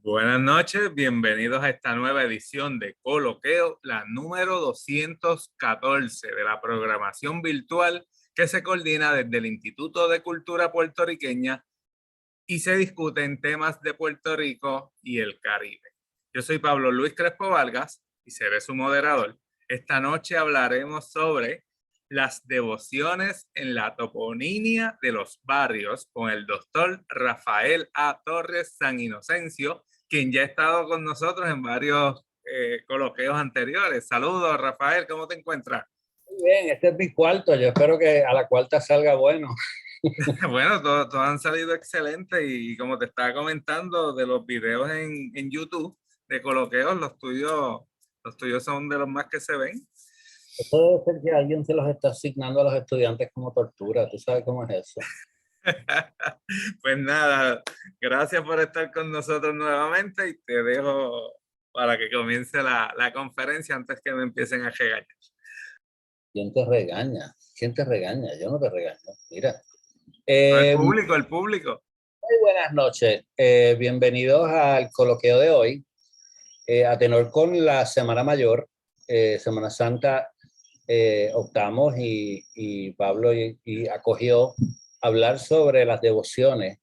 Buenas noches, bienvenidos a esta nueva edición de Coloqueo, la número 214 de la programación virtual que se coordina desde el Instituto de Cultura Puertorriqueña y se discuten temas de Puerto Rico y el Caribe. Yo soy Pablo Luis Crespo Vargas y seré su moderador. Esta noche hablaremos sobre las devociones en la toponimia de los barrios con el doctor Rafael A. Torres San Inocencio, quien ya ha estado con nosotros en varios coloqueos anteriores. Saludos, Rafael, ¿cómo te encuentras? Muy bien, este es mi cuarto. Yo espero que a la cuarta salga bueno. Bueno, todos han salido excelentes y como te estaba comentando de los videos en YouTube de coloqueos, los tuyos son de los más que se ven. Esto debe ser que alguien se los está asignando a los estudiantes como tortura. ¿Tú sabes cómo es eso? Pues nada, gracias por estar con nosotros nuevamente y te dejo para que comience la conferencia antes que me empiecen a regañar. ¿Quién te regaña? ¿Quién te regaña? Yo no te regaño. Mira. No, el Muy público, el público. buenas noches. Bienvenidos al coloqueo de hoy. A tenor con la Semana Mayor, Semana Santa, optamos y Pablo y acogió hablar sobre las devociones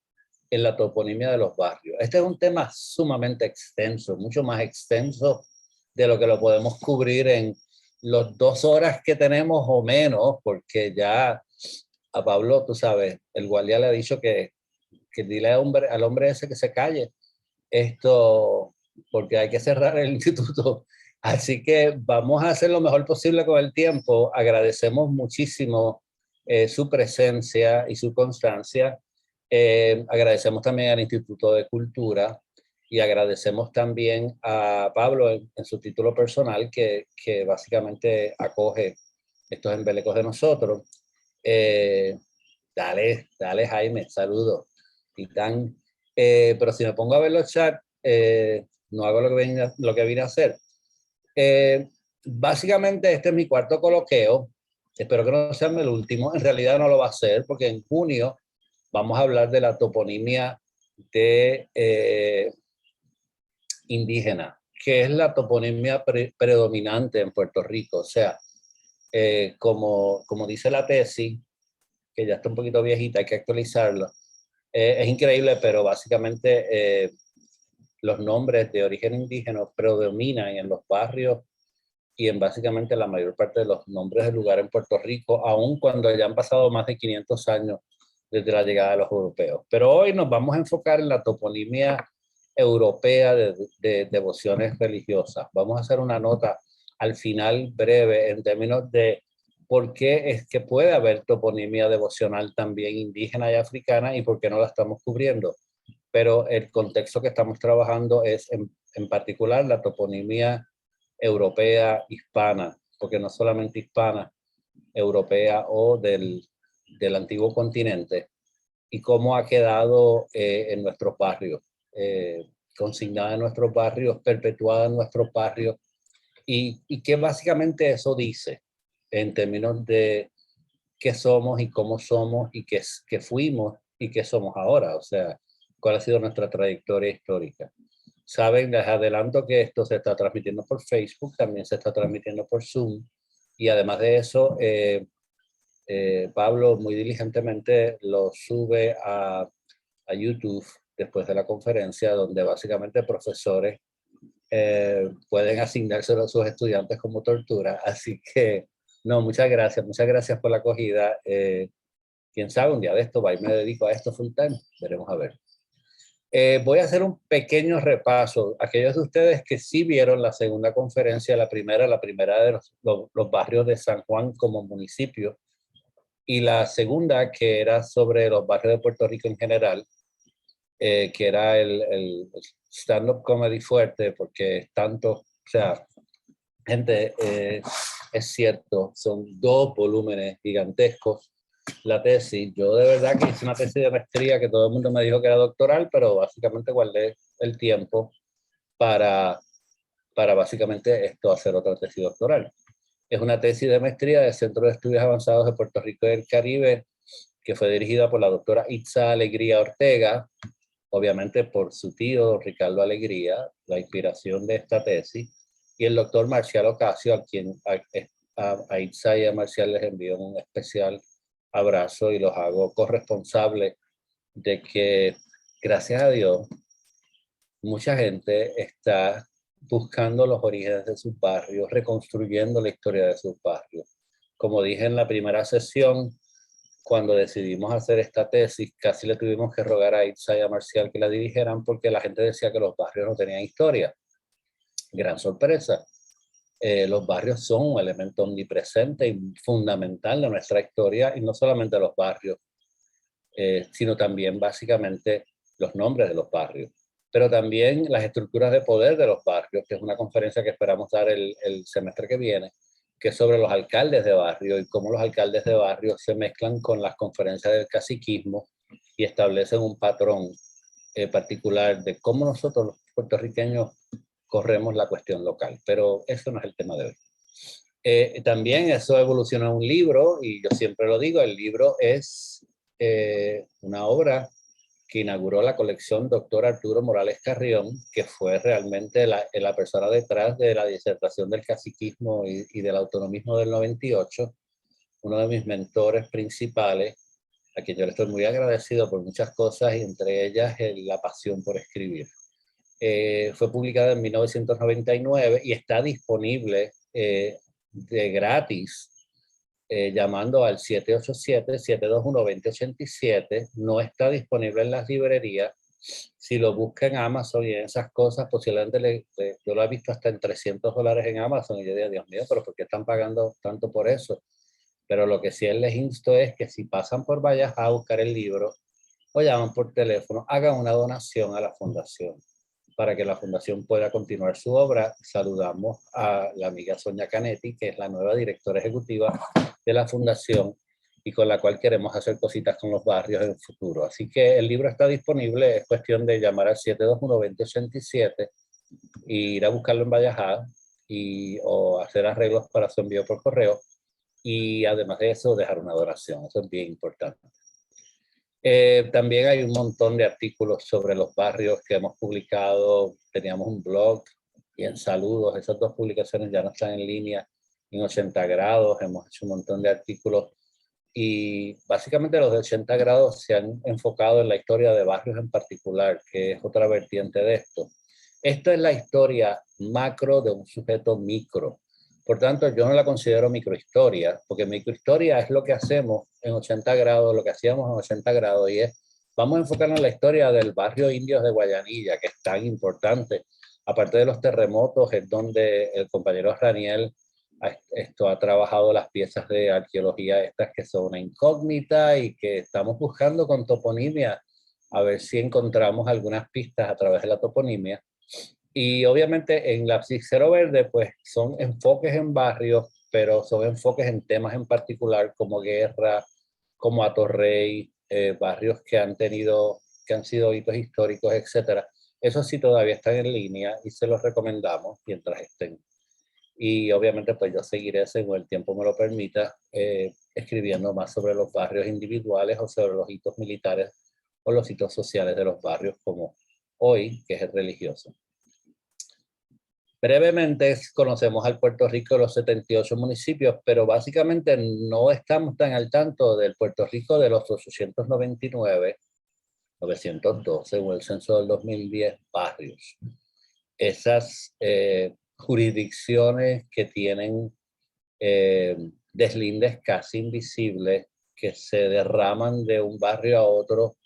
en la toponimia de los barrios. Este es un tema sumamente extenso, mucho más extenso de lo que lo podemos cubrir en las 2 horas que tenemos o menos, porque ya a Pablo, tú sabes, el guardia le ha dicho que dile al hombre ese que se calle, esto, porque hay que cerrar el instituto. Así que vamos a hacer lo mejor posible con el tiempo. Agradecemos muchísimo su presencia y su constancia. Agradecemos también al Instituto de Cultura y agradecemos también a Pablo en su título personal que básicamente acoge estos embelecos de nosotros. Eh, dale Jaime, saludos. Titán. Pero si me pongo a ver los chats, no hago lo que vine a hacer. Básicamente este es mi cuarto coloqueo. Espero que no sea el último. En realidad no lo va a ser porque en junio vamos a hablar de la toponimia de indígena, que es la toponimia predominante en Puerto Rico. O sea, como dice la tesis, que ya está un poquito viejita, hay que actualizarla. Es increíble, pero básicamente los nombres de origen indígena predominan en los barrios y en básicamente la mayor parte de los nombres de lugar en Puerto Rico, aun cuando ya han pasado más de 500 años desde la llegada de los europeos. Pero hoy nos vamos a enfocar en la toponimia europea de devociones religiosas. Vamos a hacer una nota al final breve en términos de por qué es que puede haber toponimia devocional también indígena y africana y por qué no la estamos cubriendo. Pero el contexto que estamos trabajando es en particular la toponimia europea hispana, porque no solamente hispana, europea o del antiguo continente, y cómo ha quedado en nuestros barrios, consignada en nuestros barrios, perpetuada en nuestros barrios, y qué básicamente eso dice en términos de qué somos y cómo somos y qué fuimos y qué somos ahora, o sea, cuál ha sido nuestra trayectoria histórica. Saben, les adelanto que esto se está transmitiendo por Facebook, también se está transmitiendo por Zoom, y además de eso, Pablo muy diligentemente lo sube a YouTube después de la conferencia, donde básicamente profesores pueden asignárselo a sus estudiantes como tortura. Así que, no, muchas gracias por la acogida. Quién sabe, un día de esto va y me dedico a esto full time, veremos a ver. Voy a hacer un pequeño repaso. Aquellos de ustedes que sí vieron la segunda conferencia, la primera de los barrios de San Juan como municipio, y la segunda que era sobre los barrios de Puerto Rico en general, que era el stand-up comedy fuerte, porque tanto, o sea, gente, es cierto, son 2 volúmenes gigantescos. La tesis, yo de verdad que hice una tesis de maestría que todo el mundo me dijo que era doctoral, pero básicamente guardé el tiempo para, para básicamente esto hacer otra tesis doctoral. Es una tesis de maestría del Centro de Estudios Avanzados de Puerto Rico y del Caribe, que fue dirigida por la doctora Itza Alegría Ortega, obviamente por su tío Ricardo Alegría, la inspiración de esta tesis, y el doctor Marcial Ocasio, a Itza y a Marcial les envío un especial abrazo y los hago corresponsables de que, gracias a Dios, mucha gente está buscando los orígenes de sus barrios, reconstruyendo la historia de sus barrios. Como dije en la primera sesión, cuando decidimos hacer esta tesis, casi le tuvimos que rogar a Itza y a Marcial que la dirigieran porque la gente decía que los barrios no tenían historia. Gran sorpresa. Los barrios son un elemento omnipresente y fundamental de nuestra historia, y no solamente los barrios, sino también básicamente los nombres de los barrios, pero también las estructuras de poder de los barrios, que es una conferencia que esperamos dar el semestre que viene, que es sobre los alcaldes de barrio y cómo los alcaldes de barrio se mezclan con las conferencias del caciquismo y establecen un patrón particular de cómo nosotros los puertorriqueños corremos la cuestión local, pero eso no es el tema de hoy. También eso evolucionó en un libro, y yo siempre lo digo, el libro es una obra que inauguró la colección Dr. Arturo Morales Carrión, que fue realmente la persona detrás de la disertación del caciquismo y del autonomismo del 98, uno de mis mentores principales, a quien yo le estoy muy agradecido por muchas cosas, y entre ellas la pasión por escribir. Fue publicada en 1999 y está disponible de gratis, llamando al 787-721-2087. No está disponible en las librerías. Si lo busca en Amazon y en esas cosas, posiblemente yo lo he visto hasta en $300 en Amazon, y yo digo, Dios mío, pero ¿por qué están pagando tanto por eso? Pero lo que sí les insto es que si pasan por Vallas a buscar el libro o llaman por teléfono, hagan una donación a la fundación para que la fundación pueda continuar su obra. Saludamos a la amiga Sonia Canetti, que es la nueva directora ejecutiva de la fundación y con la cual queremos hacer cositas con los barrios en el futuro. Así que el libro está disponible, es cuestión de llamar al 721-2087 e ir a buscarlo en Valleja o hacer arreglos para su envío por correo, y además de eso dejar una donación, eso es bien importante. También hay un montón de artículos sobre los barrios que hemos publicado. Teníamos un blog y en Saludos, esas dos publicaciones ya no están en línea. En 80 grados hemos hecho un montón de artículos, y básicamente los de 80 grados se han enfocado en la historia de barrios en particular, que es otra vertiente de esto. Esta es la historia macro de un sujeto micro. Por tanto, yo no la considero microhistoria, porque microhistoria es lo que hacemos en 80 grados, lo que hacíamos en 80 grados, y es, vamos a enfocarnos en la historia del barrio Indios de Guayanilla, que es tan importante. Aparte de los terremotos, es donde el compañero Raniel ha trabajado las piezas de arqueología estas que son una incógnita y que estamos buscando con toponimia, a ver si encontramos algunas pistas a través de la toponimia. Y obviamente en Lapicero Verde, pues son enfoques en barrios, pero son enfoques en temas en particular como guerra, como Atorrey, barrios que han sido hitos históricos, etcétera. Eso sí todavía están en línea y se los recomendamos mientras estén. Y obviamente pues yo seguiré, según el tiempo me lo permita, escribiendo más sobre los barrios individuales o sobre los hitos militares o los hitos sociales de los barrios, como hoy, que es el religioso. Brevemente conocemos al Puerto Rico de los 78 municipios, pero básicamente no estamos tan al tanto del Puerto Rico de los 899, 902, según el censo del 2010, barrios. Esas jurisdicciones que tienen deslindes casi invisibles, que se derraman de un barrio a otro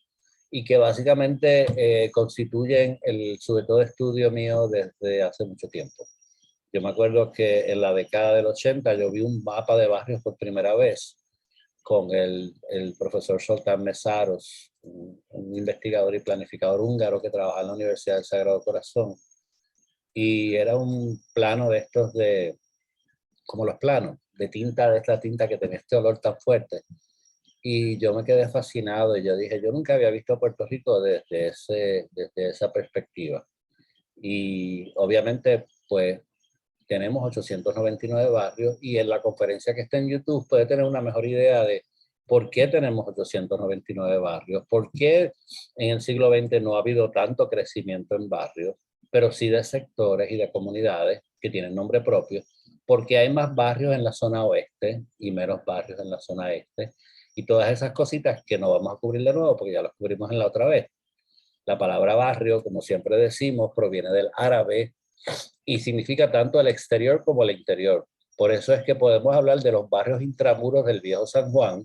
y que básicamente constituyen el sujeto de estudio mío desde hace mucho tiempo. Yo me acuerdo que en la década del 80 yo vi un mapa de barrios por primera vez con el profesor Zoltán Mesaros, un investigador y planificador húngaro que trabaja en la Universidad del Sagrado Corazón. Y era un plano de estos como los planos, de tinta, de esta tinta que tenía este olor tan fuerte. Y yo me quedé fascinado y yo dije, yo nunca había visto a Puerto Rico desde esa perspectiva. Y obviamente, pues, tenemos 899 barrios, y en la conferencia que está en YouTube puede tener una mejor idea de ¿Por qué tenemos 899 barrios? ¿Por qué en el siglo XX no ha habido tanto crecimiento en barrios, pero sí de sectores y de comunidades que tienen nombre propio? Porque hay más barrios en la zona oeste y menos barrios en la zona este. Y todas esas cositas que no vamos a cubrir de nuevo porque ya las cubrimos en la otra vez. La palabra barrio, como siempre decimos, proviene del árabe y significa tanto el exterior como el interior. Por eso es que podemos hablar de los barrios intramuros del viejo San Juan,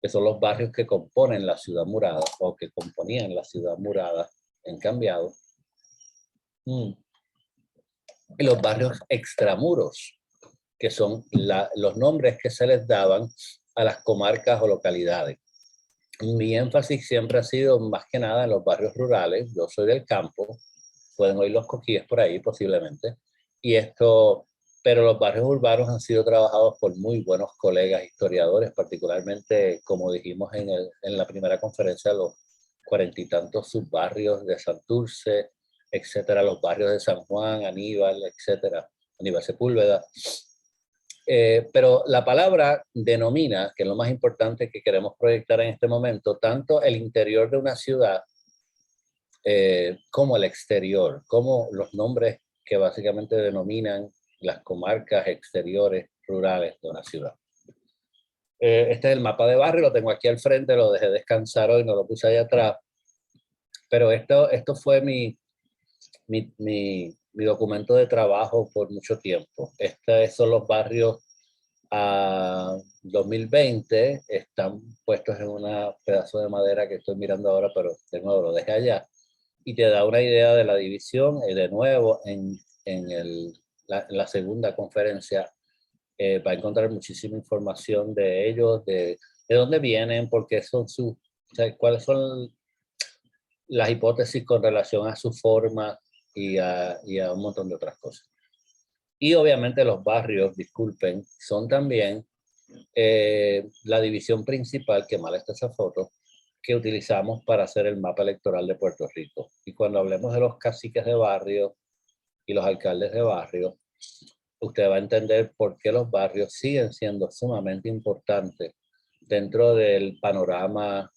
que son los barrios que componen la ciudad murada o que componían la ciudad murada en Cambiado. Y los barrios extramuros, que son los nombres que se les daban a las comarcas o localidades. Mi énfasis siempre ha sido más que nada en los barrios rurales. Yo soy del campo, pueden oír los coquíes por ahí posiblemente, y esto, pero los barrios urbanos han sido trabajados por muy buenos colegas historiadores, particularmente, como dijimos en la primera conferencia, los 40 y tantos subbarrios de Santurce, etcétera, los barrios de San Juan, Aníbal, etcétera, Aníbal Sepúlveda. Pero la palabra denomina, que es lo más importante que queremos proyectar en este momento, tanto el interior de una ciudad como el exterior, como los nombres que básicamente denominan las comarcas exteriores rurales de una ciudad. Este es el mapa de barrio, lo tengo aquí al frente, lo dejé descansar hoy, no lo puse allá atrás, pero esto fue mi documento de trabajo por mucho tiempo. Estos son los barrios a 2020, están puestos en un pedazo de madera que estoy mirando ahora, pero de nuevo lo dejé allá. Y te da una idea de la división. De nuevo, en la segunda conferencia va a encontrar muchísima información de ellos, de dónde vienen, por qué son o sea, cuáles son las hipótesis con relación a su forma y a un montón de otras cosas. Y obviamente los barrios, disculpen, son también la división principal, que mal está esa foto, que utilizamos para hacer el mapa electoral de Puerto Rico. Y cuando hablemos de los caciques de barrio y los alcaldes de barrio, usted va a entender por qué los barrios siguen siendo sumamente importantes dentro del panorama,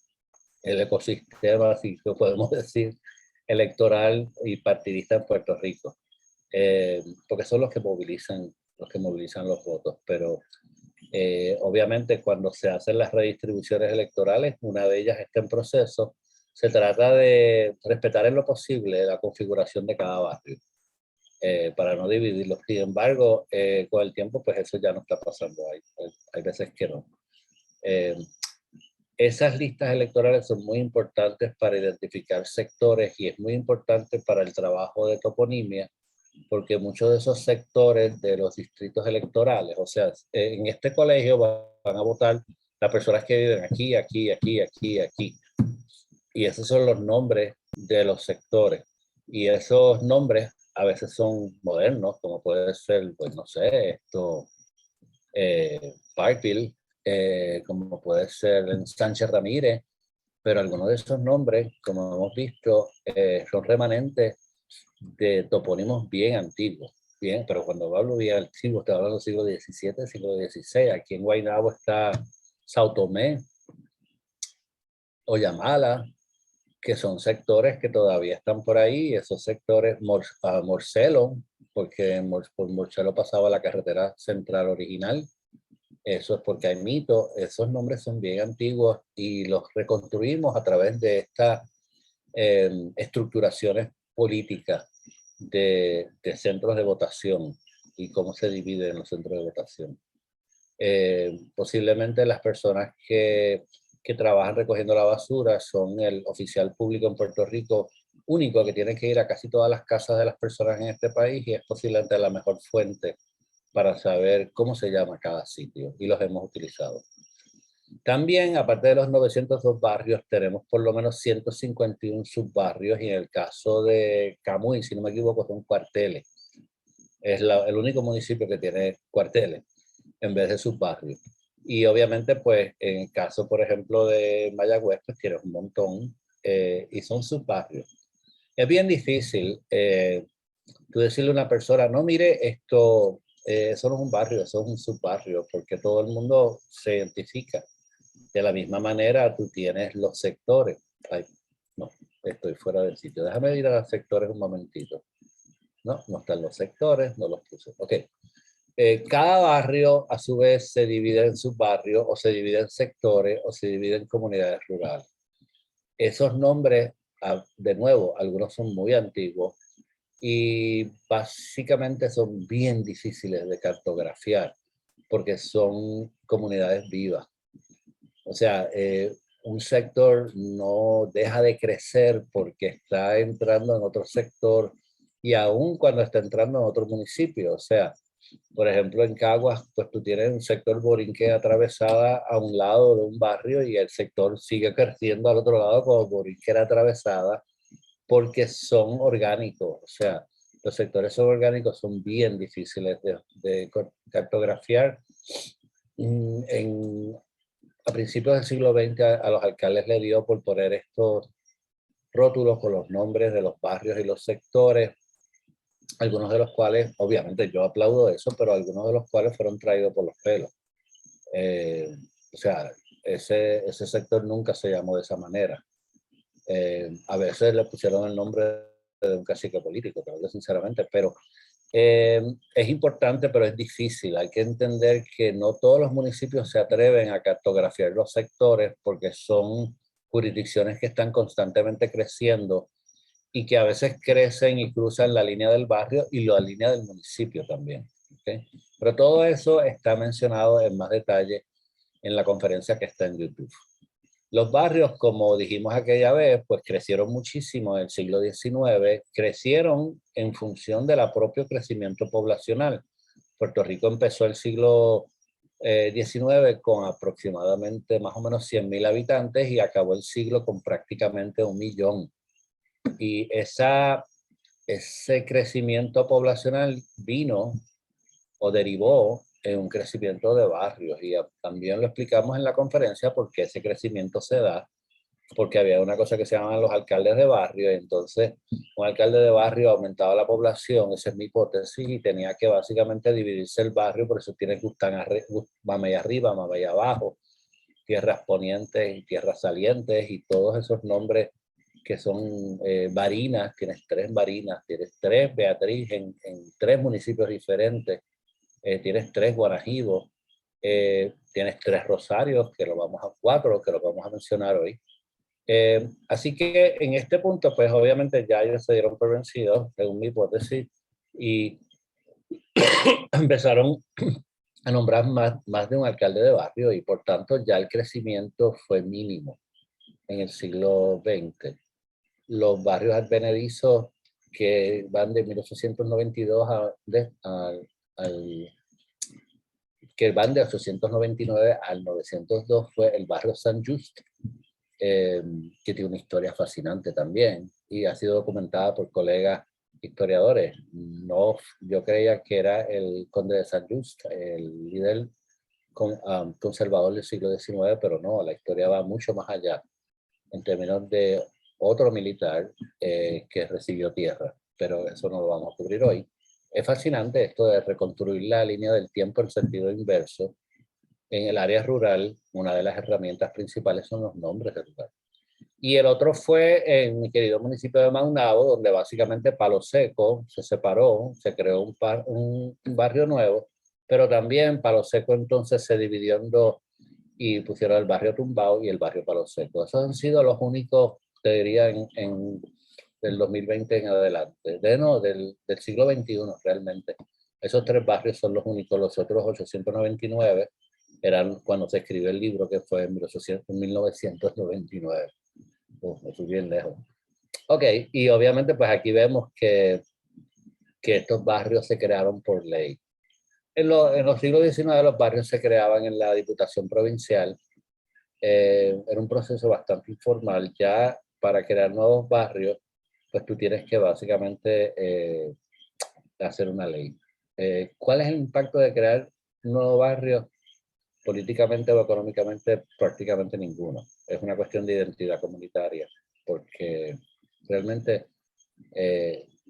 el ecosistema, si lo podemos decir, electoral y partidista en Puerto Rico. Porque son los que movilizan los votos. Pero obviamente cuando se hacen las redistribuciones electorales, una de ellas está en proceso, se trata de respetar en lo posible la configuración de cada barrio para no dividirlos. Sin embargo, con el tiempo, pues eso ya no está pasando. Hay veces que no. Esas listas electorales son muy importantes para identificar sectores y es muy importante para el trabajo de toponimia, porque muchos de esos sectores de los distritos electorales, o sea, en este colegio van a votar las personas que viven aquí, aquí, aquí, aquí, aquí. Y esos son los nombres de los sectores. Y esos nombres a veces son modernos, como puede ser, pues no sé, Parkville, como puede ser Sánchez Ramírez, pero algunos de esos nombres, como hemos visto, son remanentes de topónimos bien antiguos. Bien, pero cuando hablo bien antiguo, estoy hablando del siglo XVII, siglo XVI. Aquí en Guaynabo está Sao Tomé, Oyamala, que son sectores que todavía están por ahí. Esos sectores, Morcelo, porque por Morcelo pasaba la carretera central original. Eso es porque hay mito. Esos nombres son bien antiguos y los reconstruimos a través de estas estructuraciones políticas de centros de votación y cómo se dividen los centros de votación. Posiblemente las personas que trabajan recogiendo la basura son el oficial público en Puerto Rico único que tiene que ir a casi todas las casas de las personas en este país y es posiblemente la mejor fuente para saber cómo se llama cada sitio y los hemos utilizado. También, aparte de los 902 barrios, tenemos por lo menos 151 subbarrios y en el caso de Camuy, si no me equivoco, son cuarteles. Es el único municipio que tiene cuarteles en vez de subbarrios. Y obviamente, pues, en el caso, por ejemplo, de Mayagüez, pues tienes un montón y son subbarrios. Es bien difícil tú decirle a una persona, no, mire, eso no es un barrio, eso es un subbarrio, porque todo el mundo se identifica. De la misma manera, tú tienes los sectores. Ay, no, estoy fuera del sitio. Déjame ir a los sectores un momentito. No, no están los sectores, no los puse. Ok. Cada barrio, a su vez, se divide en subbarrios, o se divide en sectores, o se divide en comunidades rurales. Esos nombres, de nuevo, algunos son muy antiguos y básicamente son bien difíciles de cartografiar porque son comunidades vivas. O sea, un sector no deja de crecer porque está entrando en otro sector y aún cuando está entrando en otro municipio. O sea, por ejemplo, en Caguas, pues tú tienes un sector borinque atravesada a un lado de un barrio y el sector sigue creciendo al otro lado como borinquera atravesada porque son orgánicos. O sea, los sectores son orgánicos, son bien difíciles de cartografiar. A principios del siglo XX a los alcaldes le dio por poner estos rótulos con los nombres de los barrios y los sectores, algunos de los cuales, obviamente yo aplaudo eso, pero algunos de los cuales fueron traídos por los pelos. O sea, ese sector nunca se llamó de esa manera. A veces le pusieron el nombre de un cacique político, te digo sinceramente, pero es importante, pero es difícil. Hay que entender que no todos los municipios se atreven a cartografiar los sectores porque son jurisdicciones que están constantemente creciendo y que a veces crecen y cruzan la línea del barrio y la línea del municipio también. ¿Okay? Pero todo eso está mencionado en más detalle en la conferencia que está en YouTube. Los barrios, como dijimos aquella vez, pues crecieron muchísimo en el siglo XIX, crecieron en función del propio crecimiento poblacional. Puerto Rico empezó el siglo XIX con aproximadamente más o menos 100.000 habitantes y acabó el siglo con prácticamente 1 millón. Y ese crecimiento poblacional vino o derivó en un crecimiento de barrios y también lo explicamos en la conferencia porque ese crecimiento se da porque había una cosa que se llaman los alcaldes de barrio y entonces un alcalde de barrio aumentaba la población, esa es mi hipótesis, y tenía que básicamente dividirse el barrio, por eso tiene Mamey arriba, Mamey abajo, tierras ponientes y tierras salientes y todos esos nombres que son barinas, tienes 3 barinas, tienes 3 Beatriz en 3 municipios diferentes, tienes 3 Guanajibos, tienes 3 Rosarios, que lo vamos a 4, que lo vamos a mencionar hoy. Así que en este punto, pues obviamente ya ellos se dieron por vencidos, según mi hipótesis, y empezaron a nombrar más de un alcalde de barrio y por tanto ya el crecimiento fue mínimo en el siglo XX. Los barrios advenedizos que van de 1892 que van de 899 al 902 fue el barrio San Just, que tiene una historia fascinante también y ha sido documentada por colegas historiadores. No, yo creía que era el conde de San Just, el líder conservador del siglo XIX, pero no, la historia va mucho más allá en términos de otro militar que recibió tierra, pero eso no lo vamos a cubrir hoy. Es fascinante esto de reconstruir la línea del tiempo en sentido inverso. En el área rural, una de las herramientas principales son los nombres del lugar. Y el otro fue en mi querido municipio de Maunabo, donde básicamente Palo Seco se separó, se creó un barrio nuevo, pero también Palo Seco entonces se dividió en 2 y pusieron el barrio Tumbao y el barrio Palo Seco. Esos han sido los únicos, te diría, del 2020 en adelante, del siglo XXI realmente. Esos 3 barrios son los únicos, los otros 899 eran cuando se escribió el libro que fue en 1999. Me fui bien lejos. Ok, y obviamente pues aquí vemos que estos barrios se crearon por ley. En los siglos XIX los barrios se creaban en la Diputación Provincial. Era un proceso bastante informal. Ya para crear nuevos barrios, pues tú tienes que básicamente hacer una ley. ¿Cuál es el impacto de crear un nuevo barrio? Políticamente o económicamente, prácticamente ninguno. Es una cuestión de identidad comunitaria, porque realmente,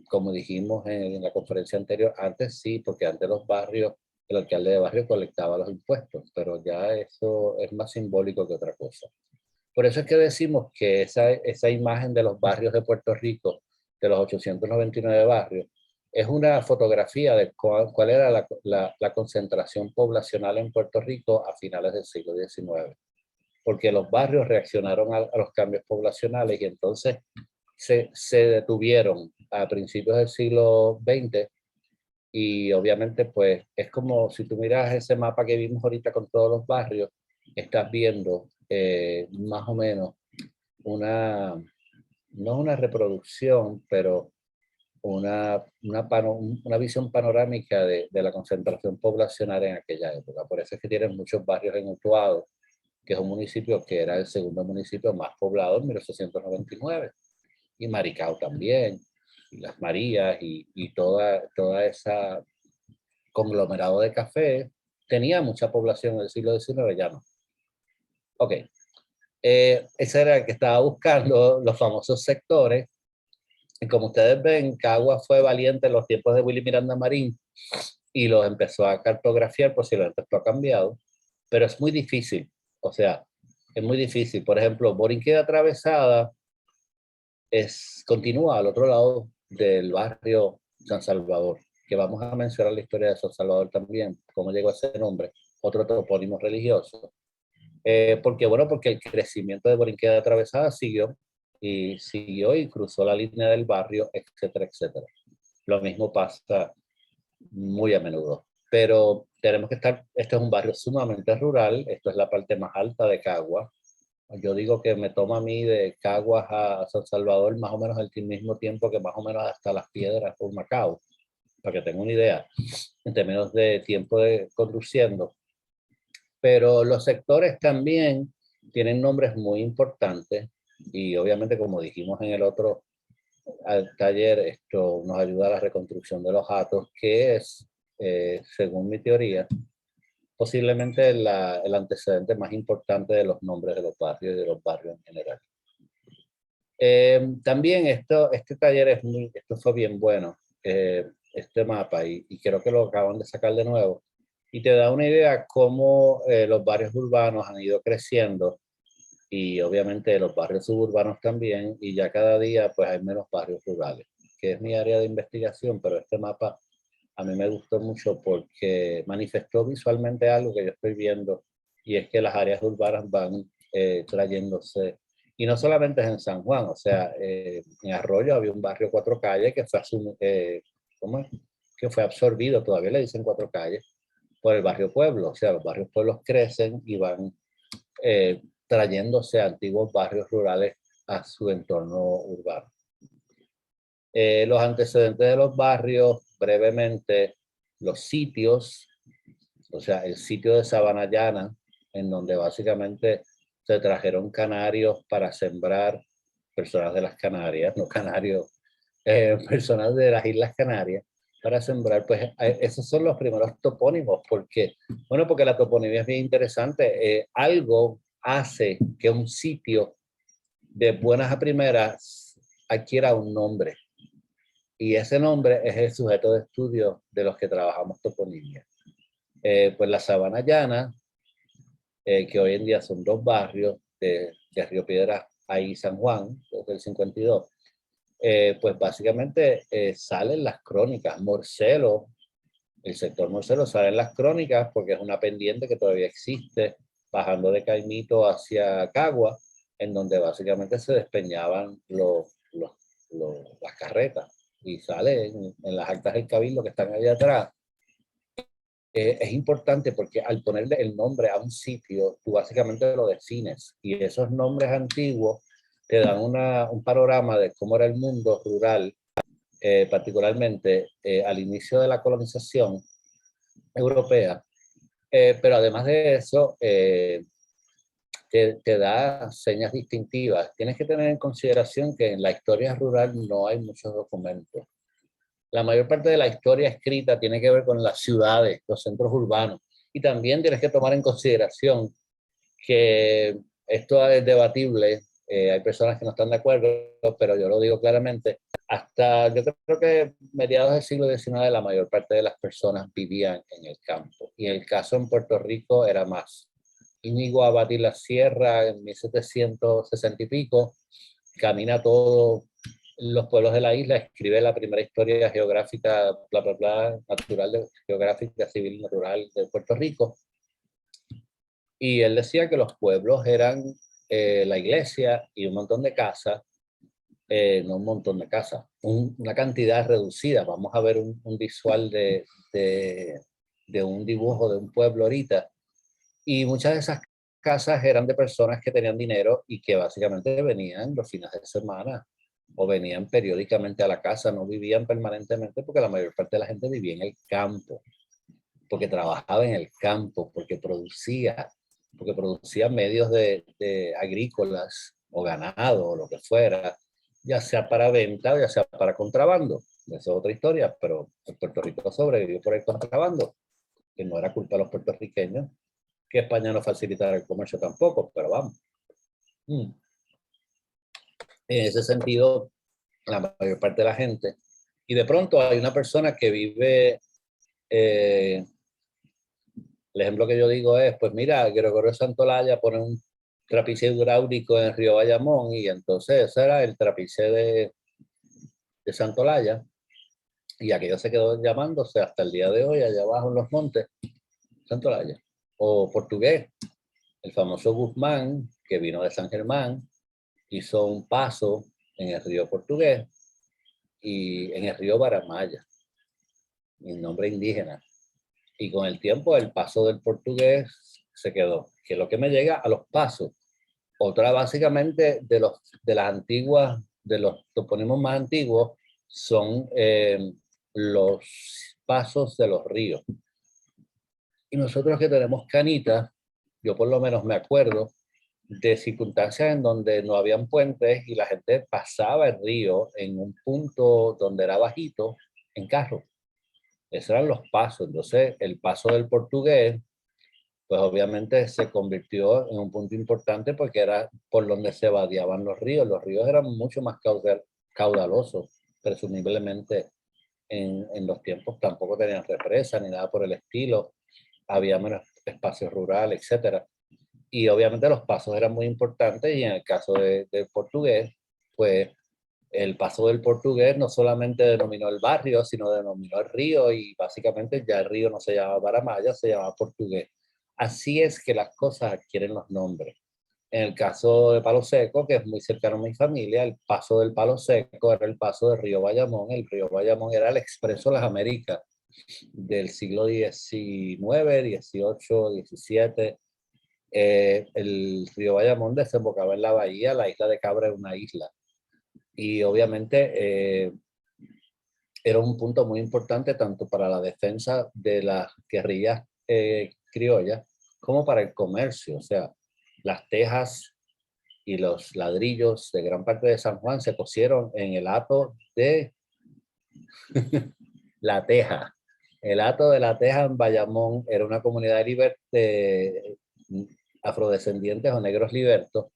como dijimos en la conferencia anterior, antes sí, porque antes los barrios el alcalde de barrio colectaba los impuestos, pero ya eso es más simbólico que otra cosa. Por eso es que decimos que esa imagen de los barrios de Puerto Rico, de los 899 barrios, es una fotografía de cuál era la concentración poblacional en Puerto Rico a finales del siglo XIX. Porque los barrios reaccionaron a los cambios poblacionales y entonces se detuvieron a principios del siglo XX. Y obviamente, pues, es como si tú miras ese mapa que vimos ahorita con todos los barrios, estás viendo más o menos una, no una reproducción, pero una visión panorámica de la concentración poblacional en aquella época. Por eso es que tienen muchos barrios en Utuado, que es un municipio que era el segundo municipio más poblado en 1899. Y Maricao también, y Las Marías, y toda esa conglomerado de café, tenía mucha población en el siglo XIX, ya no. Ok, ese era el que estaba buscando los famosos sectores. Y como ustedes ven, Cagua fue valiente en los tiempos de Willy Miranda Marín y los empezó a cartografiar, posiblemente esto ha cambiado, pero es muy difícil. O sea, es muy difícil. Por ejemplo, Borinqueda Atravesada continúa al otro lado del barrio San Salvador, que vamos a mencionar la historia de San Salvador también, cómo llegó a ese nombre, otro topónimo religioso. Porque el crecimiento de Borinqueda Atravesada siguió y cruzó la línea del barrio, etcétera, etcétera. Lo mismo pasa muy a menudo. Pero tenemos que esto es un barrio sumamente rural, esto es la parte más alta de Cagua. Yo digo que me toma a mí de Caguas a San Salvador más o menos el mismo tiempo que más o menos hasta Las Piedras por Macao, para que tenga una idea, en términos de tiempo de conduciendo. Pero los sectores también tienen nombres muy importantes y obviamente, como dijimos en el otro taller, esto nos ayuda a la reconstrucción de los hatos, que es, según mi teoría, posiblemente el antecedente más importante de los nombres de los barrios y de los barrios en general. También este taller esto fue bien bueno, este mapa, y creo que lo acaban de sacar de nuevo, y te da una idea cómo los barrios urbanos han ido creciendo, y obviamente los barrios suburbanos también, y ya cada día pues hay menos barrios rurales, que es mi área de investigación, pero este mapa a mí me gustó mucho porque manifestó visualmente algo que yo estoy viendo, y es que las áreas urbanas van trayéndose, y no solamente es en San Juan, o sea, en Arroyo había un barrio Cuatro Calles que fue, ¿cómo es? Que fue absorbido, todavía le dicen Cuatro Calles, por el barrio Pueblo, o sea, los barrios pueblos crecen y van trayéndose antiguos barrios rurales a su entorno urbano. Los antecedentes de los barrios, brevemente, los sitios, o sea, el sitio de Sabana Llana, en donde básicamente se trajeron canarios para sembrar, personas de las Canarias, no canarios, personas de las Islas Canarias, para sembrar, pues esos son los primeros topónimos. ¿Por qué? Bueno, porque la toponimia es bien interesante. Algo hace que un sitio de buenas a primeras adquiera un nombre. Y ese nombre es el sujeto de estudio de los que trabajamos toponimia. Pues la Sabana Llana, que hoy en día son dos barrios de Río Piedras ahí San Juan, desde el 52, pues básicamente salen las crónicas. Morcelo, el sector Morcelo sale en las crónicas porque es una pendiente que todavía existe, bajando de Caimito hacia Cagua, en donde básicamente se despeñaban las carretas. Y sale en las actas del cabildo que están allá atrás. Es importante porque al ponerle el nombre a un sitio, tú básicamente lo defines, y esos nombres antiguos te dan un panorama de cómo era el mundo rural, particularmente al inicio de la colonización europea. Pero además de eso, te da señas distintivas. Tienes que tener en consideración que en la historia rural no hay muchos documentos. La mayor parte de la historia escrita tiene que ver con las ciudades, los centros urbanos. Y también tienes que tomar en consideración que esto es debatible, Hay personas que no están de acuerdo, pero yo lo digo claramente. Hasta yo creo que mediados del siglo XIX la mayor parte de las personas vivían en el campo. Y el caso en Puerto Rico era más. Íñigo Abad y la Sierra en 1760 y pico, camina todo los pueblos de la isla, escribe la primera historia geográfica, bla, bla, bla, natural, geográfica, civil, natural de Puerto Rico. Y él decía que los pueblos eran la iglesia y un montón de casas, no un montón de casas, una cantidad reducida. Vamos a ver un visual de un dibujo de un pueblo ahorita. Y muchas de esas casas eran de personas que tenían dinero y que básicamente venían los fines de semana o venían periódicamente a la casa, no vivían permanentemente porque la mayor parte de la gente vivía en el campo, porque trabajaba en el campo, porque producía medios de agrícolas o ganado o lo que fuera, ya sea para venta o ya sea para contrabando. Esa es otra historia, pero Puerto Rico sobrevivió por el contrabando, que no era culpa de los puertorriqueños, que España no facilitara el comercio tampoco, pero vamos. En ese sentido, la mayor parte de la gente. Y de pronto hay una persona que vive, el ejemplo que yo digo es, pues mira, Gregorio Santolaya pone un trapiche hidráulico en el río Bayamón y entonces ese era el trapiche de Santolaya y aquello se quedó llamándose hasta el día de hoy allá abajo en los montes, Santolaya. O portugués, el famoso Guzmán, que vino de San Germán, hizo un paso en el río Portugués y en el río Baramaya, en nombre indígena. Y con el tiempo el paso del Portugués se quedó, que es lo que me llega a los pasos. Otra básicamente de las antiguas, de los topónimos más antiguos, son los pasos de los ríos. Y nosotros que tenemos canitas, yo por lo menos me acuerdo de circunstancias en donde no habían puentes y la gente pasaba el río en un punto donde era bajito en carro. Esos eran los pasos. Entonces, el paso del Portugués, pues obviamente se convirtió en un punto importante porque era por donde se vadeaban los ríos. Los ríos eran mucho más caudalosos, presumiblemente en los tiempos tampoco tenían represas ni nada por el estilo. Había menos espacio rural, etcétera. Y obviamente los pasos eran muy importantes y en el caso del Portugués, pues el paso del Portugués no solamente denominó el barrio, sino denominó el río y básicamente ya el río no se llamaba Baramaya, se llamaba Portugués. Así es que las cosas adquieren los nombres. En el caso de Palo Seco, que es muy cercano a mi familia, el paso del Palo Seco era el paso del río Bayamón. El río Bayamón era el Expreso de las Américas del siglo XIX, XVIII, XVII. El río Bayamón desembocaba en la bahía, la isla de Cabra es una isla. Y obviamente era un punto muy importante tanto para la defensa de las guerrillas criollas como para el comercio. O sea, las tejas y los ladrillos de gran parte de San Juan se cosieron en el hato de La Teja. El hato de La Teja en Bayamón era una comunidad de afrodescendientes o negros libertos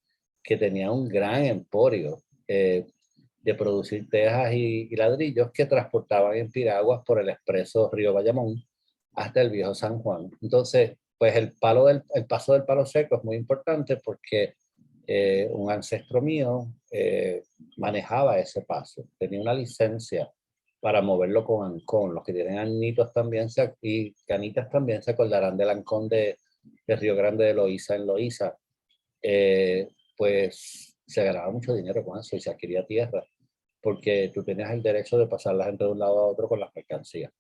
que tenía un gran emporio de producir tejas y ladrillos que transportaban en piraguas por el expreso Río Bayamón hasta el viejo San Juan. Entonces, pues el paso del Palo Seco es muy importante porque un ancestro mío manejaba ese paso, tenía una licencia para moverlo con ancón. Los que tienen anitos también y canitas también se acordarán del ancón de Río Grande de Loíza en Loíza. Pues se ganaba mucho dinero con eso y se adquiría tierra, porque tú tenías el derecho de pasar la gente de un lado a otro con las mercancías.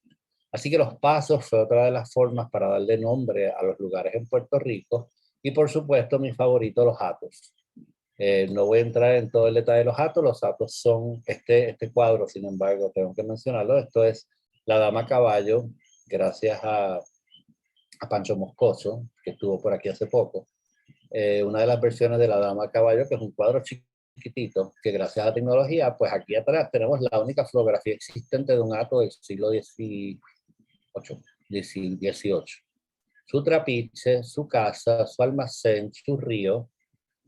Así que los pasos fue otra de las formas para darle nombre a los lugares en Puerto Rico y por supuesto mi favorito, los hatos. No voy a entrar en todo el detalle de los hatos. Los hatos son este cuadro, sin embargo, tengo que mencionarlo. Esto es La Dama Caballo, gracias a Pancho Moscoso, que estuvo por aquí hace poco. Una de las versiones de La Dama Caballo, que es un cuadro chiquitito, que gracias a la tecnología, pues aquí atrás tenemos la única fotografía existente de un hato del siglo XVIII. Su trapiche, su casa, su almacén, su río,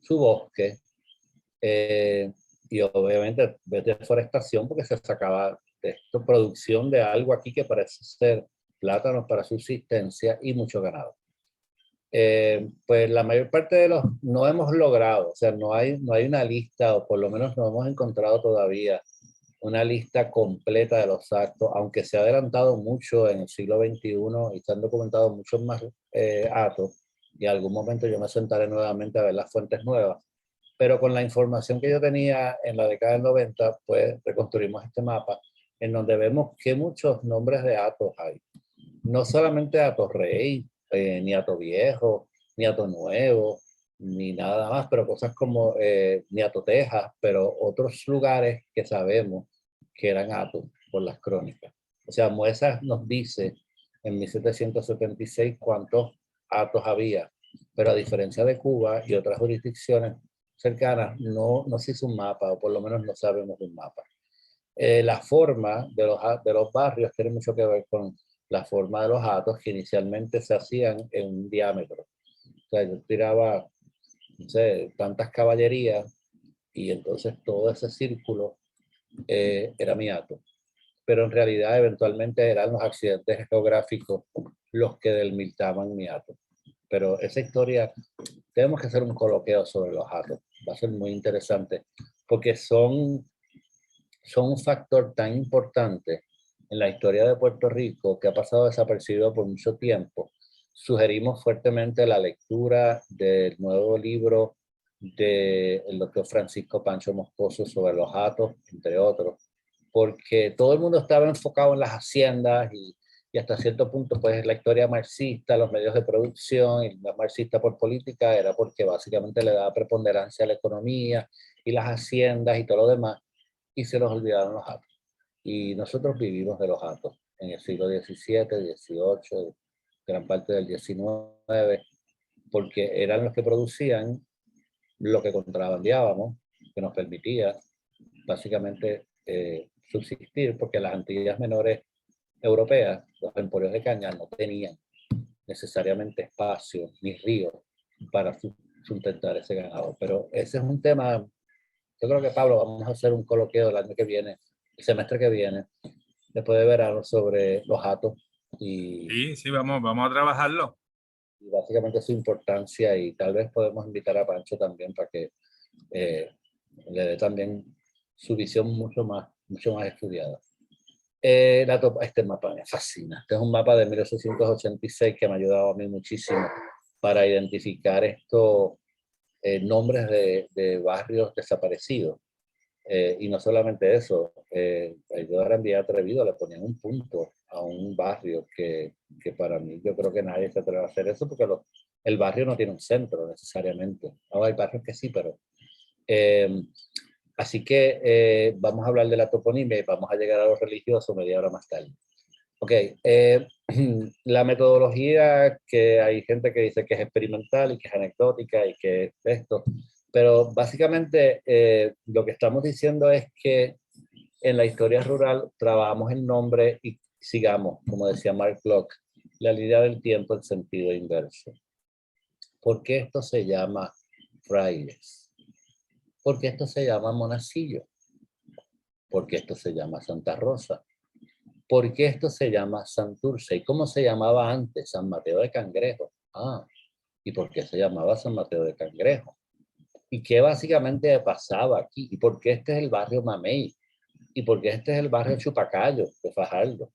su bosque, Y obviamente deforestación porque se sacaba de esto producción de algo aquí que parece ser plátanos para subsistencia y mucho ganado. Pues la mayor parte de los no hemos logrado, o sea, no hay una lista, o por lo menos no hemos encontrado todavía una lista completa de los actos, aunque se ha adelantado mucho en el siglo XXI y se han documentado muchos más actos, y en algún momento yo me sentaré nuevamente a ver las fuentes nuevas. Pero con la información que yo tenía en la década del 90, pues reconstruimos este mapa en donde vemos que muchos nombres de atos hay. No solamente Ato Rey, ni Ato Viejo, ni Ato Nuevo, ni nada más, pero cosas como ni Ato Tejas, pero otros lugares que sabemos que eran atos por las crónicas. O sea, Muesas nos dice en 1776 cuántos atos había, pero a diferencia de Cuba y otras jurisdicciones cercanas, no se hizo un mapa, o por lo menos no sabemos un mapa. La forma de los barrios tiene mucho que ver con la forma de los atos que inicialmente se hacían en un diámetro. O sea, yo tiraba, no sé, tantas caballerías y entonces todo ese círculo era mi ato. Pero en realidad eventualmente eran los accidentes geográficos los que delimitaban mi ato. Pero esa historia, tenemos que hacer un coloquio sobre los atos. Va a ser muy interesante porque son un factor tan importante en la historia de Puerto Rico que ha pasado desapercibido por mucho tiempo. Sugerimos fuertemente la lectura del nuevo libro del doctor Francisco Pancho Moscoso sobre los atos, entre otros, porque todo el mundo estaba enfocado en las haciendas y hasta cierto punto pues la historia marxista, los medios de producción y la marxista por política era porque básicamente le daba preponderancia a la economía y las haciendas y todo lo demás, y se los olvidaron los atos. Y nosotros vivimos de los atos en el siglo XVII, XVIII, gran parte del XIX, porque eran los que producían lo que contrabandeábamos, que nos permitía básicamente subsistir, porque las Antillas Menores europeas, los emporios de caña, no tenían necesariamente espacio ni ríos para sustentar ese ganado. Pero ese es un tema, yo creo que Pablo, vamos a hacer un coloquio el año que viene, el semestre que viene, después de verano, sobre los atos Sí, sí, vamos a trabajarlo. y básicamente su importancia, y tal vez podemos invitar a Pancho también para que le dé también su visión mucho más estudiada. Este mapa me fascina. Este es un mapa de 1886 que me ha ayudado a mí muchísimo para identificar estos nombres de barrios desaparecidos. Y no solamente eso, yo era bien atrevido, le ponían un punto a un barrio que para mí, yo creo que nadie se atreve a hacer eso porque el barrio no tiene un centro necesariamente. Ahora hay barrios que sí, pero... así que vamos a hablar de la toponimia y vamos a llegar a lo religioso media hora más tarde. Ok, la metodología, que hay gente que dice que es experimental y que es anecdótica y que es esto, pero básicamente lo que estamos diciendo es que en la historia rural trabajamos el nombre y sigamos, como decía Mark Bloch, la línea del tiempo en sentido inverso. ¿Por qué esto se llama frailes? ¿Por qué esto se llama monacillo? ¿Por qué esto se llama Santa Rosa? ¿Por qué esto se llama Santurce? ¿Y cómo se llamaba antes? San Mateo de Cangrejo. Ah, ¿y por qué se llamaba San Mateo de Cangrejo? ¿Y qué básicamente pasaba aquí? ¿Y por qué este es el barrio Mamey? ¿Y por qué este es el barrio Chupacayo de Fajardo?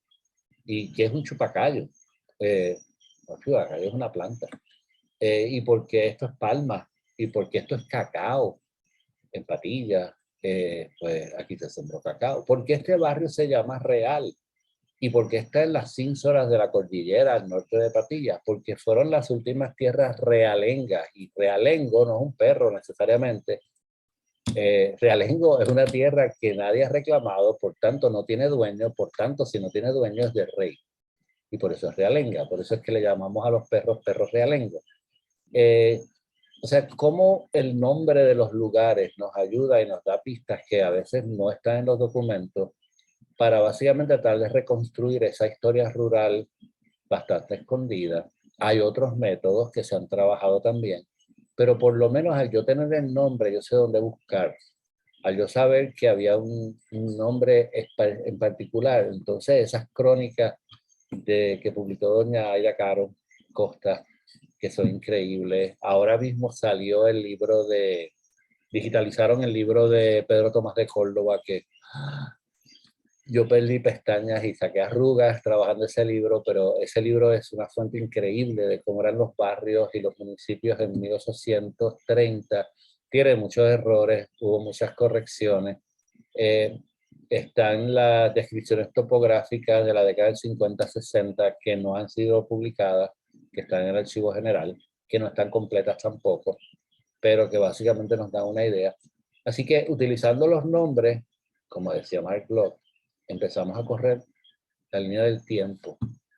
¿Y qué es un chupacayo? Un chupacayo es una planta. ¿Y por qué esto es palma? ¿Y por qué esto es cacao? En Patilla, pues aquí se sembró cacao. ¿Por qué este barrio se llama Real? ¿Y por qué está en las cínsoras de la cordillera al norte de Patilla? Porque fueron las últimas tierras realengas, y realengo no es un perro necesariamente. Realengo es una tierra que nadie ha reclamado, por tanto no tiene dueño, por tanto si no tiene dueño es del rey. Y por eso es realenga, por eso es que le llamamos a los perros perros realengos. O sea, cómo el nombre de los lugares nos ayuda y nos da pistas que a veces no están en los documentos para básicamente tratar de reconstruir esa historia rural bastante escondida. Hay otros métodos que se han trabajado también, pero por lo menos al yo tener el nombre, yo sé dónde buscar. Al yo saber que había un nombre en particular, entonces esas crónicas que publicó doña Aida Caro Costa, que son increíbles. Ahora mismo salió el libro digitalizaron el libro de Pedro Tomás de Córdoba, que yo perdí pestañas y saqué arrugas trabajando ese libro, pero ese libro es una fuente increíble de cómo eran los barrios y los municipios en 1830. Tiene muchos errores, hubo muchas correcciones. Eh, Están las descripciones topográficas de la década del 50-60 que no han sido publicadas, que están en el archivo general, que no están completas tampoco, pero que básicamente nos dan una idea. Así que utilizando los nombres, como decía Mark Bloch, empezamos a correr la línea del tiempo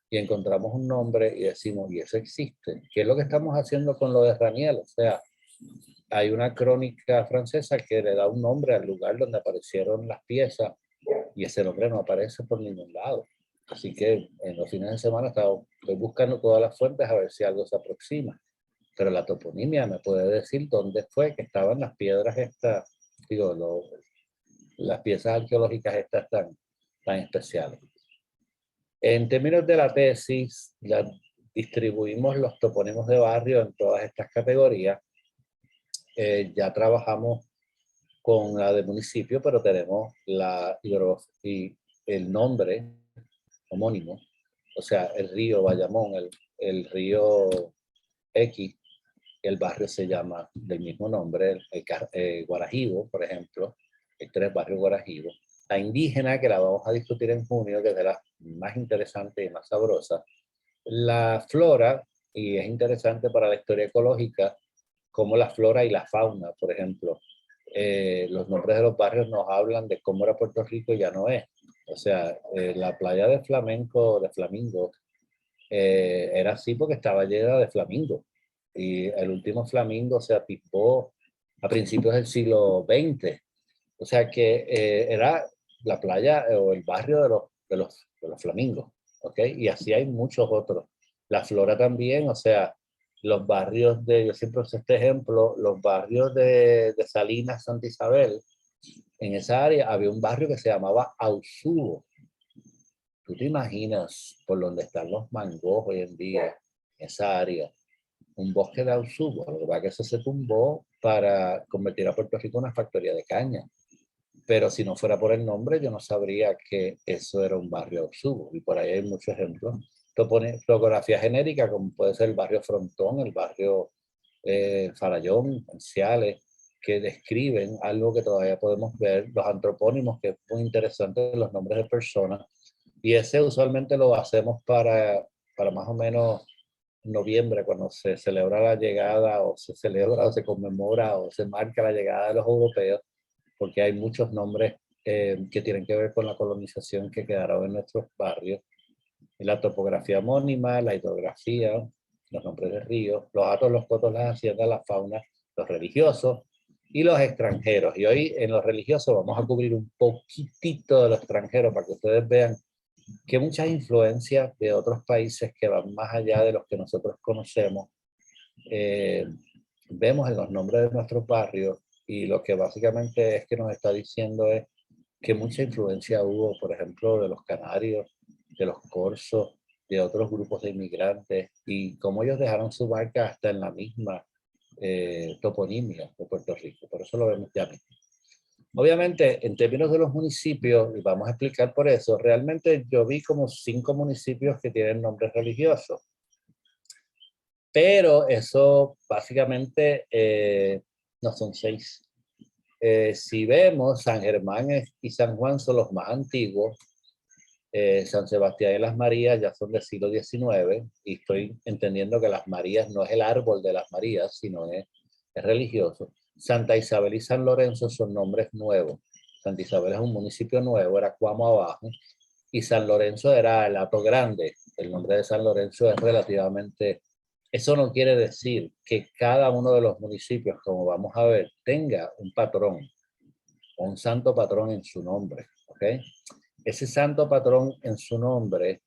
y encontramos un nombre y decimos, y eso existe. ¿Qué es lo que estamos haciendo con lo de Raniel? O sea, hay una crónica francesa que le da un nombre al lugar donde aparecieron las piezas y ese nombre no aparece por ningún lado. Así que en los fines de semana estoy buscando todas las fuentes a ver si algo se aproxima. Pero la toponimia me puede decir dónde fue que estaban las piedras estas, digo, las piezas arqueológicas estas tan especiales. En términos de la tesis, distribuimos los topónimos de barrio en todas estas categorías. Ya trabajamos con la de municipio, pero tenemos y el nombre homónimo, o sea, el río Bayamón, el río X, el barrio se llama del mismo nombre, Guarajibo, por ejemplo, hay 3 barrios Guarajibo. La indígena, que la vamos a discutir en junio, que es de las más interesantes y más sabrosas. La flora, y es interesante para la historia ecológica, como la flora y la fauna, por ejemplo. Los nombres de los barrios nos hablan de cómo era Puerto Rico y ya no es. O sea, la playa de Flamingo, era así porque estaba llena de flamingos. Y el último flamingo se atipó a principios del siglo XX. O sea que era la playa o el barrio de los flamingos. ¿Ok? Y así hay muchos otros. La flora también, o sea, los barrios yo siempre uso este ejemplo, los barrios de Salinas, Santa Isabel, en esa área había un barrio que se llamaba Ausubo. ¿Tú te imaginas por donde están los mangos hoy en día, esa área? Un bosque de Ausubo. Lo que pasa es que eso se tumbó para convertir a Puerto Rico en una factoría de caña. Pero si no fuera por el nombre, yo no sabría que eso era un barrio Ausubo. Y por ahí hay muchos ejemplos. Topografía genérica, como puede ser el barrio Frontón, el barrio Farallón, Ciales, que describen algo que todavía podemos ver, los antropónimos, que es muy interesante, los nombres de personas. Y ese usualmente lo hacemos para más o menos noviembre, cuando se celebra la llegada o se celebra o se conmemora o se marca la llegada de los europeos, porque hay muchos nombres que tienen que ver con la colonización que quedaron en nuestros barrios. La topografía homónima, la hidrografía, los nombres de ríos, los atos, los cotos, las haciendas, la fauna, los religiosos y los extranjeros. Y hoy en los religiosos vamos a cubrir un poquitito de los extranjeros para que ustedes vean que muchas influencias de otros países que van más allá de los que nosotros conocemos, vemos en los nombres de nuestros barrios, y lo que básicamente es que nos está diciendo es que mucha influencia hubo, por ejemplo, de los canarios, de los corsos, de otros grupos de inmigrantes, y cómo ellos dejaron su marca hasta en la misma toponimia de Puerto Rico. Por eso lo vemos ya mismo. Obviamente, en términos de los municipios, y vamos a explicar por eso, realmente yo vi como 5 municipios que tienen nombres religiosos. Pero eso básicamente no son 6. Si vemos, San Germán y San Juan son los más antiguos. San Sebastián y las Marías ya son del siglo XIX, y estoy entendiendo que las Marías no es el árbol de las Marías, sino es religioso. Santa Isabel y San Lorenzo son nombres nuevos. Santa Isabel es un municipio nuevo, era Cuamo abajo, y San Lorenzo era el Hato Grande. El nombre de San Lorenzo es relativamente... Eso no quiere decir que cada uno de los municipios, como vamos a ver, tenga un patrón o un santo patrón en su nombre. ¿Ok? Ese santo patrón en su nombre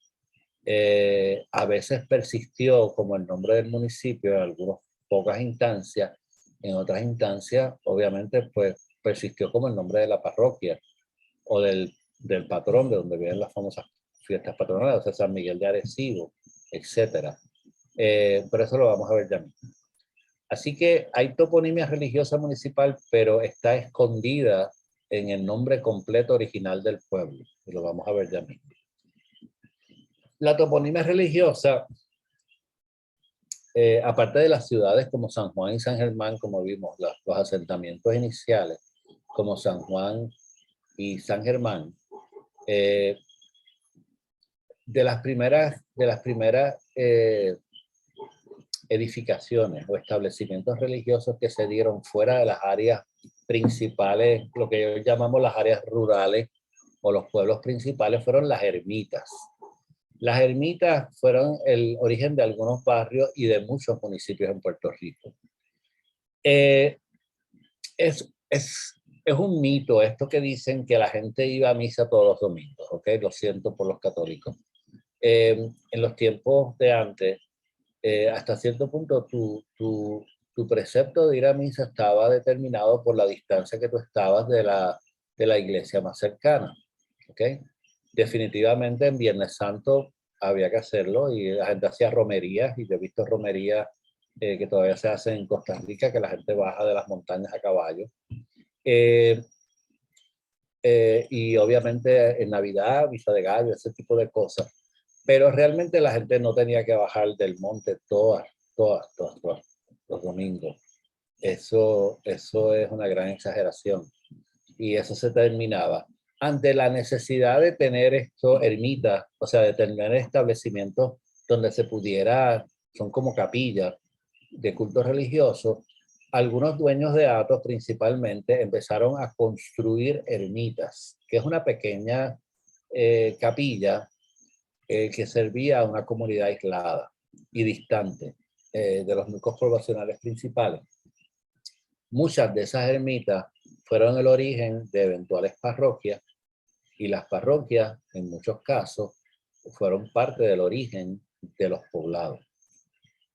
a veces persistió como el nombre del municipio en algunas pocas instancias, En otras instancias, obviamente, pues persistió como el nombre de la parroquia o del patrón de donde vienen las famosas fiestas patronales, o sea, San Miguel de Arecibo, etcétera. Pero eso lo vamos a ver ya mismo. Así que hay toponimia religiosa municipal, pero está escondida en el nombre completo original del pueblo, y lo vamos a ver ya mismo. La toponimia religiosa, aparte de las ciudades como San Juan y San Germán, como vimos, los asentamientos iniciales, como San Juan y San Germán, de las primeras edificaciones o establecimientos religiosos que se dieron fuera de las áreas principales, lo que hoy llamamos las áreas rurales o los pueblos principales, fueron las ermitas. Las ermitas fueron el origen de algunos barrios y de muchos municipios en Puerto Rico. Es un mito esto que dicen que la gente iba a misa todos los domingos, ¿ok? Lo siento por los católicos. En los tiempos de antes, hasta cierto punto tu precepto de ir a misa estaba determinado por la distancia que tú estabas de la iglesia más cercana, ¿ok? Definitivamente en Viernes Santo había que hacerlo y la gente hacía romerías, y yo he visto romerías que todavía se hacen en Costa Rica, que la gente baja de las montañas a caballo. Y obviamente en Navidad, misa de gallo, ese tipo de cosas. Pero realmente la gente no tenía que bajar del monte todos los domingos. Eso es una gran exageración. Y eso se terminaba. Ante la necesidad de tener esto, ermitas, o sea, de tener establecimientos donde se pudiera, son como capillas de culto religioso, algunos dueños de hatos principalmente empezaron a construir ermitas, que es una pequeña capilla que servía a una comunidad aislada y distante de los núcleos poblacionales principales. Muchas de esas ermitas fueron el origen de eventuales parroquias, y las parroquias, en muchos casos, fueron parte del origen de los poblados.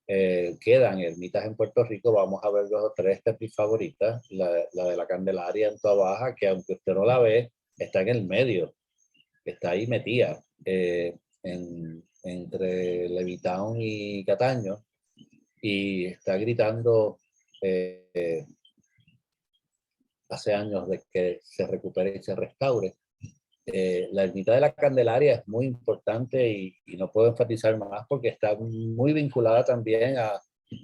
Quedan ermitas en Puerto Rico, vamos a ver 2 o 3 de mis favoritas, la de la Candelaria en Toa Baja, que aunque usted no la ve, está en el medio, está ahí metida, entre Levitown y Cataño, y está gritando hace años de que se recupere y se restaure. La ermita de la Candelaria es muy importante y no puedo enfatizar más porque está muy vinculada también a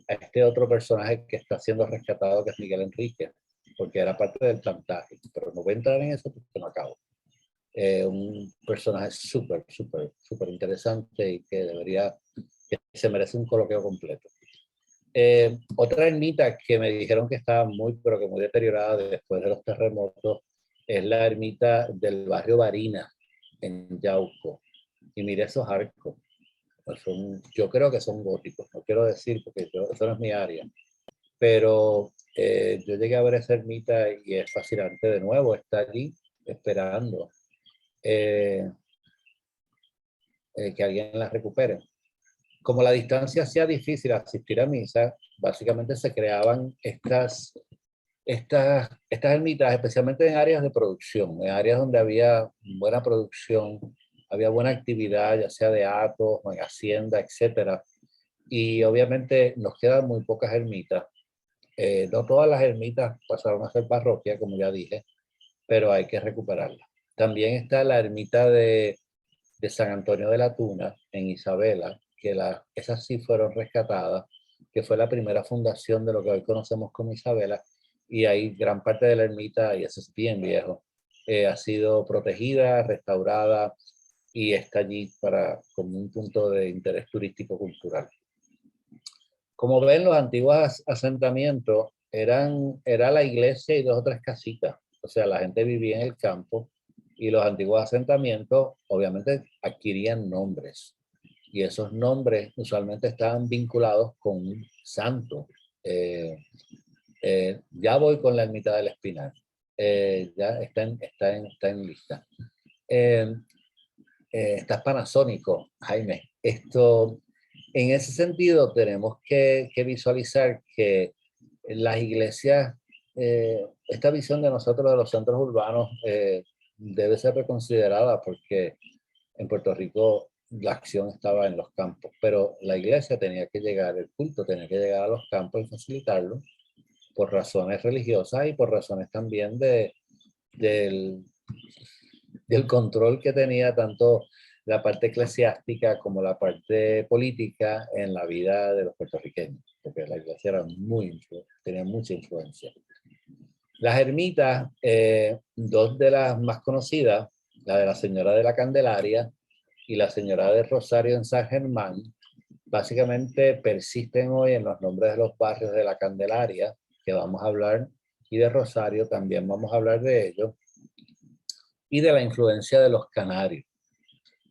este otro personaje que está siendo rescatado, que es Miguel Enrique, porque era parte del plantaje, pero no voy a entrar en eso porque no acabo. Un personaje súper interesante y que se merece un coloquio completo. Otra ermita que me dijeron que estaba pero que muy deteriorada después de los terremotos es la ermita del barrio Barina en Yauco. Y mire esos arcos, yo creo que son góticos, no quiero decir porque eso no es mi área, pero yo llegué a ver esa ermita y es fascinante. De nuevo, está allí esperando que alguien la recupere. Como la distancia hacía difícil asistir a misa, básicamente se creaban estas ermitas, especialmente en áreas de producción, en áreas donde había buena producción, había buena actividad, ya sea de hatos o en hacienda, etcétera. Y obviamente nos quedan muy pocas ermitas. No todas las ermitas pasaron a ser parroquia, como ya dije, pero hay que recuperarlas. También está la ermita de San Antonio de la Tuna, en Isabela, que esas sí fueron rescatadas, que fue la primera fundación de lo que hoy conocemos como Isabela, y ahí gran parte de la ermita, y eso es bien viejo, ha sido protegida, restaurada, y está allí como un punto de interés turístico cultural. Como ven, los antiguos asentamientos era la iglesia y 2 o 3 casitas, o sea, la gente vivía en el campo, y los antiguos asentamientos obviamente adquirían nombres, y esos nombres usualmente estaban vinculados con un santo. Ya voy con la ermita del Espinal, ya está en lista. Estás panasónico, Jaime. En ese sentido tenemos que visualizar que las iglesias, esta visión de nosotros de los centros urbanos debe ser reconsiderada porque en Puerto Rico la acción estaba en los campos, pero la iglesia tenía que llegar, el culto tenía que llegar a los campos y facilitarlo por razones religiosas y por razones también del, del control que tenía tanto la parte eclesiástica como la parte política en la vida de los puertorriqueños, porque la iglesia era tenía mucha influencia. Las ermitas, dos de las más conocidas, la de la Señora de la Candelaria y la Señora del Rosario en San Germán, básicamente persisten hoy en los nombres de los barrios de la Candelaria, que vamos a hablar, y de Rosario también vamos a hablar de ello, y de la influencia de los canarios.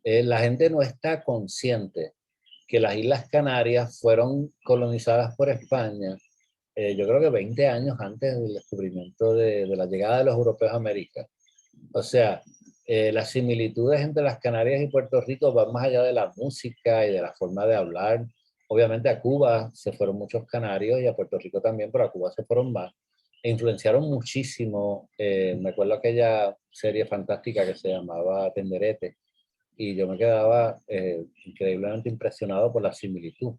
La gente no está consciente que las Islas Canarias fueron colonizadas por España, yo creo que 20 años antes del descubrimiento de la llegada de los europeos a América. O sea, las similitudes entre las Canarias y Puerto Rico van más allá de la música y de la forma de hablar. Obviamente a Cuba se fueron muchos canarios y a Puerto Rico también, pero a Cuba se fueron más. E influenciaron muchísimo. Me acuerdo aquella serie fantástica que se llamaba Tenderete y yo me quedaba increíblemente impresionado por la similitud.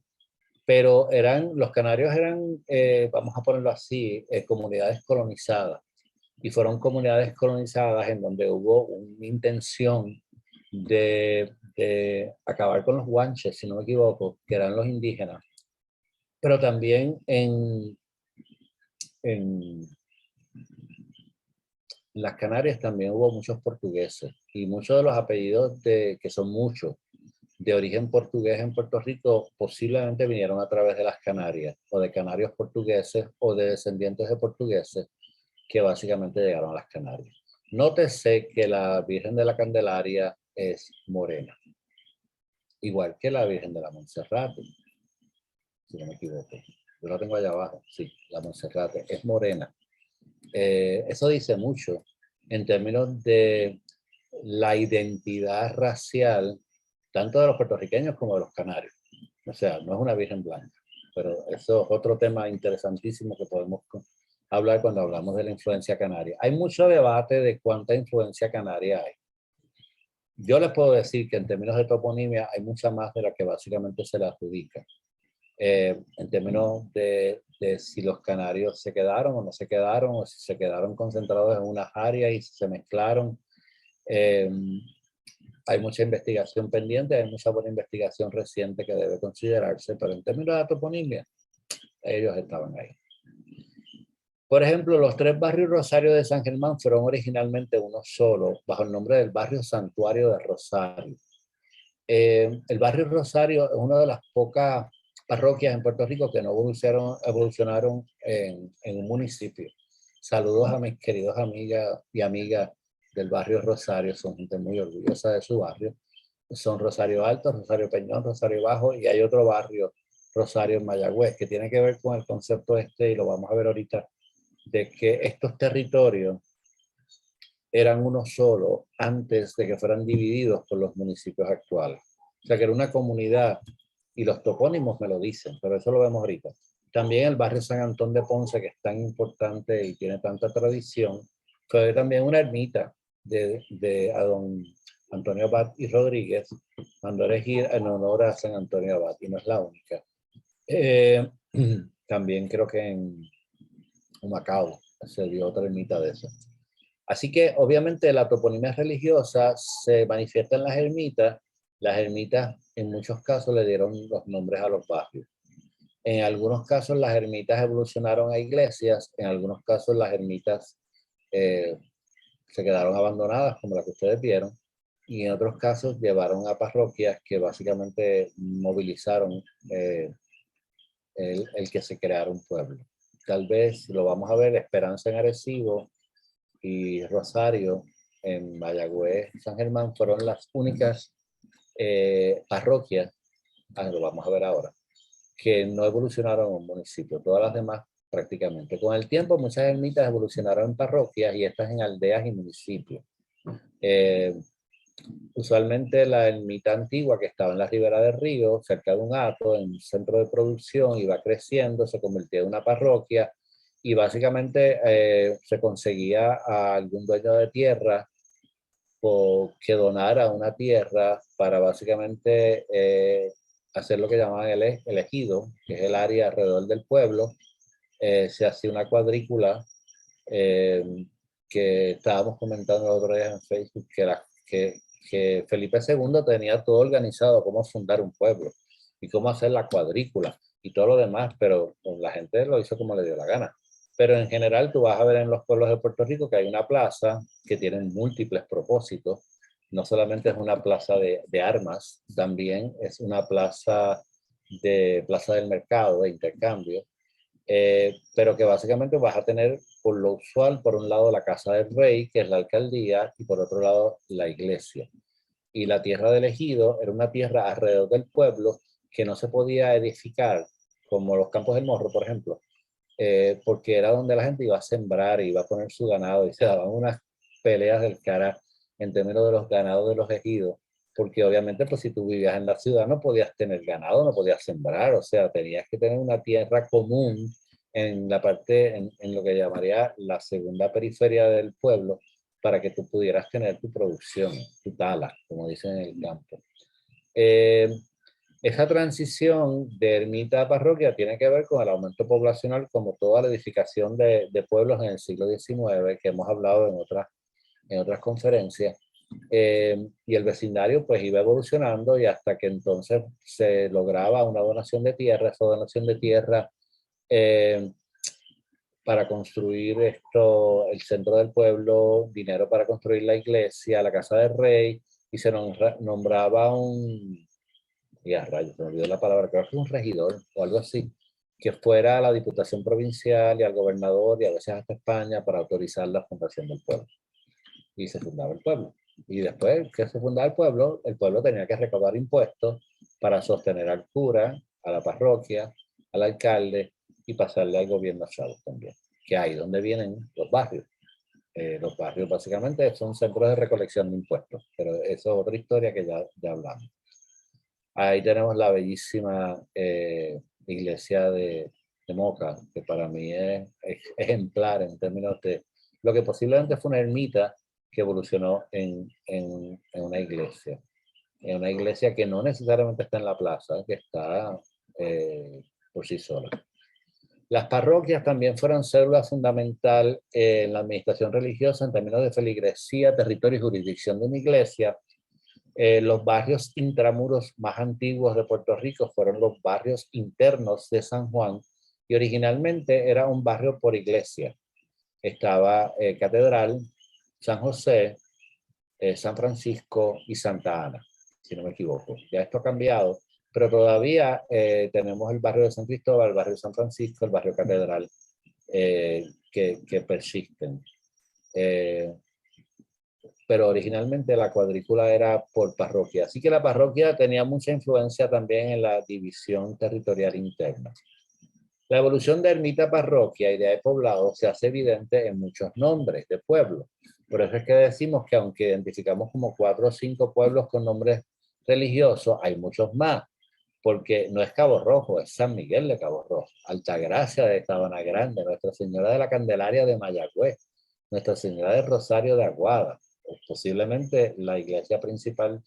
Pero los canarios eran, vamos a ponerlo así, comunidades colonizadas. Y fueron comunidades colonizadas en donde hubo una intención de acabar con los guanches, si no me equivoco, que eran los indígenas. Pero también en las Canarias también hubo muchos portugueses y muchos de los apellidos, que son muchos, de origen portugués en Puerto Rico, posiblemente vinieron a través de las Canarias, o de canarios portugueses, o de descendientes de portugueses, que básicamente llegaron a las Canarias. Nótese que la Virgen de la Candelaria es morena, igual que la Virgen de la Monserrate, si no me equivoco. Yo la tengo allá abajo, sí, la Monserrate es morena. Eso dice mucho en términos de la identidad racial, tanto de los puertorriqueños como de los canarios. O sea, no es una virgen blanca, pero eso es otro tema interesantísimo que podemos hablar cuando hablamos de la influencia canaria. Hay mucho debate de cuánta influencia canaria hay. Yo les puedo decir que en términos de toponimia hay mucha más de la que básicamente se le adjudica. En términos de si los canarios se quedaron o no se quedaron, o si se quedaron concentrados en unas áreas y se mezclaron. Hay mucha investigación pendiente, hay mucha buena investigación reciente que debe considerarse, pero en términos de toponimia, ellos estaban ahí. Por ejemplo, los 3 barrios Rosario de San Germán fueron originalmente uno solo, bajo el nombre del barrio Santuario de Rosario. El barrio Rosario es una de las pocas parroquias en Puerto Rico que no evolucionaron en un municipio. Saludos a mis queridos amigas y amigas del barrio Rosario, son gente muy orgullosa de su barrio. Son Rosario Alto, Rosario Peñón, Rosario Bajo, y hay otro barrio, Rosario en Mayagüez, que tiene que ver con el concepto y lo vamos a ver ahorita, de que estos territorios eran uno solo antes de que fueran divididos por los municipios actuales. O sea que era una comunidad, y los topónimos me lo dicen, pero eso lo vemos ahorita. También el barrio San Antón de Ponce, que es tan importante y tiene tanta tradición, fue también una ermita de a don Antonio Abad y Rodríguez, mandó elegir en honor a San Antonio Abad, y no es la única. También creo que en Humacao se dio otra ermita de eso. Así que obviamente la toponimia religiosa se manifiesta en las ermitas. Las ermitas en muchos casos le dieron los nombres a los barrios. En algunos casos las ermitas evolucionaron a iglesias, en algunos casos las ermitas se quedaron abandonadas, como la que ustedes vieron, y en otros casos llevaron a parroquias que básicamente movilizaron el que se creara un pueblo. Tal vez lo vamos a ver, Esperanza en Arecibo y Rosario en Mayagüez, San Germán, fueron las únicas parroquias, lo vamos a ver ahora, que no evolucionaron en un municipio. Todas las demás prácticamente. Con el tiempo muchas ermitas evolucionaron en parroquias y estas en aldeas y municipios. Usualmente la ermita antigua que estaba en la ribera del río, cerca de un hato, en un centro de producción, iba creciendo, se convirtió en una parroquia, y básicamente se conseguía a algún dueño de tierra o que donara una tierra para básicamente hacer lo que llamaban el ejido, que es el área alrededor del pueblo. Se hacía una cuadrícula eh, que estábamos comentando el otro día en Facebook, que Felipe II tenía todo organizado, cómo fundar un pueblo y cómo hacer la cuadrícula y todo lo demás, pero pues, la gente lo hizo como le dio la gana. Pero en general tú vas a ver en los pueblos de Puerto Rico que hay una plaza que tiene múltiples propósitos. No solamente es una plaza de armas, también es una plaza del mercado, de intercambio, pero que básicamente vas a tener por lo usual, por un lado la Casa del Rey, que es la alcaldía, y por otro lado la iglesia. Y la tierra del ejido era una tierra alrededor del pueblo que no se podía edificar, como los Campos del Morro, por ejemplo, porque era donde la gente iba a sembrar, iba a poner su ganado, y se daban unas peleas del cara en términos de los ganados de los ejidos, porque obviamente pues si tú vivías en la ciudad no podías tener ganado, no podías sembrar, o sea, tenías que tener una tierra común en la parte, en lo que llamaría la segunda periferia del pueblo, para que tú pudieras tener tu producción, tu tala, como dicen en el campo. Eh, esa transición de ermita a parroquia tiene que ver con el aumento poblacional, como toda la edificación de pueblos en el siglo XIX, que hemos hablado en otras conferencias. Y el vecindario pues iba evolucionando y hasta que entonces se lograba una donación de tierra, esa donación de tierra eh, para construir esto, el centro del pueblo, dinero para construir la iglesia, la casa del rey, y se nombraba un, ya rayos, me olvidó la palabra, creo que un regidor o algo así, que fuera a la Diputación Provincial y al gobernador y a veces hasta España para autorizar la fundación del pueblo. Y se fundaba el pueblo. Y después que se fundaba el pueblo tenía que recaudar impuestos para sostener al cura, a la parroquia, al alcalde y pasarle al gobierno chavo también, que ahí donde vienen los barrios. Los barrios básicamente son centros de recolección de impuestos, pero eso es otra historia que ya hablamos. Ahí tenemos la bellísima iglesia de Moca, que para mí es ejemplar en términos de lo que posiblemente fue una ermita que evolucionó en una iglesia que no necesariamente está en la plaza, que está por sí sola. Las parroquias también fueron célula fundamental en la administración religiosa en términos de feligresía, territorio y jurisdicción de una iglesia. Los barrios intramuros más antiguos de Puerto Rico fueron los barrios internos de San Juan y originalmente era un barrio por iglesia. Estaba Catedral, San José, San Francisco y Santa Ana, si no me equivoco. Ya esto ha cambiado, pero todavía tenemos el barrio de San Cristóbal, el barrio de San Francisco, el barrio Catedral, que persisten. Pero originalmente la cuadrícula era por parroquia. Así que la parroquia tenía mucha influencia también en la división territorial interna. La evolución de ermita parroquia y de poblado se hace evidente en muchos nombres de pueblos. Por eso es que decimos que aunque identificamos como 4 o 5 pueblos con nombres religiosos, hay muchos más, porque no es Cabo Rojo, es San Miguel de Cabo Rojo, Altagracia de Sabana Grande, Nuestra Señora de la Candelaria de Mayagüez, Nuestra Señora del Rosario de Aguada. Posiblemente la iglesia principal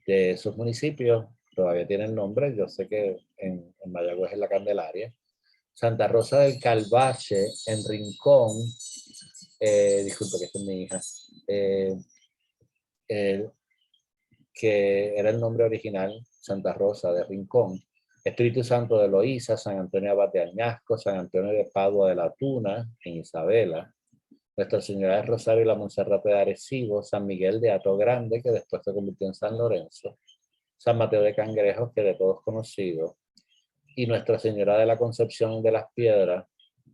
de esos municipios todavía tiene el nombre, yo sé que en Mayagüez es la Candelaria. Santa Rosa del Calvache en Rincón, disculpe que esta es mi hija, que era el nombre original, Santa Rosa de Rincón, Espíritu Santo de Loíza, San Antonio Abad de Añasco, San Antonio de Padua de la Tuna, en Isabela, Nuestra Señora del Rosario y la Monserrate de Arecibo, San Miguel de Hato Grande, que después se convirtió en San Lorenzo, San Mateo de Cangrejos, que de todos conocido, y Nuestra Señora de la Concepción de las Piedras,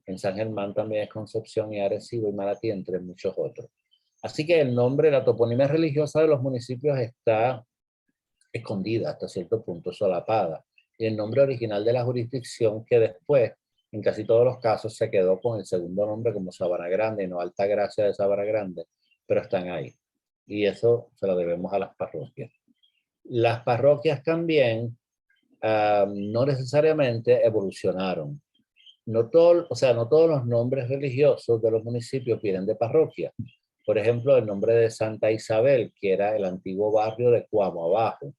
en San Germán también es Concepción y Arecibo y Manatí, entre muchos otros. Así que el nombre, la toponimia religiosa de los municipios está escondida hasta cierto punto, solapada. Y el nombre original de la jurisdicción, que después, en casi todos los casos, se quedó con el segundo nombre como Sabana Grande y no Altagracia de Sabana Grande, pero están ahí. Y eso se lo debemos a las parroquias. Las parroquias también no necesariamente evolucionaron. no todos los nombres religiosos de los municipios vienen de parroquia. Por ejemplo, el nombre de Santa Isabel, que era el antiguo barrio de Cuamo Abajo,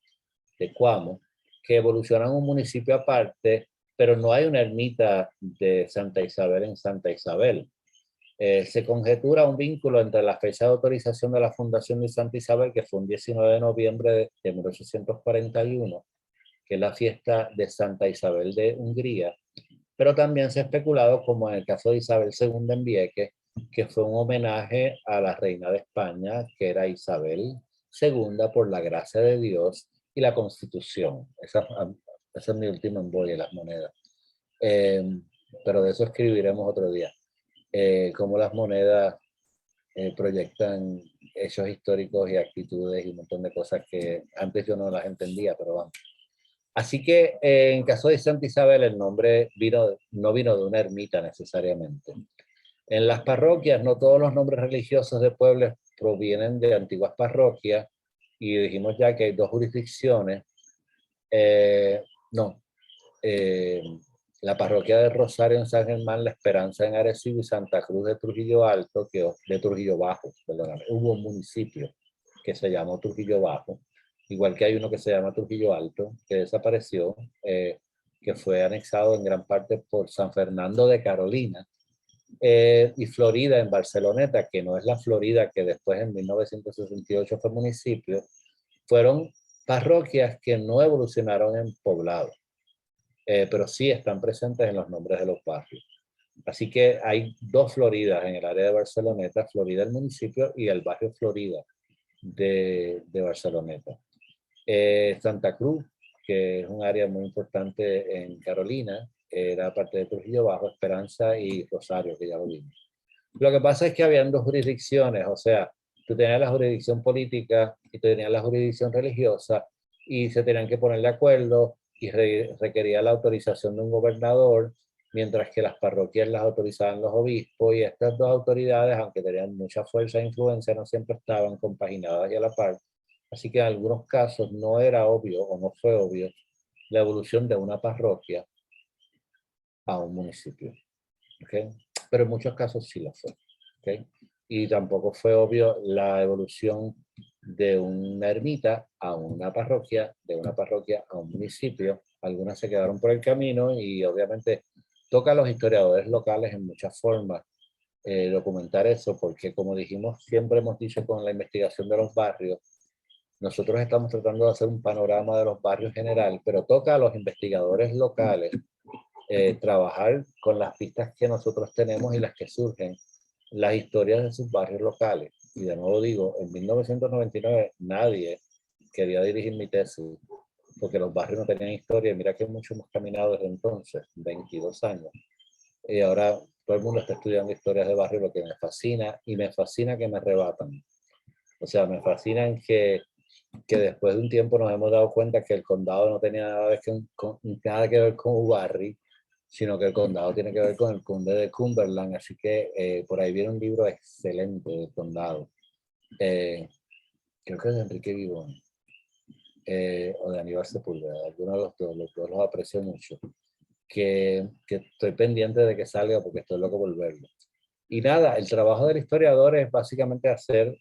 de Cuamo, que evoluciona en un municipio aparte, pero no hay una ermita de Santa Isabel en Santa Isabel. Se conjetura un vínculo entre la fecha de autorización de la fundación de Santa Isabel, que fue un 19 de noviembre de 1841, que es la fiesta de Santa Isabel de Hungría, pero también se ha especulado, como en el caso de Isabel II en Vieques, que fue un homenaje a la reina de España, que era Isabel II, por la gracia de Dios y la Constitución. Esa es mi última embolia, las monedas. Pero de eso escribiremos otro día. Cómo las monedas proyectan hechos históricos y actitudes y un montón de cosas que antes yo no las entendía, pero vamos. Así que en caso de Santa Isabel el nombre no vino de una ermita necesariamente. En las parroquias no todos los nombres religiosos de pueblos provienen de antiguas parroquias y dijimos ya que hay dos jurisdicciones. La parroquia de Rosario en San Germán, La Esperanza en Arecibo y Santa Cruz de Trujillo Alto, de Trujillo Bajo, perdóname. Hubo un municipio que se llamó Trujillo Bajo, igual que hay uno que se llama Trujillo Alto, que desapareció, que fue anexado en gran parte por San Fernando de Carolina, y Florida en Barceloneta, que no es la Florida que después en 1968 fue municipio. Fueron parroquias que no evolucionaron en poblado, pero sí están presentes en los nombres de los barrios. Así que hay dos Floridas en el área de Barceloneta, Florida el municipio y el barrio Florida de Barceloneta. Santa Cruz, que es un área muy importante en Carolina, era parte de Trujillo Bajo, Esperanza y Rosario, que ya lo vimos. Lo que pasa es que habían dos jurisdicciones, o sea, tú tenías la jurisdicción política y tú tenías la jurisdicción religiosa y se tenían que poner de acuerdo y requería la autorización de un gobernador, mientras que las parroquias las autorizaban los obispos, y estas dos autoridades, aunque tenían mucha fuerza e influencia, no siempre estaban compaginadas y a la par. Así que en algunos casos no era obvio o no fue obvio la evolución de una parroquia a un municipio. ¿Okay? Pero en muchos casos sí lo fue. ¿Okay? Y tampoco fue obvio la evolución de una ermita a una parroquia, de una parroquia a un municipio. Algunas se quedaron por el camino y obviamente toca a los historiadores locales en muchas formas documentar eso, porque como dijimos, siempre hemos dicho con la investigación de los barrios, nosotros estamos tratando de hacer un panorama de los barrios general, pero toca a los investigadores locales trabajar con las pistas que nosotros tenemos y las que surgen, las historias de sus barrios locales. Y de nuevo digo, en 1999 nadie quería dirigir mi tesis porque los barrios no tenían historia. Mira que mucho hemos caminado desde entonces, 22 años. Y ahora todo el mundo está estudiando historias de barrio, lo que me fascina, y me fascina que me rebatan. O sea, me fascina en que después de un tiempo nos hemos dado cuenta que el condado no tenía nada que ver con Ubarri, sino que el condado tiene que ver con el conde de Cumberland. Así que por ahí viene un libro excelente del condado. Creo que es de Enrique Vivón o de Aníbal Sepúlveda. Alguno de los dos los aprecio mucho. Que estoy pendiente de que salga porque estoy loco por verlo. Y nada, el trabajo del historiador es básicamente hacer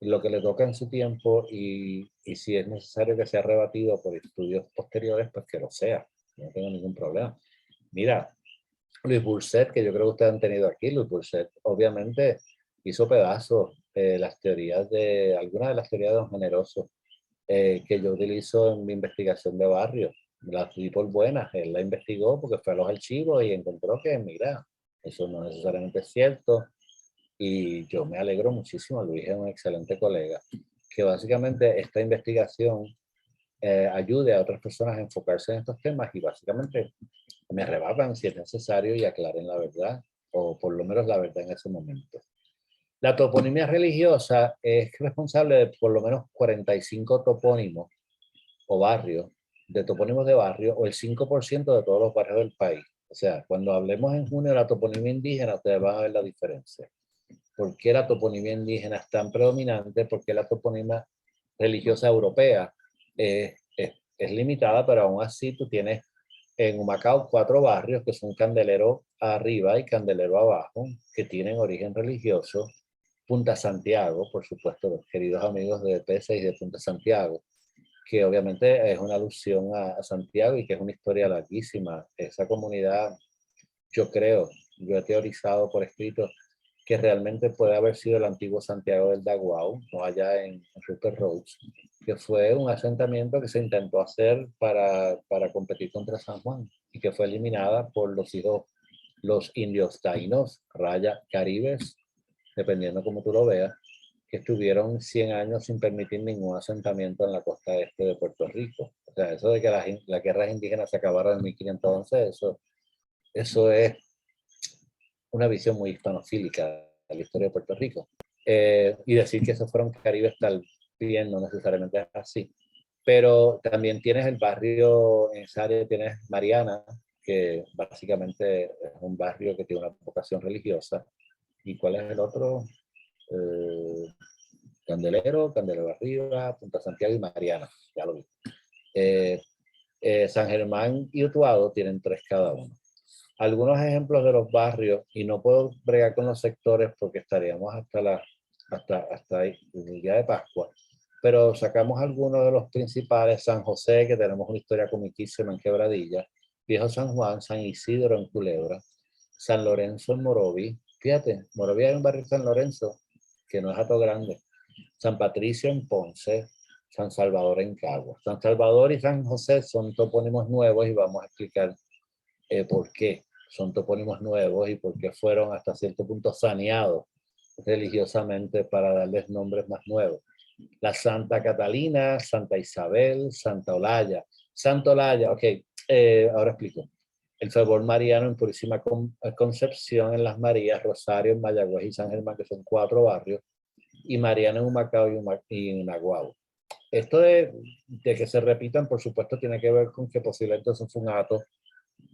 lo que le toca en su tiempo y si es necesario que sea rebatido por estudios posteriores, pues que lo sea. No tengo ningún problema. Mira, Luis Burset, que yo creo que ustedes han tenido aquí, Luis Burset obviamente hizo pedazos algunas de las teorías de Don Generoso que yo utilizo en mi investigación de barrio. Las di por buenas, él la investigó porque fue a los archivos y encontró que, mira, eso no necesariamente es cierto. Y yo me alegro muchísimo, Luis es un excelente colega, que básicamente esta investigación ayude a otras personas a enfocarse en estos temas y básicamente me rebatan si es necesario y aclaren la verdad, o por lo menos la verdad en ese momento. La toponimia religiosa es responsable de por lo menos 45 topónimos o barrios, de topónimos de barrio, o el 5% de todos los barrios del país. O sea, cuando hablemos en junio de la toponimia indígena, ustedes van a ver la diferencia. ¿Por qué la toponimia indígena es tan predominante? ¿Por qué la toponimia religiosa europea es limitada? Pero aún así tú tienes en Humacao 4 barrios que son Candelero arriba y Candelero abajo, que tienen origen religioso. Punta Santiago, por supuesto, los queridos amigos de P6 y de Punta Santiago, que obviamente es una alusión a Santiago y que es una historia larguísima. Esa comunidad, yo creo, yo he teorizado por escrito que realmente puede haber sido el antiguo Santiago del Daguao, o allá en Rupert Roads, que fue un asentamiento que se intentó hacer para competir contra San Juan y que fue eliminada por los indios taínos, raya caribes, dependiendo como tú lo veas, que estuvieron 100 años sin permitir ningún asentamiento en la costa este de Puerto Rico. O sea, eso de que las guerras indígenas se acabaron en 1511, eso es una visión muy hispanofílica de la historia de Puerto Rico. Y decir que esos fueron caribes tal bien no necesariamente es así. Pero también tienes el barrio, en esa área tienes Mariana, que básicamente es un barrio que tiene una vocación religiosa. ¿Y cuál es el otro? Candelero, Candelero Arriba, Punta Santiago y Mariana, ya lo vi. San Germán y Utuado tienen 3 cada uno. Algunos ejemplos de los barrios, y no puedo bregar con los sectores porque estaríamos hasta ahí, el día de Pascua, pero sacamos algunos de los principales: San José, que tenemos una historia comiquísima en Quebradilla; Viejo San Juan, San Isidro en Culebra, San Lorenzo en Morovi. Fíjate, Morovi hay un barrio San Lorenzo que no es Hato Grande. San Patricio en Ponce, San Salvador en Caguas. San Salvador y San José son topónimos nuevos y vamos a explicar por qué son topónimos nuevos y por qué fueron hasta cierto punto saneados religiosamente para darles nombres más nuevos. La Santa Catalina, Santa Isabel, Santa Olaya. Santa Olaya, ok, ahora explico. El fervor mariano en Purísima Concepción, en Las Marías, Rosario, en Mayagüez y San Germán, que son 4 barrios, y Mariana en Humacao y en Naguabo. Esto de que se repitan, por supuesto, tiene que ver con que posiblemente eso fue un hato,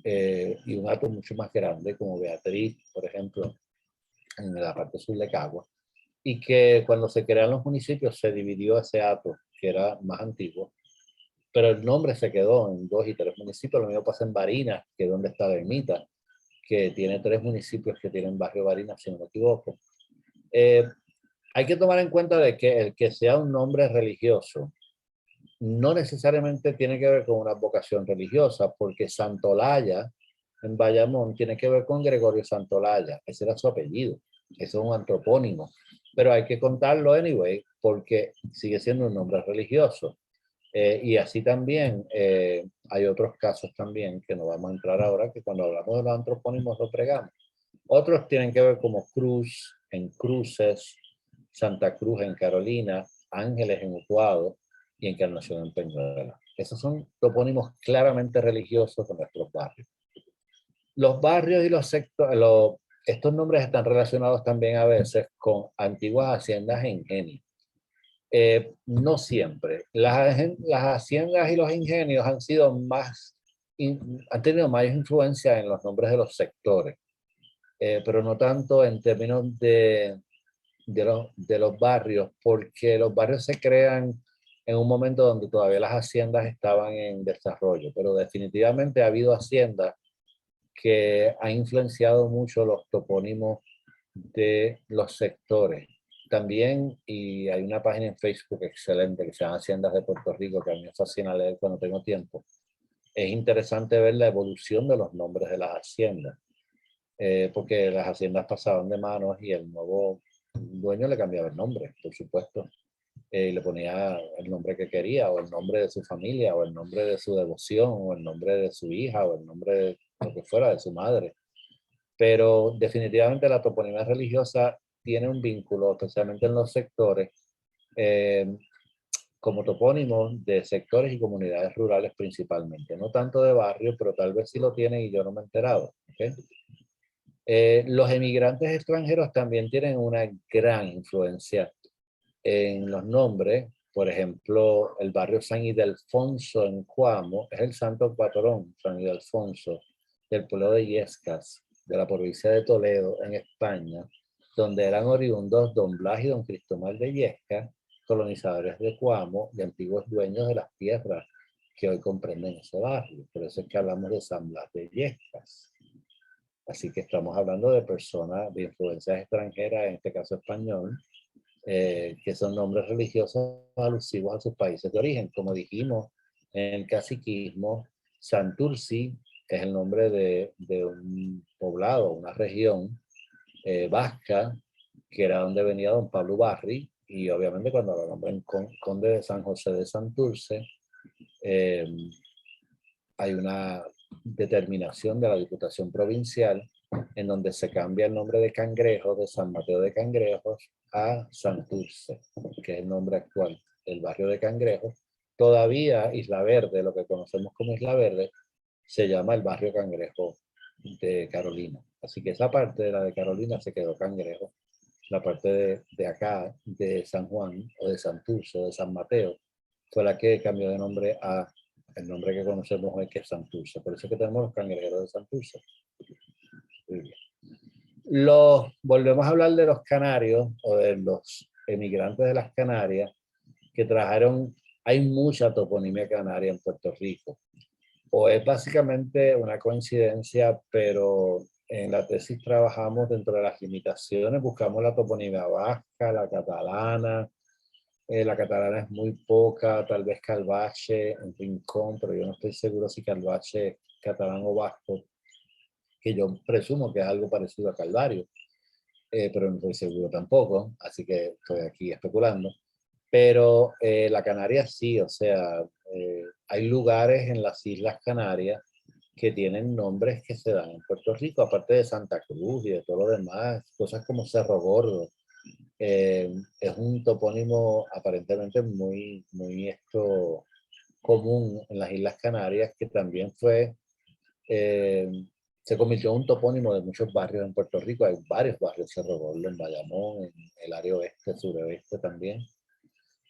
y un hato mucho más grande, como Beatriz, por ejemplo, en la parte sur de Cagua, y que cuando se crean los municipios se dividió ese hato, que era más antiguo, pero el nombre se quedó en 2 y 3 municipios. Lo mismo pasa en Barinas, que es donde está la ermita, que tiene 3 municipios que tienen barrio Barinas, si no me equivoco. Hay que tomar en cuenta de que el que sea un nombre religioso no necesariamente tiene que ver con una vocación religiosa, porque Santolaya en Bayamón tiene que ver con Gregorio Santolaya, ese era su apellido, eso es un antropónimo, pero hay que contarlo anyway, porque sigue siendo un nombre religioso. Y así también hay otros casos también que no vamos a entrar ahora, que cuando hablamos de los antropónimos lo pregamos. Otros tienen que ver como Cruz en Cruces, Santa Cruz en Carolina, Ángeles en Utuado y Encarnación en Peñuela. Esos son topónimos claramente religiosos de nuestros barrios. Los barrios y los sectores, estos nombres están relacionados también a veces con antiguas haciendas e ingenios. No siempre. Las haciendas y los ingenios han sido han tenido más influencia en los nombres de los sectores, pero no tanto en términos de los barrios, porque los barrios se crean en un momento donde todavía las haciendas estaban en desarrollo, pero definitivamente ha habido haciendas que han influenciado mucho los topónimos de los sectores. También, y hay una página en Facebook excelente que se llama Haciendas de Puerto Rico, que a mí me fascina leer cuando tengo tiempo. Es interesante ver la evolución de los nombres de las haciendas, porque las haciendas pasaban de manos y el nuevo dueño le cambiaba el nombre, por supuesto. Le ponía el nombre que quería, o el nombre de su familia, o el nombre de su devoción, o el nombre de su hija, o el nombre de lo que fuera, de su madre. Pero definitivamente la toponimia religiosa tiene un vínculo, especialmente en los sectores, eh, como topónimos de sectores y comunidades rurales principalmente. No tanto de barrio, pero tal vez sí lo tienen y yo no me he enterado. ¿Okay? Los emigrantes extranjeros también tienen una gran influencia en los nombres. Por ejemplo, el barrio San Ildefonso en Cuamo es el santo patrón, San Ildefonso, del pueblo de Illescas, de la provincia de Toledo, en España, donde eran oriundos don Blas y don Cristóbal de Illescas, colonizadores de Cuamo y antiguos dueños de las tierras que hoy comprenden ese barrio. Por eso es que hablamos de San Blas de Illescas. Así que estamos hablando de personas de influencias extranjeras, en este caso español, que son nombres religiosos alusivos a sus países de origen. Como dijimos en el caciquismo, Santurci es el nombre de un poblado, una región vasca, que era donde venía don Pablo Barri, y obviamente cuando lo nombran conde de San José de Santurce, eh, hay una determinación de la Diputación Provincial en donde se cambia el nombre de Cangrejo, de San Mateo de Cangrejos, a Santurce, que es el nombre actual del barrio de Cangrejos. Todavía Isla Verde, lo que conocemos como Isla Verde, se llama el barrio Cangrejo de Carolina. Así que esa parte de la de Carolina se quedó Cangrejo. La parte de acá, de San Juan, o de Santurce, o de San Mateo, fue la que cambió de nombre a el nombre que conocemos hoy, que es Santurce. Por eso es que tenemos los cangrejeros de Santurce. Volvemos a hablar de los canarios, o de los emigrantes de las Canarias, que trajeron, hay mucha toponimia canaria en Puerto Rico. O es básicamente una coincidencia, pero en la tesis trabajamos dentro de las limitaciones, buscamos la toponimia vasca, la catalana. La catalana es muy poca, tal vez Calvache, en Rincón, pero yo no estoy seguro si Calvache es catalán o vasco, que yo presumo que es algo parecido a Calvario, pero no estoy seguro tampoco, así que estoy aquí especulando. Pero la Canaria sí, o sea, hay lugares en las Islas Canarias que tienen nombres que se dan en Puerto Rico, aparte de Santa Cruz y de todo lo demás, cosas como Cerro Gordo. Es un topónimo aparentemente muy común en las Islas Canarias, que también eh, se convirtió en un topónimo de muchos barrios en Puerto Rico. Hay varios barrios, Cerro Gordo, en Bayamón, en el área oeste, suroeste también.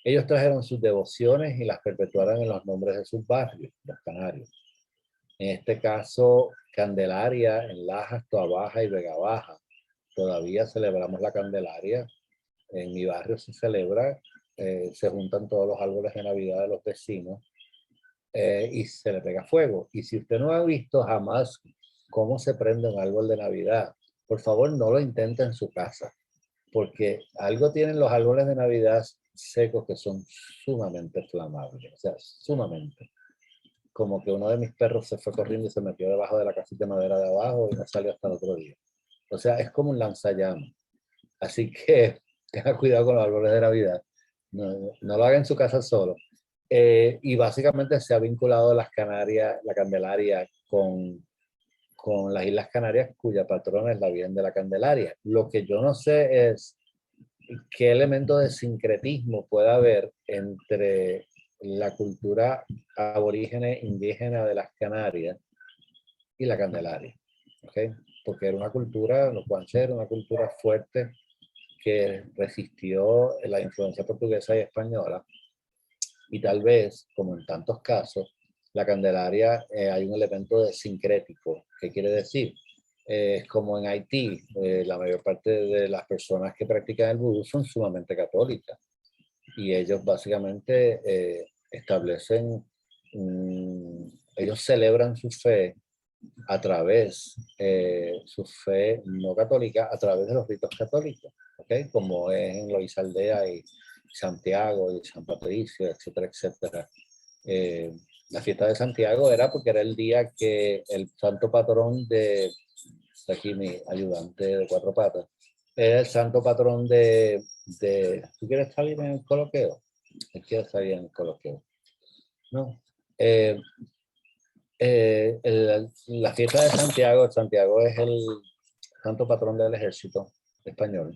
Ellos trajeron sus devociones y las perpetuaron en los nombres de sus barrios, los canarios. En este caso, Candelaria, en Lajas, Toabaja y Vega Baja. Todavía celebramos la Candelaria. En mi barrio se celebra, se juntan todos los árboles de Navidad de los vecinos y se le pega fuego. Y si usted no ha visto jamás cómo se prende un árbol de Navidad, por favor no lo intente en su casa, porque algo tienen los árboles de Navidad secos que son sumamente flamables, o sea, sumamente. Como que uno de mis perros se fue corriendo y se metió debajo de la casita de madera de abajo y no salió hasta el otro día. O sea, es como un lanzallamas. Así que tenga cuidado con los árboles de Navidad. No lo haga en su casa solo. Y básicamente se ha vinculado las Canarias, la Candelaria, con las Islas Canarias, cuya patrona es la Virgen de la Candelaria. Lo que yo no sé es qué elemento de sincretismo puede haber entre la cultura aborígene indígena de las Canarias y la Candelaria. ¿Okay? Porque era una cultura, los guanches era una cultura fuerte que resistió la influencia portuguesa y española, y tal vez, como en tantos casos, la Candelaria hay un elemento de sincrético. ¿Qué quiere decir? Es como en Haití, la mayor parte de las personas que practican el vudú son sumamente católicas, y ellos básicamente establecen, ellos celebran su fe a través, su fe no católica, a través de los ritos católicos, ¿okay? Como es en Loíza Aldea y Santiago y San Patricio, etcétera, etcétera. La fiesta de Santiago era porque era el día que el santo patrón aquí mi ayudante de cuatro patas, era el santo patrón ¿tú quieres salir en el coloqueo? ¿Él quiere salir en el coloqueo? No. La fiesta de Santiago, Santiago es el santo patrón del ejército español,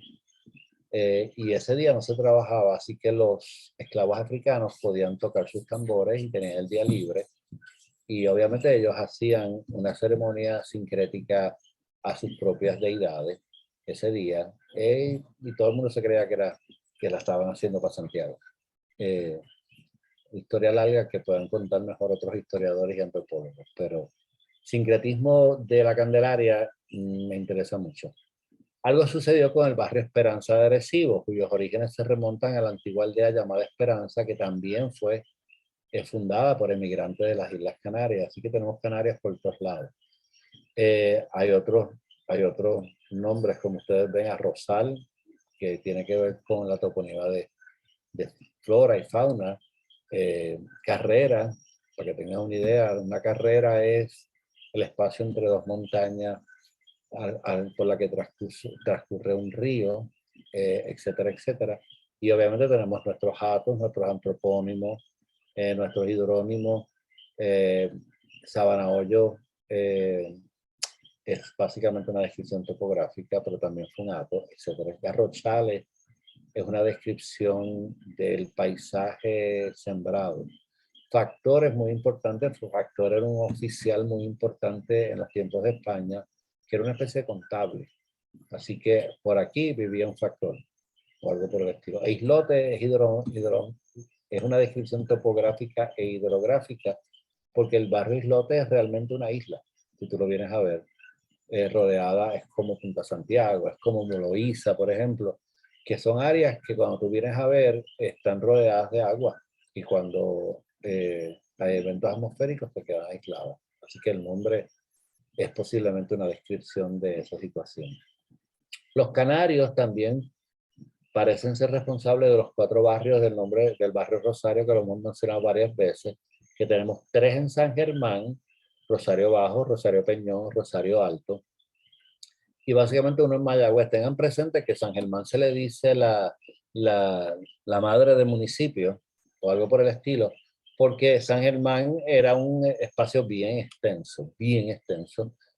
y ese día no se trabajaba, así que los esclavos africanos podían tocar sus tambores y tenían el día libre, y obviamente ellos hacían una ceremonia sincrética a sus propias deidades ese día, y todo el mundo se creía que la estaban haciendo para Santiago. Historia larga que puedan contar mejor otros historiadores y antropólogos, pero sincretismo de la Candelaria me interesa mucho. Algo sucedió con el barrio Esperanza de Arecibo, cuyos orígenes se remontan a la antigua aldea llamada Esperanza, que también fue es fundada por emigrantes de las Islas Canarias, así que tenemos Canarias por todos lados. Hay otros nombres, como ustedes ven, Arrozal, que tiene que ver con la toponimia de flora y fauna. Carrera, para que tengan una idea, una carrera es el espacio entre dos montañas por la que transcurre un río, etcétera, etcétera. Y obviamente tenemos nuestros hatos, nuestros antropónimos, nuestros hidrónimos. Sabana Hoyo es básicamente una descripción topográfica, pero también fue un hato, etcétera. Garrochales es una descripción del paisaje sembrado. Factor es muy importante. Factor era un oficial muy importante en los tiempos de España, que era una especie de contable. Así que por aquí vivía un factor, o algo por el estilo. E islote es una descripción topográfica e hidrográfica, porque el barrio Islote es realmente una isla, si tú lo vienes a ver. Rodeada, es como Punta Santiago, es como Moloíza, por ejemplo, que son áreas que cuando tú vienes a ver están rodeadas de agua y cuando hay eventos atmosféricos te quedan aisladas. Así que el nombre es posiblemente una descripción de esa situación. Los canarios también parecen ser responsables de los 4 barrios del nombre del barrio Rosario, que lo hemos mencionado varias veces, que tenemos 3 en San Germán, Rosario Bajo, Rosario Peñón, Rosario Alto, y básicamente uno en Mayagüez. Tengan presente que San Germán se le dice la madre del municipio o algo por el estilo, porque San Germán era un espacio bien extenso,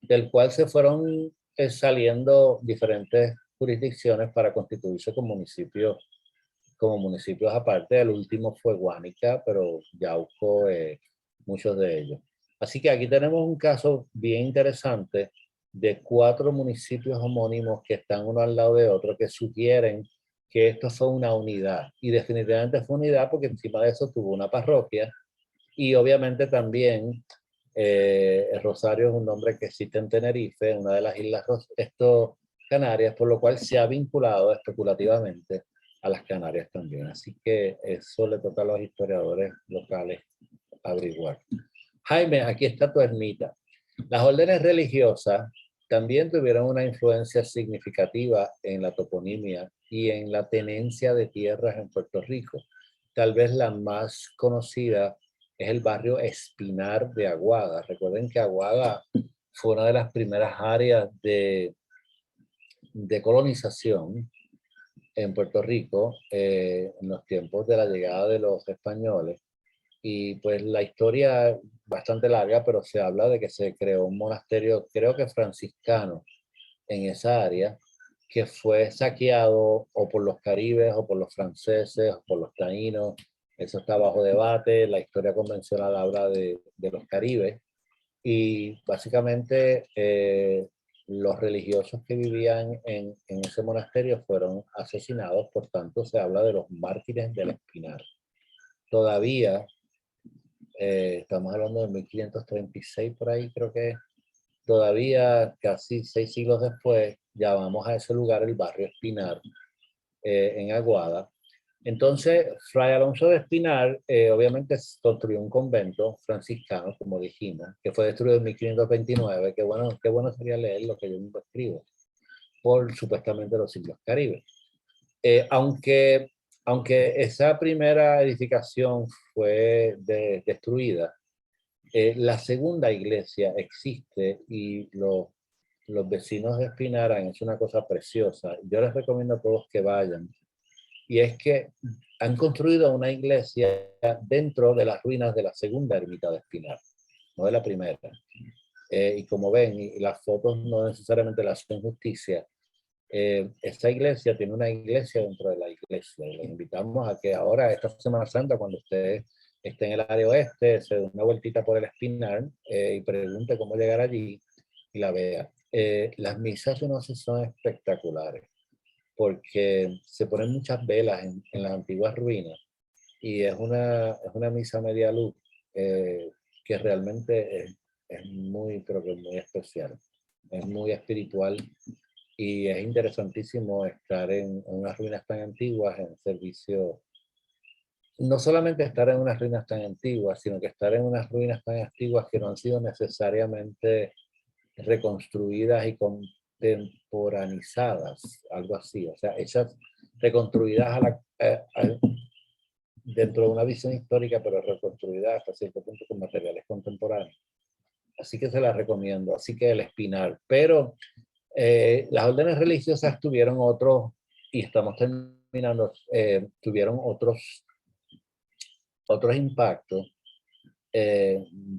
del cual se fueron saliendo diferentes jurisdicciones para constituirse como municipios aparte. El último fue Guánica, pero Yauco, muchos de ellos. Así que aquí tenemos un caso bien interesante de 4 municipios homónimos que están uno al lado de otro, que sugieren que esto fue una unidad. Y definitivamente fue unidad porque encima de eso tuvo una parroquia. Y obviamente también el Rosario es un nombre que existe en Tenerife, una de las islas Canarias, por lo cual se ha vinculado especulativamente a las Canarias también. Así que eso le toca a los historiadores locales averiguar. Jaime, aquí está tu ermita. Las órdenes religiosas también tuvieron una influencia significativa en la toponimia y en la tenencia de tierras en Puerto Rico. Tal vez la más conocida es el barrio Espinar de Aguada. Recuerden que Aguada fue una de las primeras áreas de colonización en Puerto Rico en los tiempos de la llegada de los españoles. Y pues la historia es bastante larga, pero se habla de que se creó un monasterio, creo que franciscano, en esa área, que fue saqueado o por los caribes, o por los franceses, o por los taínos. Eso está bajo debate. La historia convencional habla de los caribes. Y básicamente los religiosos que vivían en ese monasterio fueron asesinados. Por tanto, se habla de los mártires del Espinar. Todavía estamos hablando de 1536 por ahí, creo que todavía casi 6 siglos después llamamos a ese lugar el barrio Espinar, en Aguada. Entonces, Fray Alonso de Espinar obviamente construyó un convento franciscano, como dijimos, que fue destruido en 1529. Qué bueno sería leer lo que yo mismo escribo, por supuestamente los siglos caribes. Aunque esa primera edificación fue destruida, la segunda iglesia existe y los vecinos de Espinar han hecho una cosa preciosa. Yo les recomiendo a todos que vayan. Y es que han construido una iglesia dentro de las ruinas de la segunda ermita de Espinar, no de la primera. Y como ven, y las fotos no necesariamente las hacen justicia, esta iglesia tiene una iglesia dentro de la iglesia. Les invitamos a que ahora, esta Semana Santa, cuando usted esté en el área oeste, se dé una vueltita por el Espinar y pregunte cómo llegar allí y la vea. Las misas de noche son espectaculares porque se ponen muchas velas en las antiguas ruinas y es una misa a media luz que realmente es muy, creo que muy especial. Es muy espiritual. Y es interesantísimo estar en unas ruinas tan antiguas en servicio no solamente estar en unas ruinas tan antiguas, sino que estar en unas ruinas tan antiguas que no han sido necesariamente reconstruidas y contemporanizadas, algo así, o sea, hechas, reconstruidas dentro de una visión histórica, pero reconstruidas hasta cierto punto con materiales contemporáneos. Así que se las recomiendo. Así que El Espinar. Pero las órdenes religiosas tuvieron otros, y estamos terminando, tuvieron otros impactos.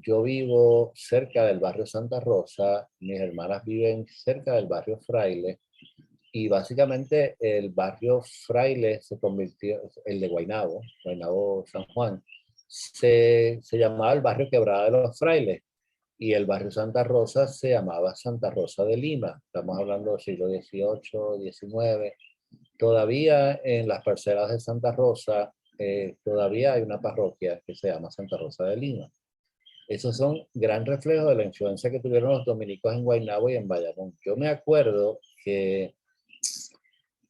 Yo vivo cerca del barrio Santa Rosa, mis hermanas viven cerca del barrio Fraile, y básicamente el barrio Fraile se convirtió, el de Guaynabo, Guaynabo San Juan, se llamaba el barrio Quebrada de los Frailes, y el barrio Santa Rosa se llamaba Santa Rosa de Lima. Estamos hablando del siglo XVIII, XIX. Todavía en las parcelas de Santa Rosa, todavía hay una parroquia que se llama Santa Rosa de Lima. Esos son gran reflejo de la influencia que tuvieron los dominicos en Guaynabo y en Bayamón. Yo me acuerdo que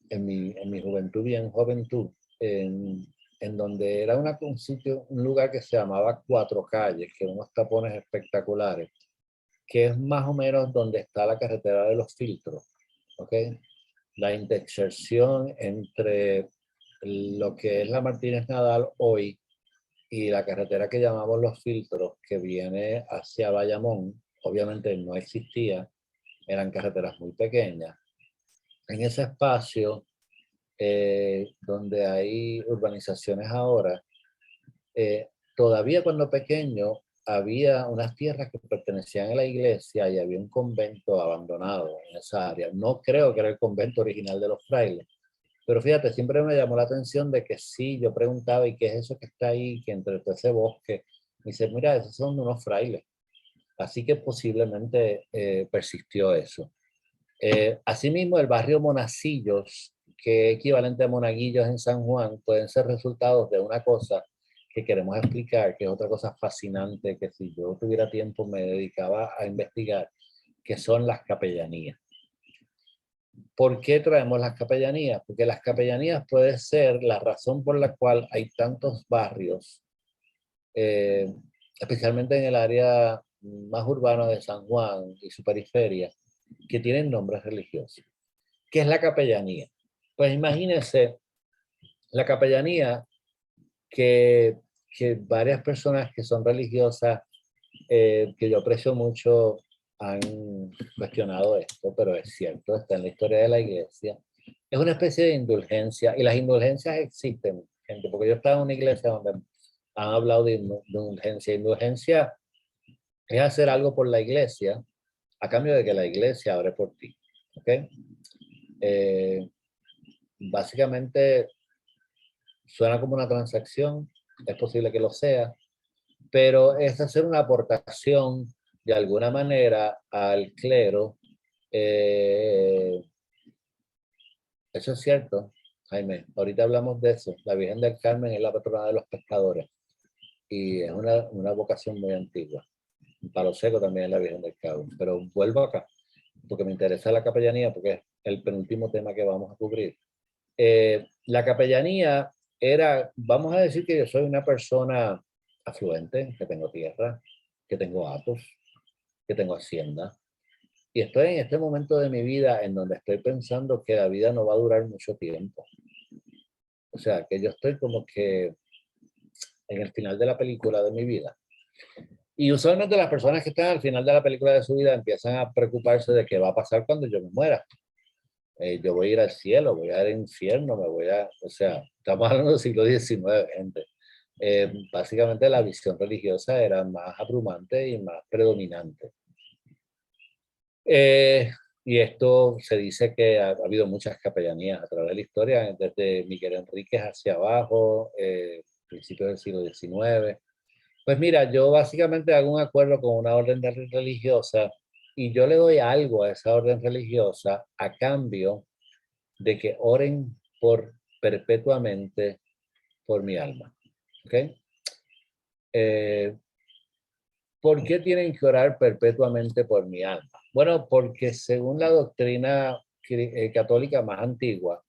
en mi juventud, bien juventud, en donde era un sitio, un lugar que se llamaba Cuatro Calles, que unos tapones espectaculares, que es más o menos donde está la carretera de los Filtros, ¿ok? La intersección entre lo que es la Martínez Nadal hoy y la carretera que llamamos Los Filtros, que viene hacia Bayamón, obviamente no existía, eran carreteras muy pequeñas. En ese espacio, donde hay urbanizaciones ahora, todavía cuando pequeño había unas tierras que pertenecían a la iglesia y había un convento abandonado en esa área. No creo que era el convento original de los frailes, pero fíjate, siempre me llamó la atención de que sí, yo preguntaba, ¿y qué es eso que está ahí, que entre todo ese bosque? Me dice, mira, esos son unos frailes. Así que posiblemente persistió eso. Asimismo, el barrio Monacillos, que es equivalente a Monaguillos en San Juan, pueden ser resultados de una cosa que queremos explicar, que es otra cosa fascinante, que si yo tuviera tiempo me dedicaba a investigar, que son las capellanías. ¿Por qué traemos las capellanías? Porque las capellanías puede ser la razón por la cual hay tantos barrios, especialmente en el área más urbana de San Juan y su periferia, que tienen nombres religiosos. ¿Qué es la capellanía? Pues imagínense la capellanía que varias personas que son religiosas, que yo aprecio mucho, han cuestionado esto, pero es cierto, está en la historia de la iglesia. Es una especie de indulgencia, y las indulgencias existen, gente, porque yo estaba en una iglesia donde han hablado de indulgencia. Indulgencia es hacer algo por la iglesia a cambio de que la iglesia abre por ti. ¿Ok? Básicamente suena como una transacción, es posible que lo sea, pero es hacer una aportación de alguna manera al clero. Eso es cierto, Jaime. Ahorita hablamos de eso. La Virgen del Carmen es la patrona de los pescadores y es una vocación muy antigua. En Palo Seco también es la Virgen del Carmen. Pero vuelvo acá, porque me interesa la capellanía, porque es el penúltimo tema que vamos a cubrir. La capellanía era, vamos a decir que yo soy una persona afluente, que tengo tierra, que tengo hatos, que tengo hacienda, y estoy en este momento de mi vida en donde estoy pensando que la vida no va a durar mucho tiempo. O sea, que yo estoy como que en el final de la película de mi vida. Y usualmente las personas que están al final de la película de su vida empiezan a preocuparse de qué va a pasar cuando yo me muera. Yo voy a ir al cielo, voy a ir al infierno, o sea, estamos hablando del siglo XIX, gente. Básicamente la visión religiosa era más abrumante y más predominante. Y esto se dice que ha habido muchas capellanías a través de la historia, desde Miguel Enríquez hacia abajo, principios del siglo XIX. Pues mira, yo básicamente hago un acuerdo con una orden religiosa y yo le doy algo a esa orden religiosa a cambio de que oren perpetuamente por mi alma. ¿Ok? ¿Por qué tienen que orar perpetuamente por mi alma? Bueno, porque según la doctrina católica más antigua,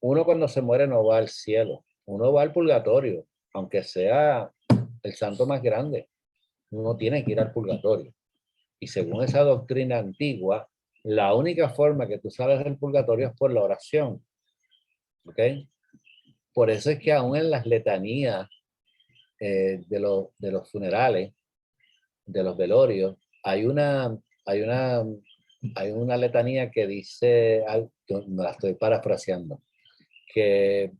uno cuando se muere no va al cielo, uno va al purgatorio. aunque sea el santo más grande, uno tiene que ir al purgatorio. Y según esa doctrina antigua, la única forma que tú sales del purgatorio es por la oración. ¿Ok? Por eso es que aún en las letanías de los funerales, de los velorios, hay una, hay una letanía que dice, me la estoy parafraseando, que,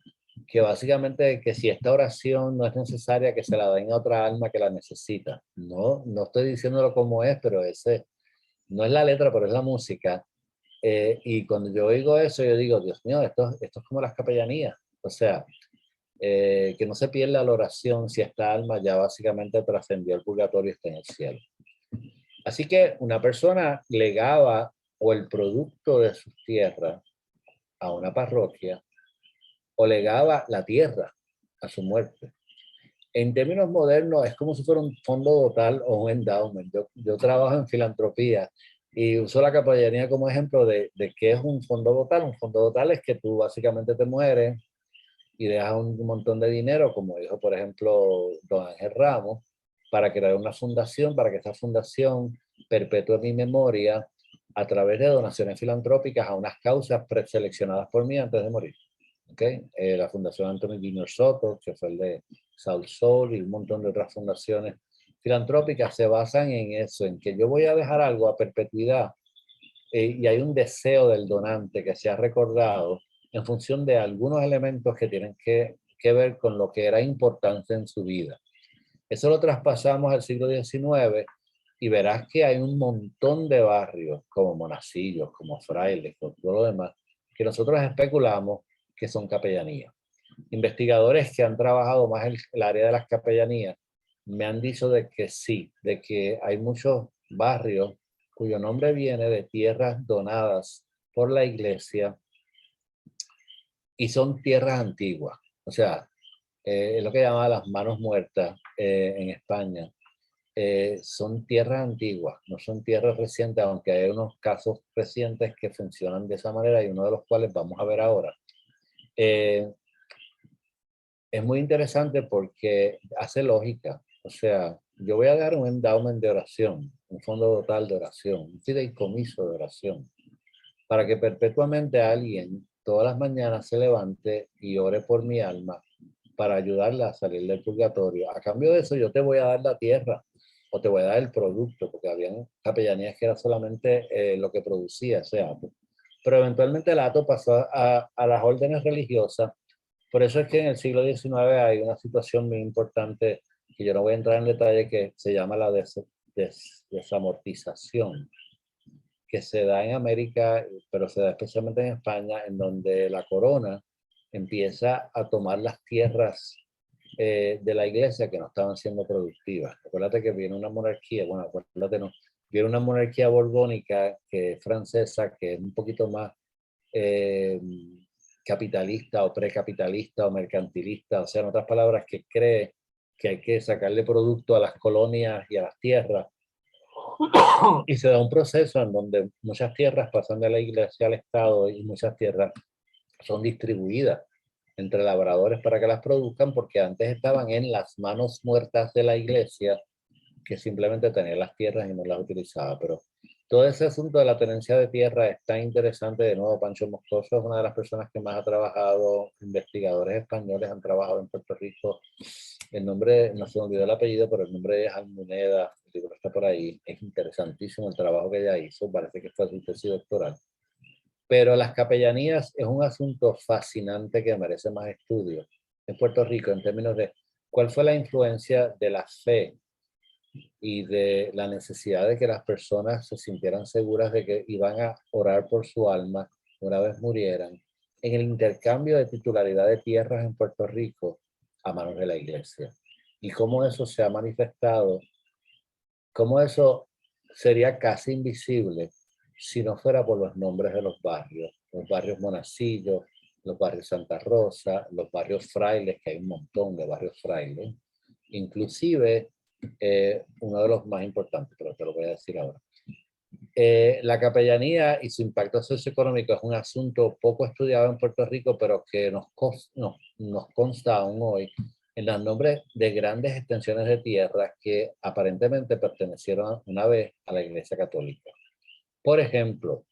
que básicamente que si esta oración no es necesaria, que se la den a otra alma que la necesita. No, no estoy diciéndolo como es, pero ese no es la letra, pero es la música. Y cuando yo oigo eso, yo digo, Dios mío, esto es como las capellanías. O sea, que no se pierda la oración si esta alma ya básicamente trascendió el purgatorio y está en el cielo. Así que una persona legaba o el producto de sus tierras a una parroquia o legaba la tierra a su muerte. En términos modernos es como si fuera un fondo total o un endowment. Yo trabajo en filantropía y uso la capellanía como ejemplo de qué es un fondo total. Un fondo total es que tú básicamente te mueres y dejas un montón de dinero, como dijo por ejemplo don Ángel Ramos, para crear una fundación, para que esa fundación perpetúe mi memoria a través de donaciones filantrópicas a unas causas preseleccionadas por mí antes de morir. ¿Okay? La Fundación Anthony Junior Soto, que fue el de South Soul, y un montón de otras fundaciones filantrópicas se basan en eso, en que yo voy a dejar algo a perpetuidad y hay un deseo del donante que se ha recordado en función de algunos elementos que tienen que ver con lo que era importante en su vida. Eso lo traspasamos al siglo XIX y verás que hay un montón de barrios como monacillos, como frailes, con todo lo demás, que nosotros especulamos que son capellanías. Investigadores que han trabajado más en el área de las capellanías me han dicho de que sí, de que hay muchos barrios cuyo nombre viene de tierras donadas por la iglesia y son tierras antiguas. O sea, es lo que llaman las manos muertas en España. Son tierras antiguas, no son tierras recientes, aunque hay unos casos recientes que funcionan de esa manera y uno de los cuales vamos a ver ahora. Es muy interesante porque hace lógica. O sea, yo voy a dar un endowment de oración, un fondo total de oración, un fideicomiso de oración, para que perpetuamente alguien todas las mañanas se levante y ore por mi alma para ayudarla a salir del purgatorio. A cambio de eso, yo te voy a dar la tierra o te voy a dar el producto, porque habían capellanías que era solamente lo que producía ese hato. Pero eventualmente el hato pasó a las órdenes religiosas. Por eso es que en el siglo XIX hay una situación muy importante, que yo no voy a entrar en detalle, que se llama la desamortización, que se da en América, pero se da especialmente en España, en donde la corona empieza a tomar las tierras de la iglesia que no estaban siendo productivas. Acuérdate que viene una monarquía, bueno, acuérdate no, viene una monarquía borbónica que es francesa, que es un poquito más capitalista o precapitalista o mercantilista, o sea, en otras palabras, que cree que hay que sacarle producto a las colonias y a las tierras. Y se da un proceso en donde muchas tierras pasan de la iglesia al Estado y muchas tierras son distribuidas entre labradores para que las produzcan, porque antes estaban en las manos muertas de la iglesia, que simplemente tenía las tierras y no las utilizaba. Pero todo ese asunto de la tenencia de tierra es tan interesante. De nuevo, Pancho Moscoso es una de las personas que más ha trabajado, investigadores españoles han trabajado en Puerto Rico. El nombre, no se me olvidó el apellido, pero el nombre es Almuneda, el libro está por ahí. Es interesantísimo el trabajo que ella hizo, parece que fue su tesis doctoral. Pero las capellanías es un asunto fascinante que merece más estudio en Puerto Rico en términos de cuál fue la influencia de la fe y de la necesidad de que las personas se sintieran seguras de que iban a orar por su alma una vez murieran, en el intercambio de titularidad de tierras en Puerto Rico a manos de la iglesia. Y cómo eso se ha manifestado, cómo eso sería casi invisible si no fuera por los nombres de los barrios Monacillo, los barrios Santa Rosa, los barrios frailes, que hay un montón de barrios frailes, inclusive uno de los más importantes, pero te lo voy a decir ahora. La capellanía y su impacto socioeconómico es un asunto poco estudiado en Puerto Rico, pero que nos consta aún hoy en los nombres de grandes extensiones de tierra que aparentemente pertenecieron una vez a la Iglesia Católica. Por ejemplo,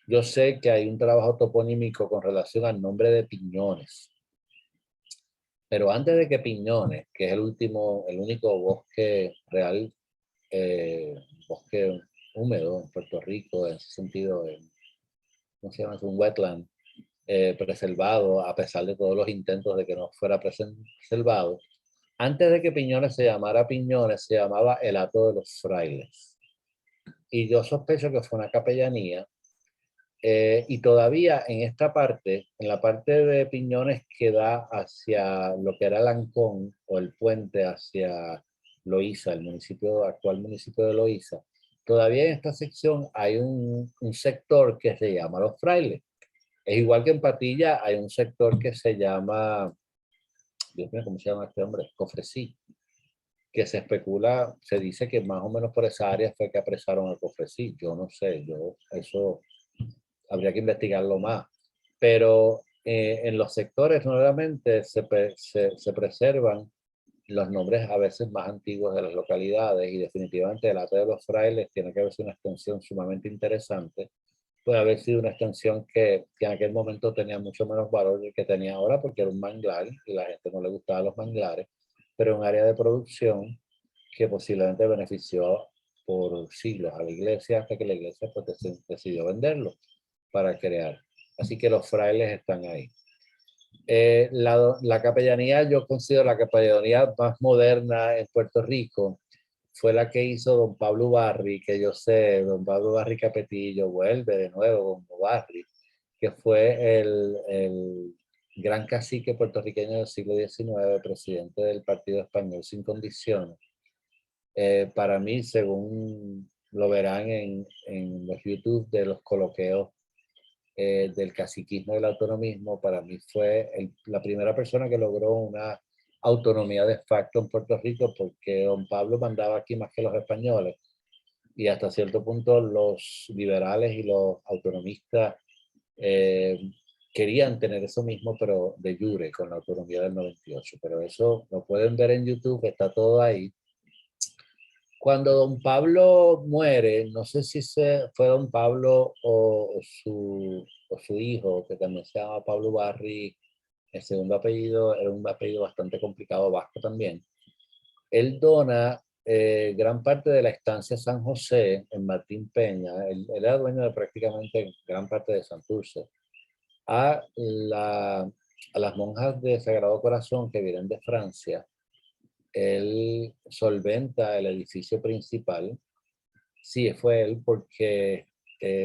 yo sé que hay un trabajo toponímico con relación al nombre de Piñones, pero antes de que Piñones, que es el único bosque real, bosque húmedo en Puerto Rico, en ese sentido, ¿cómo se llama? Es un wetland preservado, a pesar de todos los intentos de que no fuera preservado. Antes de que Piñones se llamara Piñones, se llamaba el Hato de los Frailes. Y yo sospecho que fue una capellanía. Y todavía en esta parte, en la parte de Piñones que da hacia lo que era Lancón o el puente hacia Loíza, actual municipio de Loíza, todavía en esta sección hay un sector que se llama Los Frailes. Es igual que en Patilla hay un sector que se llama, Dios mío, ¿cómo se llama este hombre? Cofresí, que se especula, se dice que más o menos por esa área fue que apresaron al Cofresí. Yo no sé, eso habría que investigarlo más. Pero en los sectores nuevamente se preservan los nombres a veces más antiguos de las localidades y definitivamente el Hato de los Frailes tiene que haber sido una extensión sumamente interesante. Puede haber sido una extensión que en aquel momento tenía mucho menos valor del que tenía ahora porque era un manglar y la gente no le gustaba los manglares, pero un área de producción que posiblemente benefició por siglos a la iglesia hasta que la iglesia pues, decidió venderlo para crear. Así que los frailes están ahí. La capellanía, yo considero la capellanía más moderna en Puerto Rico, fue la que hizo don Pablo Barri, que yo sé, don Pablo Barri Capetillo vuelve de nuevo como Barri, que fue el gran cacique puertorriqueño del siglo XIX, presidente del Partido Español sin condiciones. Para mí, según lo verán en los YouTube de los coloqueos del caciquismo y del autonomismo, para mí fue la primera persona que logró una autonomía de facto en Puerto Rico, porque don Pablo mandaba aquí más que los españoles y hasta cierto punto los liberales y los autonomistas querían tener eso mismo, pero de jure, con la autonomía del 98. Pero eso lo pueden ver en YouTube, está todo ahí. Cuando don Pablo muere, no sé si fue don Pablo o su hijo, que también se llama Pablo Barri, el segundo apellido era un apellido bastante complicado, vasco también. Él dona gran parte de la estancia San José en Martín Peña, él era dueño de prácticamente gran parte de Santurce, a las monjas de Sagrado Corazón que vienen de Francia. Él solventa el edificio principal. Sí, fue él porque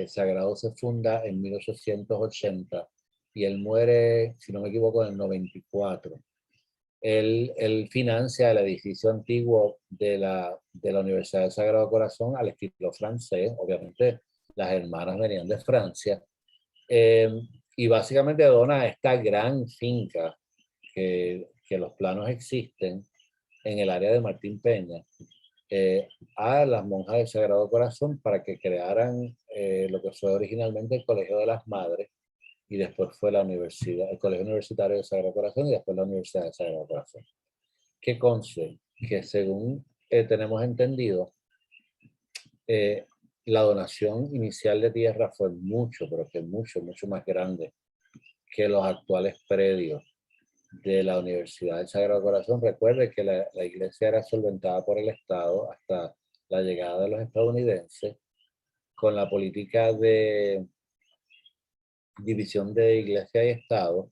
Sagrado se funda en 1880 y él muere, si no me equivoco, en el 94. Él financia el edificio antiguo de la Universidad del Sagrado Corazón al estilo francés. Obviamente las hermanas venían de Francia. Y básicamente dona esta gran finca que los planos existen en el área de Martín Peña a las monjas del Sagrado Corazón para que crearan lo que fue originalmente el Colegio de las Madres y después fue la universidad, el Colegio Universitario del Sagrado Corazón y después la Universidad del Sagrado Corazón. Que conste que según tenemos entendido, la donación inicial de tierra fue mucho, pero que mucho más grande que los actuales predios de la Universidad del Sagrado Corazón. Recuerde que la iglesia era solventada por el Estado hasta la llegada de los estadounidenses con la política de división de iglesia y Estado.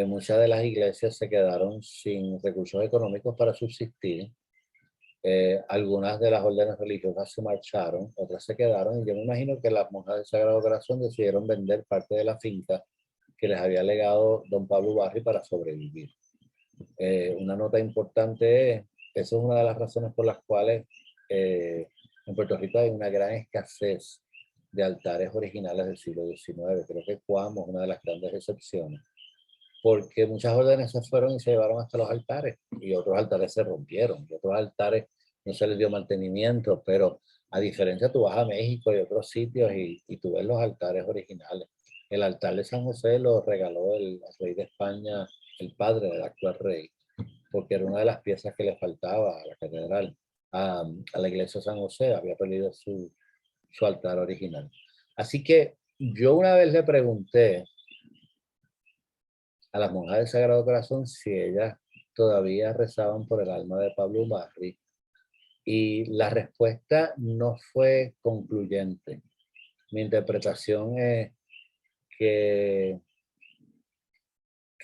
Muchas de las iglesias se quedaron sin recursos económicos para subsistir. Algunas de las órdenes religiosas se marcharon, otras se quedaron, y yo me imagino que las monjas del Sagrado Corazón decidieron vender parte de la finca que les había legado don Pablo Barri para sobrevivir. Una nota importante es, eso es una de las razones por las cuales en Puerto Rico hay una gran escasez de altares originales del siglo XIX. Creo que Cuamo es una de las grandes excepciones, porque muchas órdenes se fueron y se llevaron hasta los altares, y otros altares se rompieron, y otros altares no se les dio mantenimiento, pero a diferencia tú vas a México y otros sitios y tú ves los altares originales. El altar de San José lo regaló el rey de España, el padre del actual rey, porque era una de las piezas que le faltaba a la catedral, a la iglesia de San José, había perdido su altar original. Así que yo una vez le pregunté a las monjas del Sagrado Corazón si ellas todavía rezaban por el alma de Pablo Ubarri, y la respuesta no fue concluyente. Mi interpretación es que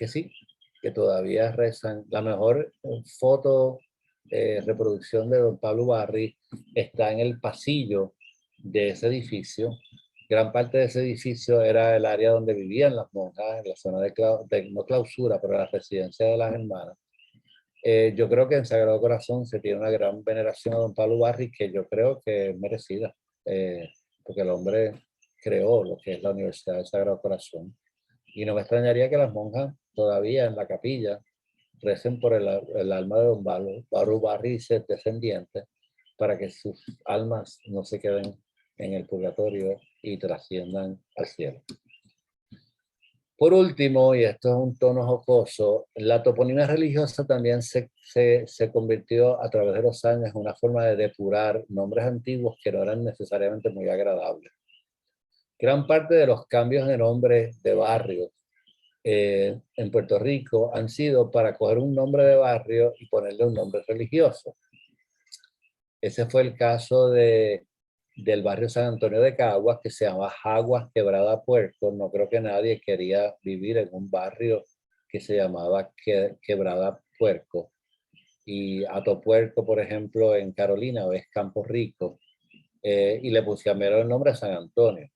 sí, que todavía rezan. La mejor foto, reproducción de don Pablo Ubarri está en el pasillo de ese edificio. Gran parte de ese edificio era el área donde vivían las monjas, en la zona de no clausura, pero la residencia de las hermanas. Yo creo que en Sagrado Corazón se tiene una gran veneración a don Pablo Ubarri, que yo creo que es merecida, porque el hombre creó lo que es la Universidad del Sagrado Corazón. Y no me extrañaría que las monjas todavía en la capilla recen por el alma de don Pablo Ubarri y sus descendientes, para que sus almas no se queden en el purgatorio y trasciendan al cielo. Por último, y esto es un tono jocoso, la toponimia religiosa también se convirtió a través de los años en una forma de depurar nombres antiguos que no eran necesariamente muy agradables. Gran parte de los cambios de nombres de barrios en Puerto Rico han sido para coger un nombre de barrio y ponerle un nombre religioso. Ese fue el caso del barrio San Antonio de Caguas, que se llama Jaguas Quebrada Puerco. No creo que nadie quería vivir en un barrio que se llamaba Quebrada Puerco. Y Atopuerco, por ejemplo, en Carolina, o es Campo Rico, y le pusieron el nombre a San Antonio.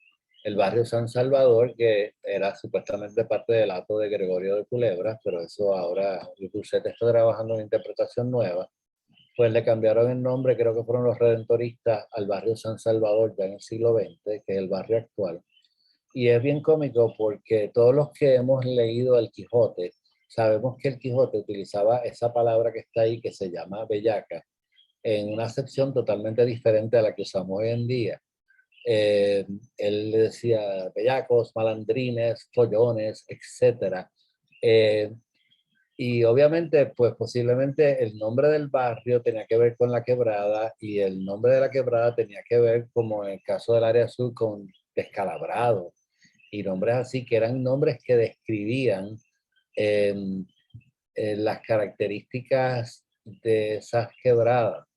El barrio San Salvador, que era supuestamente parte del Hato de Gregorio de Culebra, pero eso ahora Lucet está trabajando en interpretación nueva, pues le cambiaron el nombre, creo que fueron los redentoristas, al barrio San Salvador ya en el siglo XX, que es el barrio actual. Y es bien cómico porque todos los que hemos leído El Quijote, sabemos que el Quijote utilizaba esa palabra que está ahí, que se llama bellaca, en una acepción totalmente diferente a la que usamos hoy en día. Él le decía bellacos, malandrines, follones, etc. Y obviamente, pues posiblemente el nombre del barrio tenía que ver con la quebrada, y el nombre de la quebrada tenía que ver, como en el caso del área sur, con descalabrado, y nombres así, que eran nombres que describían eh, las características de esas quebradas.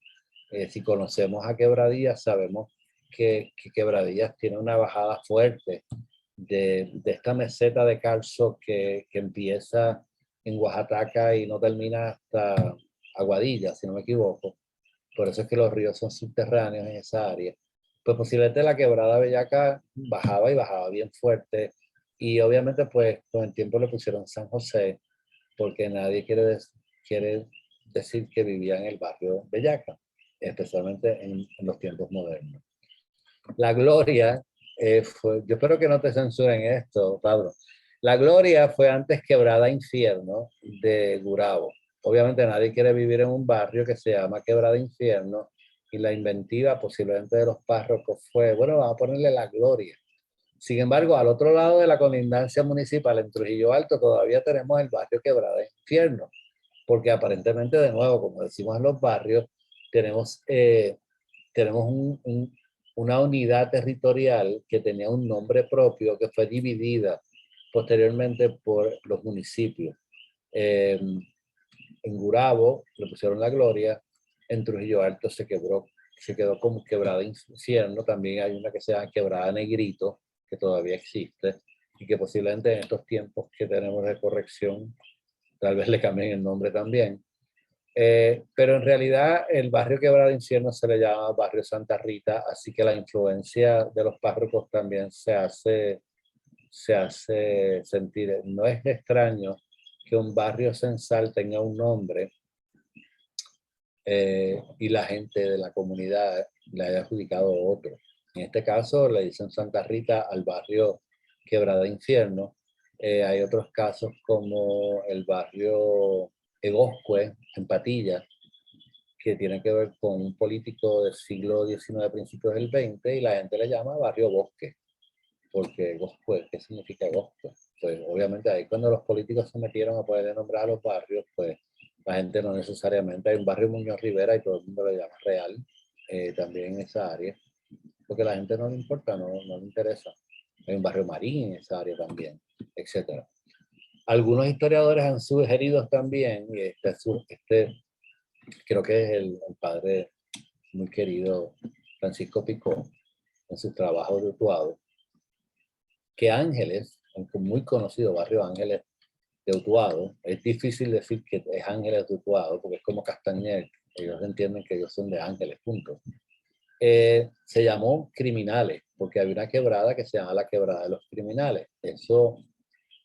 Si conocemos a Quebradillas, sabemos que Quebradillas tiene una bajada fuerte de esta meseta de calzo que empieza en Oaxaca y no termina hasta Aguadilla, si no me equivoco. Por eso es que los ríos son subterráneos en esa área. Pues posiblemente la quebrada Bellaca bajaba y bajaba bien fuerte. Y obviamente pues con el tiempo le pusieron San José, porque nadie quiere decir que vivía en el barrio Bellaca, especialmente en los tiempos modernos. La Gloria yo espero que no te censuren esto, Pablo. La Gloria fue antes Quebrada Infierno de Gurabo. Obviamente nadie quiere vivir en un barrio que se llama Quebrada Infierno, y la inventiva posiblemente de los párrocos fue, bueno, vamos a ponerle La Gloria. Sin embargo, al otro lado de la colindancia municipal, en Trujillo Alto, todavía tenemos el barrio Quebrada Infierno, porque aparentemente, de nuevo, como decimos en los barrios, tenemos una unidad territorial que tenía un nombre propio, que fue dividida posteriormente por los municipios. En Gurabo le pusieron La Gloria, en Trujillo Alto se quedó como Quebrada Infierno. También hay una que se llama Quebrada Negrito, que todavía existe, y que posiblemente en estos tiempos que tenemos de corrección, tal vez le cambien el nombre también. Pero en realidad el barrio Quebrada Infierno se le llama barrio Santa Rita, así que la influencia de los párrocos también se hace sentir. No es extraño que un barrio censal tenga un nombre y la gente de la comunidad le haya adjudicado otro. En este caso le dicen Santa Rita al barrio Quebrada Infierno. Hay otros casos como el barrio Egoscue, en Patilla, que tiene que ver con un político del siglo XIX, principios del XX, y la gente le llama barrio Bosque, porque Egoscue, ¿qué significa Egoscue? Pues obviamente ahí cuando los políticos se metieron a poderle nombrar a los barrios, pues La gente no necesariamente, hay un barrio Muñoz Rivera y todo el mundo le llama Real, también en esa área, porque a la gente no le importa, no le interesa. Hay un barrio Marín en esa área también, etcétera. Algunos historiadores han sugerido también, y creo que es el padre muy querido Francisco Picó, en sus trabajos de Utuado, que Ángeles, en un muy conocido barrio Ángeles de Utuado, es difícil decir que es Ángeles de Utuado, porque es como Castañer, ellos entienden que ellos son de Ángeles, punto. Se llamó Criminales, porque había una quebrada que se llama la Quebrada de los Criminales. Eso,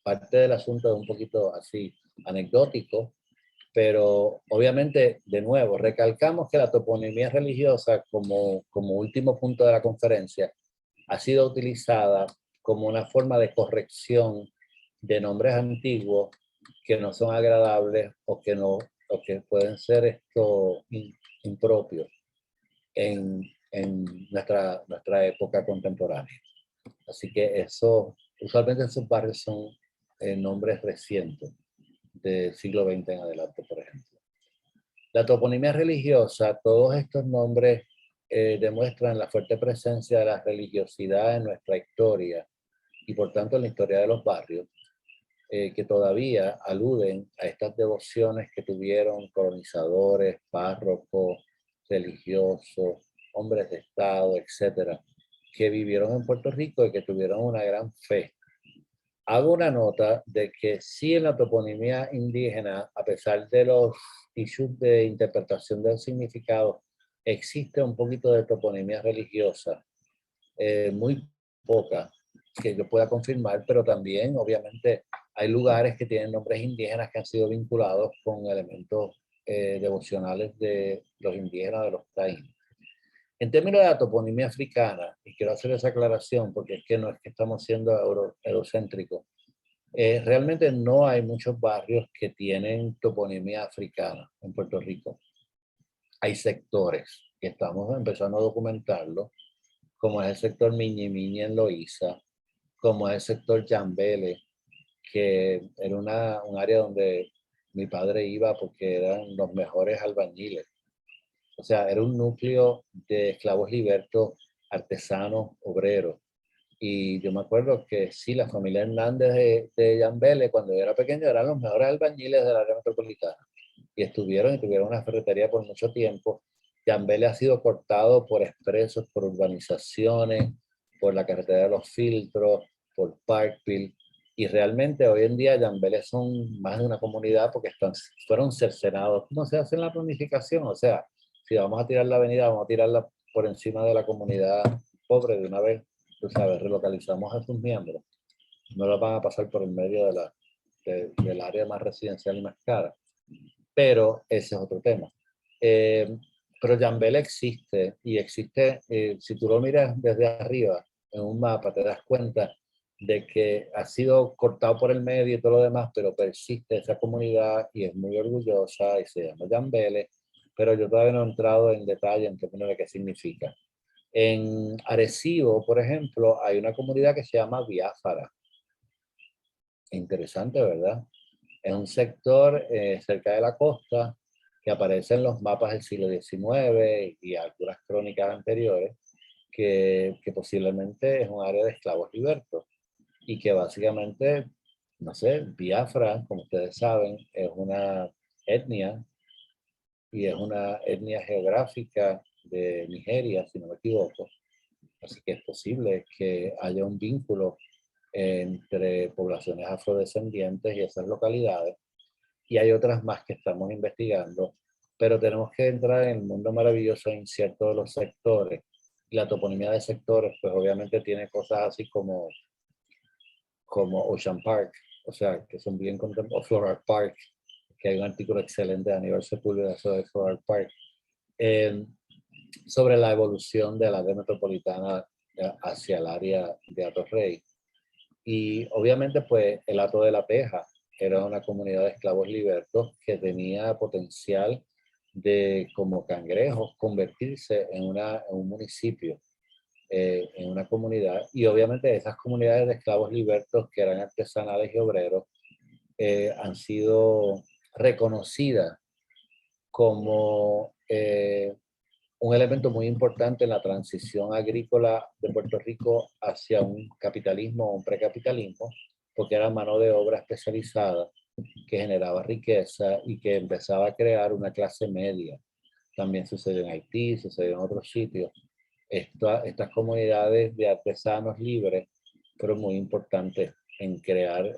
parte del asunto es un poquito así anecdótico, pero obviamente, de nuevo, recalcamos que la toponimia religiosa, como último punto de la conferencia, ha sido utilizada como una forma de corrección de nombres antiguos que no son agradables o que pueden ser impropios en nuestra época contemporánea. Así que eso, usualmente esos barrios son nombres recientes del siglo XX en adelante, por ejemplo. La toponimia religiosa, todos estos nombres demuestran la fuerte presencia de la religiosidad en nuestra historia y por tanto en la historia de los barrios, que todavía aluden a estas devociones que tuvieron colonizadores, párrocos, religiosos, hombres de Estado, etcétera, que vivieron en Puerto Rico y que tuvieron una gran fe. Hago una nota de que sí, en la toponimia indígena, a pesar de los issues de interpretación del significado, existe un poquito de toponimia religiosa, muy poca, que yo pueda confirmar, pero también obviamente hay lugares que tienen nombres indígenas que han sido vinculados con elementos devocionales de los indígenas de los taínos. En términos de la toponimia africana, y quiero hacer esa aclaración porque es que no es que estamos siendo eurocéntricos, realmente no hay muchos barrios que tienen toponimia africana en Puerto Rico. Hay sectores que estamos empezando a documentarlo, como es el sector Miñi Miñi en Loíza, como es el sector Yambele, que era un área donde mi padre iba porque eran los mejores albañiles. O sea, era un núcleo de esclavos libertos, artesanos, obreros. Y yo me acuerdo que sí, la familia Hernández de Yambele, cuando yo era pequeño, eran los mejores albañiles del área metropolitana. Y tuvieron una ferretería por mucho tiempo. Yambele ha sido cortado por expresos, por urbanizaciones, por la carretera de los filtros, por Parkville. Y realmente hoy en día Yambele son más de una comunidad porque fueron cercenados. ¿Cómo se hace en la planificación? O sea, si vamos a tirar la avenida, vamos a tirarla por encima de la comunidad pobre de una vez. Tú sabes, relocalizamos a sus miembros. No los van a pasar por el medio del área más residencial y más cara. Pero ese es otro tema. Pero Yambele existe y existe, si tú lo miras desde arriba en un mapa, te das cuenta de que ha sido cortado por el medio y todo lo demás, pero persiste esa comunidad y es muy orgullosa y se llama Yambele, pero yo todavía no he entrado en detalle en términos de qué significa. En Arecibo, por ejemplo, hay una comunidad que se llama Biafara. Interesante, ¿verdad? Es un sector cerca de la costa que aparece en los mapas del siglo XIX y algunas crónicas anteriores, que posiblemente es un área de esclavos libertos y que básicamente, no sé, Biafra, como ustedes saben, es una etnia y es una etnia geográfica de Nigeria, si no me equivoco. Así que es posible que haya un vínculo entre poblaciones afrodescendientes y esas localidades. Y hay otras más que estamos investigando, pero tenemos que entrar en el mundo maravilloso e incierto de los sectores. Y la toponimia de sectores, pues obviamente tiene cosas así como Ocean Park, o sea, que son bien contemporáneos, o Floral Park, que hay un artículo excelente de Aníbal Sepúlveda sobre Floral Park, sobre la evolución de la área metropolitana hacia el área de Atorrey. Y obviamente, pues, el Hato de la Teja era una comunidad de esclavos libertos que tenía potencial de, como cangrejos, convertirse en un municipio, en una comunidad. Y obviamente esas comunidades de esclavos libertos que eran artesanales y obreros han sido reconocidas como un elemento muy importante en la transición agrícola de Puerto Rico hacia un capitalismo o un precapitalismo, porque era mano de obra especializada que generaba riqueza y que empezaba a crear una clase media. También sucedió en Haití, sucedió en otros sitios. Estas comunidades de artesanos libres fueron muy importantes en crear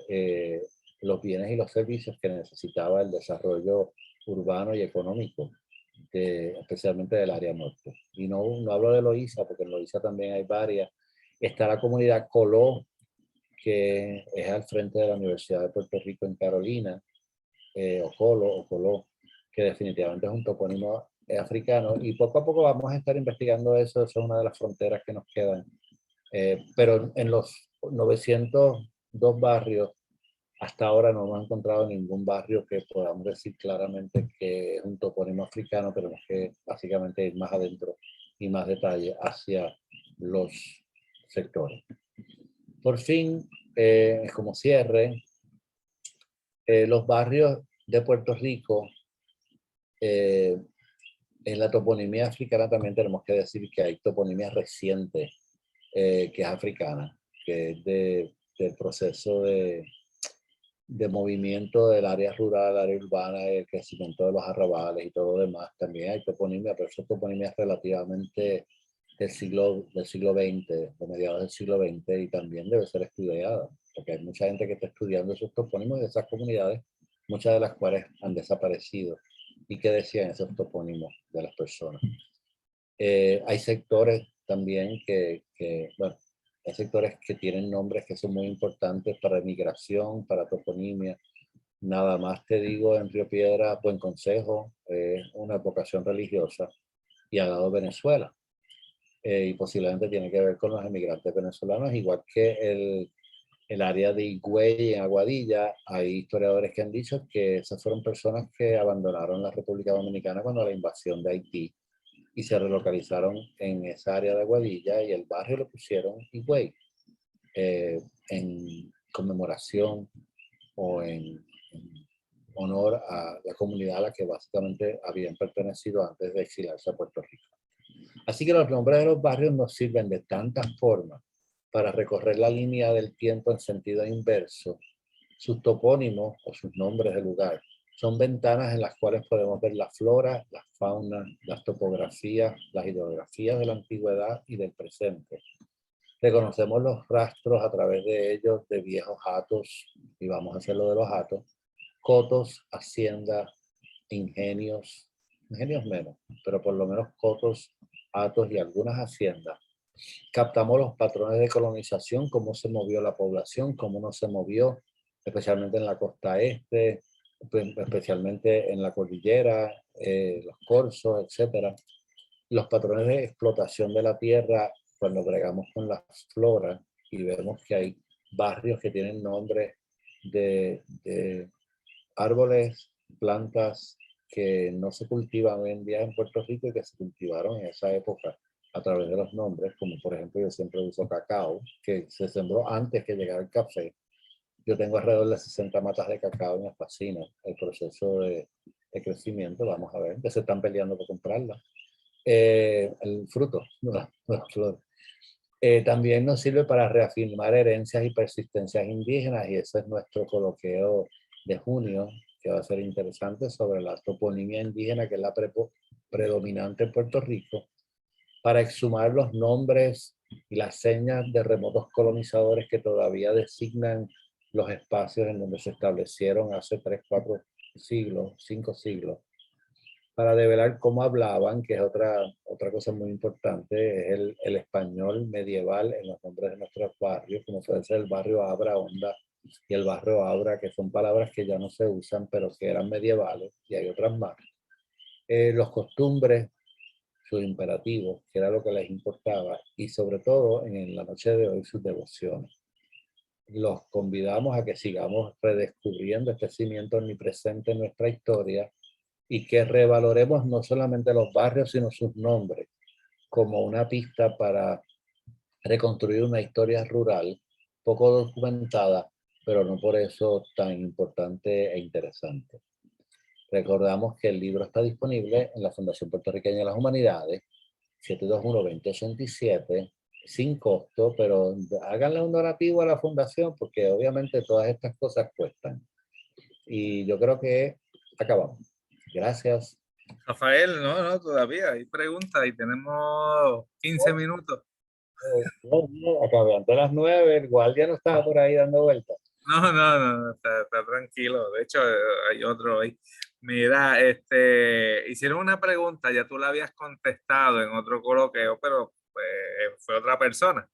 los bienes y los servicios que necesitaba el desarrollo urbano y económico, especialmente del área norte. Y no hablo de Loíza, porque en Loíza también hay varias. Está la comunidad Coló, que es al frente de la Universidad de Puerto Rico en Carolina, o Coló, que definitivamente es un topónimo africano, y poco a poco vamos a estar investigando eso. Eso es una de las fronteras que nos quedan. Pero en los 902 barrios, hasta ahora no hemos encontrado ningún barrio que podamos decir claramente que es un topónimo africano. Tenemos que básicamente ir más adentro y más detalle hacia los sectores. Por fin, como cierre, los barrios de Puerto Rico, en la toponimia africana también tenemos que decir que hay toponimia reciente que es africana, que es del proceso de movimiento del área rural, área urbana, el crecimiento de los arrabales y todo lo demás. También hay toponimia, pero eso toponimia es relativamente del siglo XX, de mediados del siglo XX, y también debe ser estudiada, porque hay mucha gente que está estudiando esos topónimos de esas comunidades, muchas de las cuales han desaparecido. ¿Y qué decían esos topónimos de las personas? Hay sectores también bueno, hay sectores que tienen nombres que son muy importantes para migración, para toponimia. Nada más te digo, en Río Piedra, Buen Consejo, una vocación religiosa, y ha dado Venezuela. Y posiblemente tiene que ver con los emigrantes venezolanos, igual que el área de Higüey en Aguadilla. Hay historiadores que han dicho que esas fueron personas que abandonaron la República Dominicana cuando la invasión de Haití y se relocalizaron en esa área de Aguadilla, y el barrio lo pusieron Higüey, en conmemoración o en honor a la comunidad a la que básicamente habían pertenecido antes de exilarse a Puerto Rico. Así que los nombres de los barrios nos sirven de tantas formas para recorrer la línea del tiempo en sentido inverso. Sus topónimos o sus nombres de lugar son ventanas en las cuales podemos ver la flora, la fauna, las topografías, las hidrografías de la antigüedad y del presente. Reconocemos los rastros a través de ellos de viejos hatos, y vamos a hacer lo de los hatos, cotos, haciendas, ingenios menos, pero por lo menos cotos, hatos y algunas haciendas. Captamos los patrones de colonización, cómo se movió la población, cómo no se movió, especialmente en la costa este, especialmente en la cordillera, los corzos, etc. Los patrones de explotación de la tierra, cuando bregamos con la flora y vemos que hay barrios que tienen nombres de árboles, plantas que no se cultivan hoy en día en Puerto Rico y que se cultivaron en esa época a través de los nombres, como por ejemplo yo siempre uso cacao, que se sembró antes que llegara el café. Yo tengo alrededor de 60 matas de cacao y me fascina el proceso de crecimiento. Vamos a ver, que se están peleando por comprarla. El fruto, no la flor. También nos sirve para reafirmar herencias y persistencias indígenas, y ese es nuestro coloquio de junio, que va a ser interesante, sobre la toponimia indígena, que es la predominante en Puerto Rico, para exhumar los nombres y las señas de remotos colonizadores que todavía designan los espacios en donde se establecieron hace 3, 4 siglos, 5 siglos, para develar cómo hablaban, que es otra cosa muy importante, es el español medieval en los nombres de nuestros barrios, como puede ser el barrio Abra Honda y el barrio Abra, que son palabras que ya no se usan, pero que eran medievales, y hay otras más. Los costumbres, sus imperativos, que era lo que les importaba, y sobre todo en la noche de hoy sus devociones. Los convidamos a que sigamos redescubriendo este cimiento omnipresente en nuestra historia, y que revaloremos no solamente los barrios, sino sus nombres, como una pista para reconstruir una historia rural poco documentada, pero no por eso tan importante e interesante. Recordamos que el libro está disponible en la Fundación Puertorriqueña de las Humanidades, 721-2087, sin costo, pero háganle un donativo a la fundación porque obviamente todas estas cosas cuestan. Y yo creo que acabamos. Gracias. Rafael, no, todavía hay preguntas y tenemos 15 minutos. No, acabé antes de las 9, el guardia no estaba por ahí dando vueltas. No, está tranquilo. De hecho, hay otro ahí. Mira, hicieron una pregunta, ya tú la habías contestado en otro coloquio, pero fue otra persona.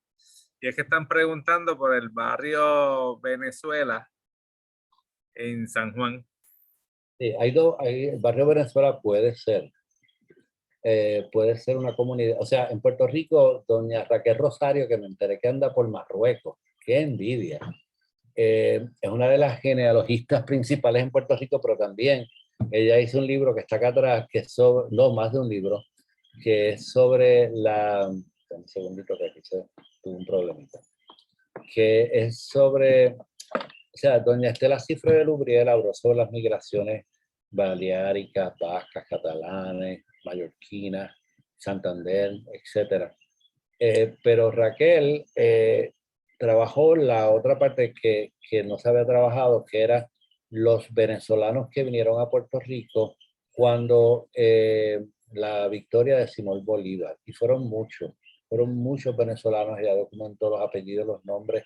Y es que están preguntando por el barrio Venezuela en San Juan. Sí, el barrio Venezuela puede ser una comunidad, o sea, en Puerto Rico, doña Raquel Rosario, que me enteré que anda por Marruecos, qué envidia. Es una de las genealogistas principales en Puerto Rico, pero también ella hizo un libro que está acá atrás, que es sobre, no, más de un libro, que es sobre un segundito que aquí tuve un problemita, que es sobre, o sea, doña Estela Cifre de Lubriel habló sobre las migraciones baleáricas, vascas, catalanes, mallorquinas, Santander, etcétera. Pero Raquel trabajó la otra parte que no se había trabajado, que era los venezolanos que vinieron a Puerto Rico cuando la victoria de Simón Bolívar. Y fueron muchos venezolanos, ella documentó los apellidos, los nombres,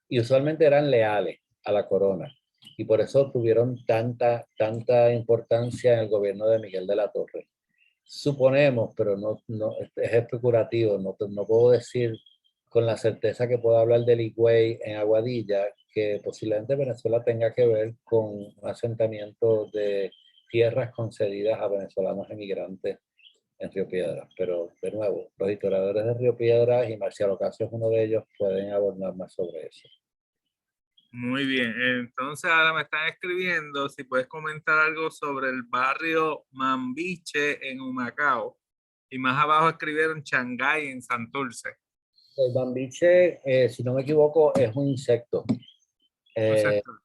y usualmente eran leales a la corona. Y por eso tuvieron tanta importancia en el gobierno de Miguel de la Torre. Suponemos, pero no es especulativo, no puedo decir con la certeza que puedo hablar del Higüey en Aguadilla, que posiblemente Venezuela tenga que ver con un asentamiento de tierras concedidas a venezolanos emigrantes en Río Piedras. Pero, de nuevo, los historiadores de Río Piedras, y Marcial Ocasio es uno de ellos, pueden abordar más sobre eso. Muy bien, entonces ahora me están escribiendo si puedes comentar algo sobre el barrio Mambiche en Humacao. Y más abajo escribieron Shanghái en Santurce. El bambiche, si no me equivoco, es un insecto. Un Eh, sector.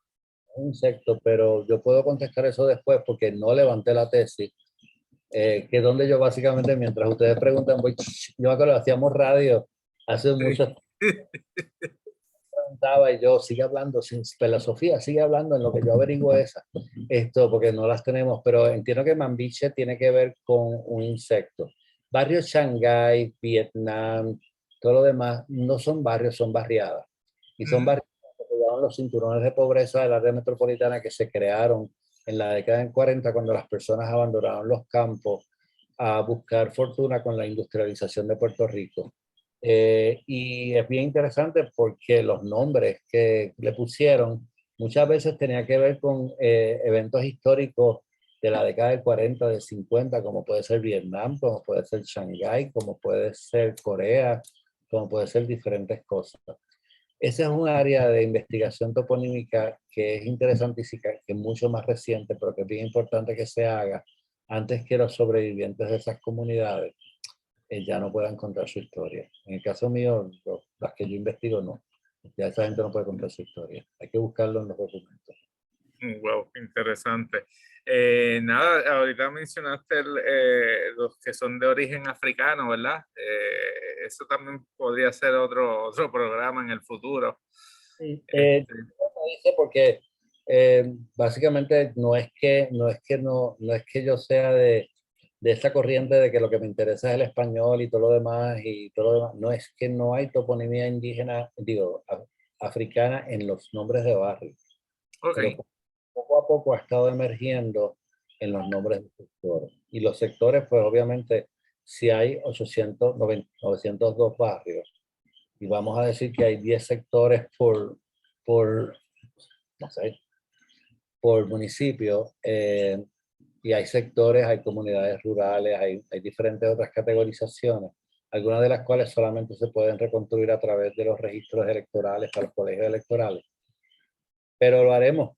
un insecto, pero yo puedo contestar eso después porque no levanté la tesis, que es donde yo básicamente, mientras ustedes preguntan, yo me acuerdo, hacíamos radio hace Sí. mucho, preguntaba y yo, sigue hablando, sin filosofía, sigue hablando en lo que yo averiguo esto, porque no las tenemos, pero entiendo que Mambiche tiene que ver con un insecto. Barrio Shanghái, Vietnam, todo lo demás, no son barrios, son barriadas. Y son barriadas que llaman los cinturones de pobreza del área metropolitana que se crearon en la década del 40 cuando las personas abandonaron los campos a buscar fortuna con la industrialización de Puerto Rico. Y es bien interesante porque los nombres que le pusieron muchas veces tenían que ver con eventos históricos de la década del 40, del 50, como puede ser Vietnam, como puede ser Shanghái, como puede ser Corea, como puede ser diferentes cosas. Ese es un área de investigación toponímica que es interesantísima, que es mucho más reciente, pero que es bien importante que se haga antes que los sobrevivientes de esas comunidades ya no puedan contar su historia. En el caso mío, las que yo investigo, no. Ya esa gente no puede contar su historia. Hay que buscarlo en los documentos. Wow, interesante. Nada, ahorita mencionaste los que son de origen africano, ¿verdad? Eso también podría ser otro programa en el futuro. Sí, Este, dice porque básicamente no es que yo sea de esta corriente de que lo que me interesa es el español y todo lo demás no es que no hay toponimia indígena, digo, africana en los nombres de barrios, pero ok, poco a poco ha estado emergiendo en los nombres de sectores. Y los sectores, pues obviamente, si hay 902 barrios, y vamos a decir que hay 10 sectores por no sé, por municipio, y hay sectores, hay comunidades rurales, hay diferentes otras categorizaciones, algunas de las cuales solamente se pueden reconstruir a través de los registros electorales para los colegios electorales. Pero lo haremos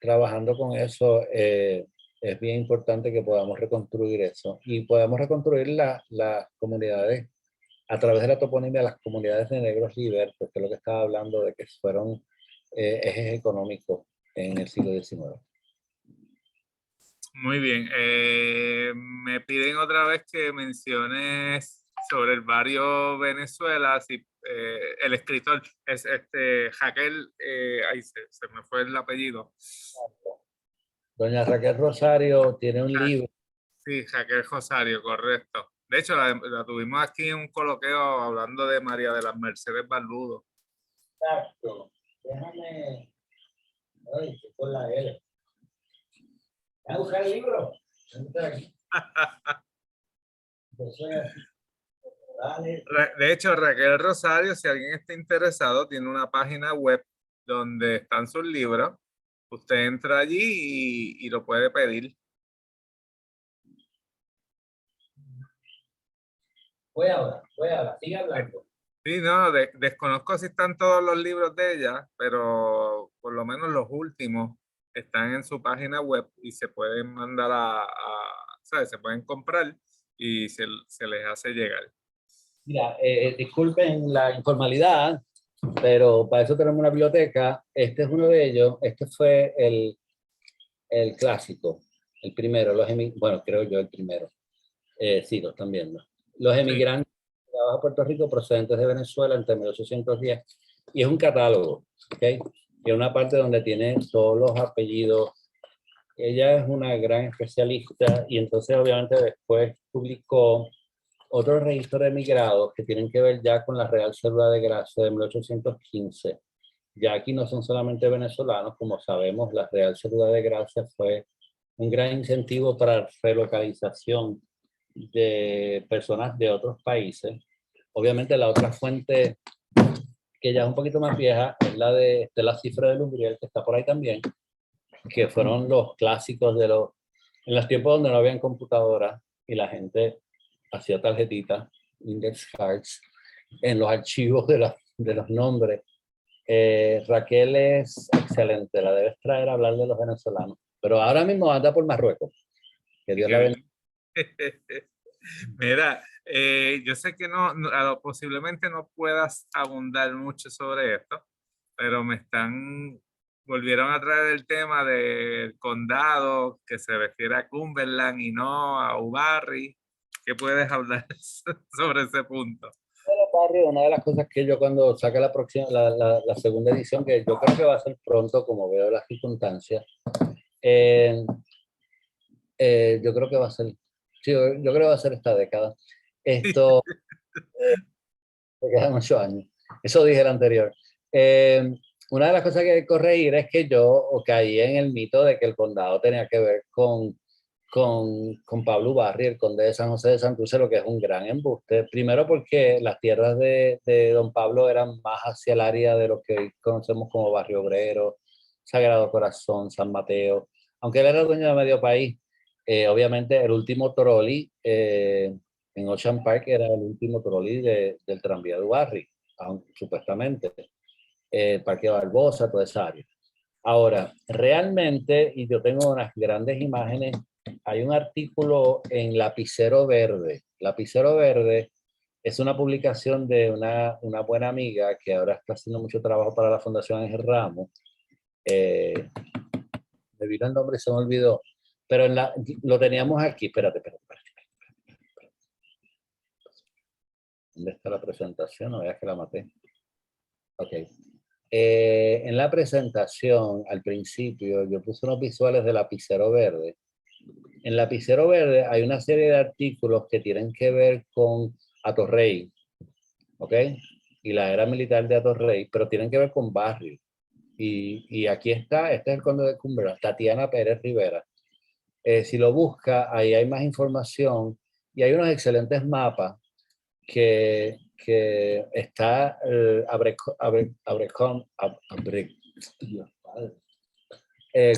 trabajando con eso. Es bien importante que podamos reconstruir eso y podamos reconstruir las comunidades a través de la toponimia, las comunidades de negros libertos, que es lo que estaba hablando de que fueron ejes económicos en el siglo XIX. Muy bien. Me piden otra vez que menciones sobre el barrio Venezuela. Si, el escritor es Jaquel, ahí se me fue el apellido. Doña Raquel Rosario tiene un libro. Sí, Jaquel Rosario, correcto. De hecho, la tuvimos aquí en un coloquio hablando de María de las Mercedes Barbudo. Exacto. Déjame. Ay, ¿qué fue la L? ¿Vas a buscar el libro? Aquí. Entonces, dale. De hecho, Raquel Rosario, si alguien está interesado, tiene una página web donde están sus libros. Usted entra allí y lo puede pedir. Voy ahora, sigue hablando. Sí, no, desconozco si están todos los libros de ella, pero por lo menos los últimos están en su página web y se pueden mandar ¿sabes? Se pueden comprar y se les hace llegar. Mira, disculpen la informalidad, pero para eso tenemos una biblioteca. Este es uno de ellos. Este fue el clásico, el primero. Bueno, creo yo el primero. Sí, lo están viendo. Los Sí, emigrantes a Puerto Rico procedentes de Venezuela entre 1810. Y es un catálogo, ¿ok? Y es una parte donde tiene todos los apellidos. Ella es una gran especialista y entonces obviamente después publicó otros registros de emigrados que tienen que ver ya con la Real Cédula de Gracia de 1815. Ya aquí no son solamente venezolanos, como sabemos, la Real Cédula de Gracia fue un gran incentivo para relocalización de personas de otros países. Obviamente la otra fuente que ya es un poquito más vieja es de la cifra de Lumbriel, que está por ahí también, que fueron los clásicos en los tiempos donde no habían computadoras y la gente hacía tarjetitas, index cards, en los archivos de los nombres. Raquel es excelente, la debes traer a hablar de los venezolanos, pero ahora mismo anda por Marruecos. Que y Dios qué la bendiga. bien. Mira, yo sé que posiblemente no puedas abundar mucho sobre esto, pero volvieron a traer el tema del condado que se refiere a Cumberland y no a Ubarri. ¿Qué puedes hablar sobre ese punto? Barrio, una de las cosas que yo cuando saque la próxima, la segunda edición, que yo creo que va a ser pronto, como veo las circunstancias, eh, yo creo que va a ser, sí, yo creo que va a ser esta década. Esto, me quedan 8 años. Eso dije el anterior. Una de las cosas que hay que corregir es que yo caí en el mito de que el condado tenía que ver con Pablo Ubarri, el conde de San José de Santurce, lo que es un gran embuste. Primero porque las tierras de don Pablo eran más hacia el área de lo que hoy conocemos como Barrio Obrero, Sagrado Corazón, San Mateo. Aunque él era dueño de medio país, obviamente el último trolley en Ocean Park era el último trolley del tranvía de Ubarri, supuestamente. Parque Barbosa, toda esa área. Ahora, realmente, y yo tengo unas grandes imágenes, hay un artículo en Lapicero Verde. Lapicero Verde es una publicación de una buena amiga que ahora está haciendo mucho trabajo para la Fundación Ángel Ramos. Me vino el nombre y se me olvidó. Pero lo teníamos aquí. Espérate. ¿Dónde está la presentación? No veas que la maté. Ok. En la presentación, al principio, yo puse unos visuales de Lapicero Verde. En Lapicero Verde hay una serie de artículos que tienen que ver con Atorrey, ¿ok? Y la era militar de Atorrey, pero tienen que ver con barrio. Y aquí está, este es el conde de Cumberland, Tatiana Pérez Rivera. Si lo busca, ahí hay más información y hay unos excelentes mapas que está el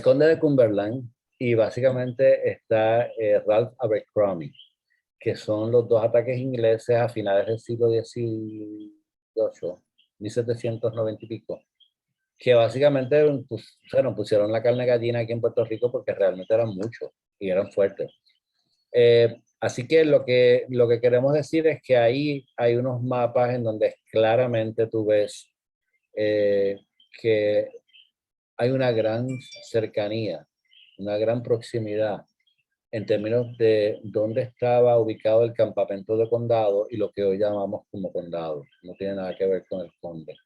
conde de Cumberland y básicamente está Ralph Abercrombie, que son los dos ataques ingleses a finales del siglo XVIII, 1790 y pico, que básicamente nos pusieron la carne gallina aquí en Puerto Rico porque realmente eran muchos y eran fuertes. Así que lo que queremos decir es que ahí hay unos mapas en donde claramente tú ves que hay una gran cercanía, una gran proximidad en términos de dónde estaba ubicado el campamento de condado y lo que hoy llamamos como condado. No tiene nada que ver con el conde.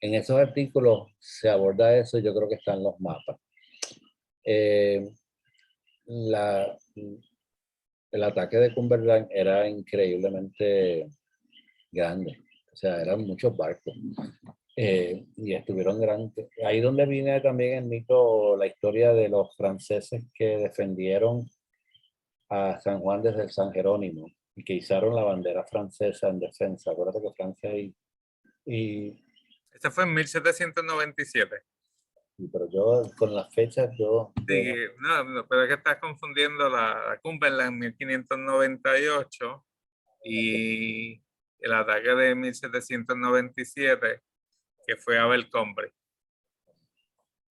En esos artículos se aborda eso, yo creo que están los mapas. El ataque de Cumberland era increíblemente grande, o sea, eran muchos barcos. Y estuvieron grandes. Ahí donde viene también el mito, la historia de los franceses que defendieron a San Juan desde el San Jerónimo y que izaron la bandera francesa en defensa. Acuérdate que Francia y Este fue en 1797. pero yo con las fechas Sí, no, pero es que estás confundiendo la Cumberland en 1598 y el ataque de 1797, que fue Abercrombie.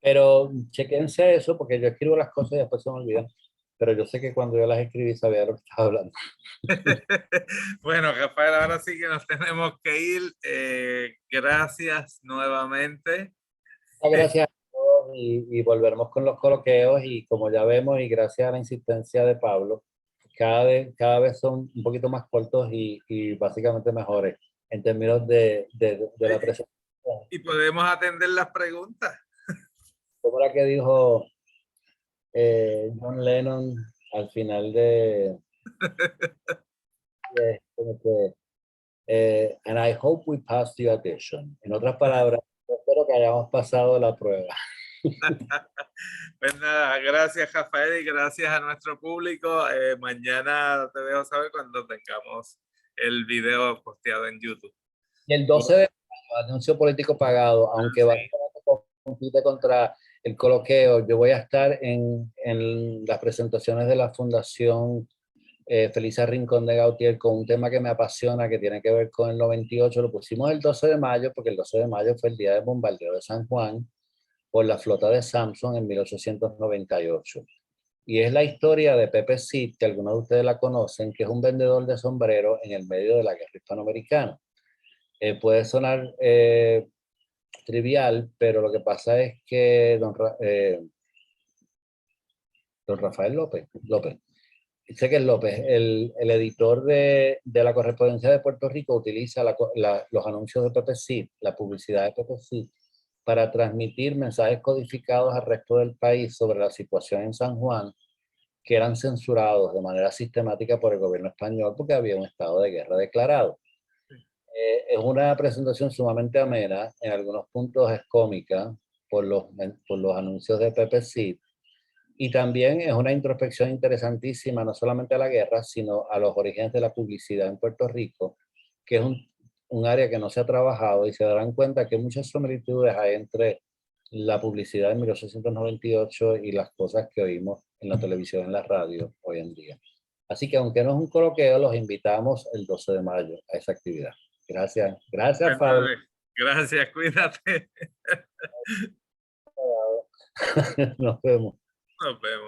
pero chequense eso porque yo escribo las cosas y después se me olvidan. Pero yo sé que cuando yo las escribí sabía de lo que estaba hablando. Bueno, Rafael, ahora sí que nos tenemos que ir. Gracias nuevamente. Gracias a todos y volveremos con los coloqueos y como ya vemos y gracias a la insistencia de Pablo, cada vez son un poquito más cortos y básicamente mejores en términos de la presentación. Y podemos atender las preguntas. Como la que dijo John Lennon al final como que, and I hope we passed the audition. En otras palabras, espero que hayamos pasado la prueba. Pues nada, gracias Rafael y gracias a nuestro público. Mañana te dejo saber cuando tengamos el video posteado en YouTube. Y el 12 de mayo, anuncio político pagado, aunque básicamente compite contra el coloqueo, yo voy a estar en las presentaciones de la Fundación Felisa Rincón de Gautier con un tema que me apasiona, que tiene que ver con el 98. Lo pusimos el 12 de mayo porque el 12 de mayo fue el día del bombardeo de San Juan por la flota de Samson en 1898. Y es la historia de Pepe Cid, que algunos de ustedes la conocen, que es un vendedor de sombreros en el medio de la guerra hispanoamericana. Puede sonar trivial, pero lo que pasa es que don Rafael López, sé que es López, el editor de la correspondencia de Puerto Rico utiliza los anuncios de Pepe Cid, la publicidad de Pepe Cid, para transmitir mensajes codificados al resto del país sobre la situación en San Juan, que eran censurados de manera sistemática por el gobierno español porque había un estado de guerra declarado. Es una presentación sumamente amena, en algunos puntos es cómica por los anuncios de Pepe Cid, y también es una introspección interesantísima, no solamente a la guerra, sino a los orígenes de la publicidad en Puerto Rico, que es un área que no se ha trabajado y se darán cuenta que muchas similitudes hay entre la publicidad de 1898 y las cosas que oímos en la televisión y en la radio hoy en día. Así que aunque no es un coloquio, los invitamos el 12 de mayo a esa actividad. Gracias. Gracias, Pablo. Gracias, cuídate. Nos vemos. Nos vemos.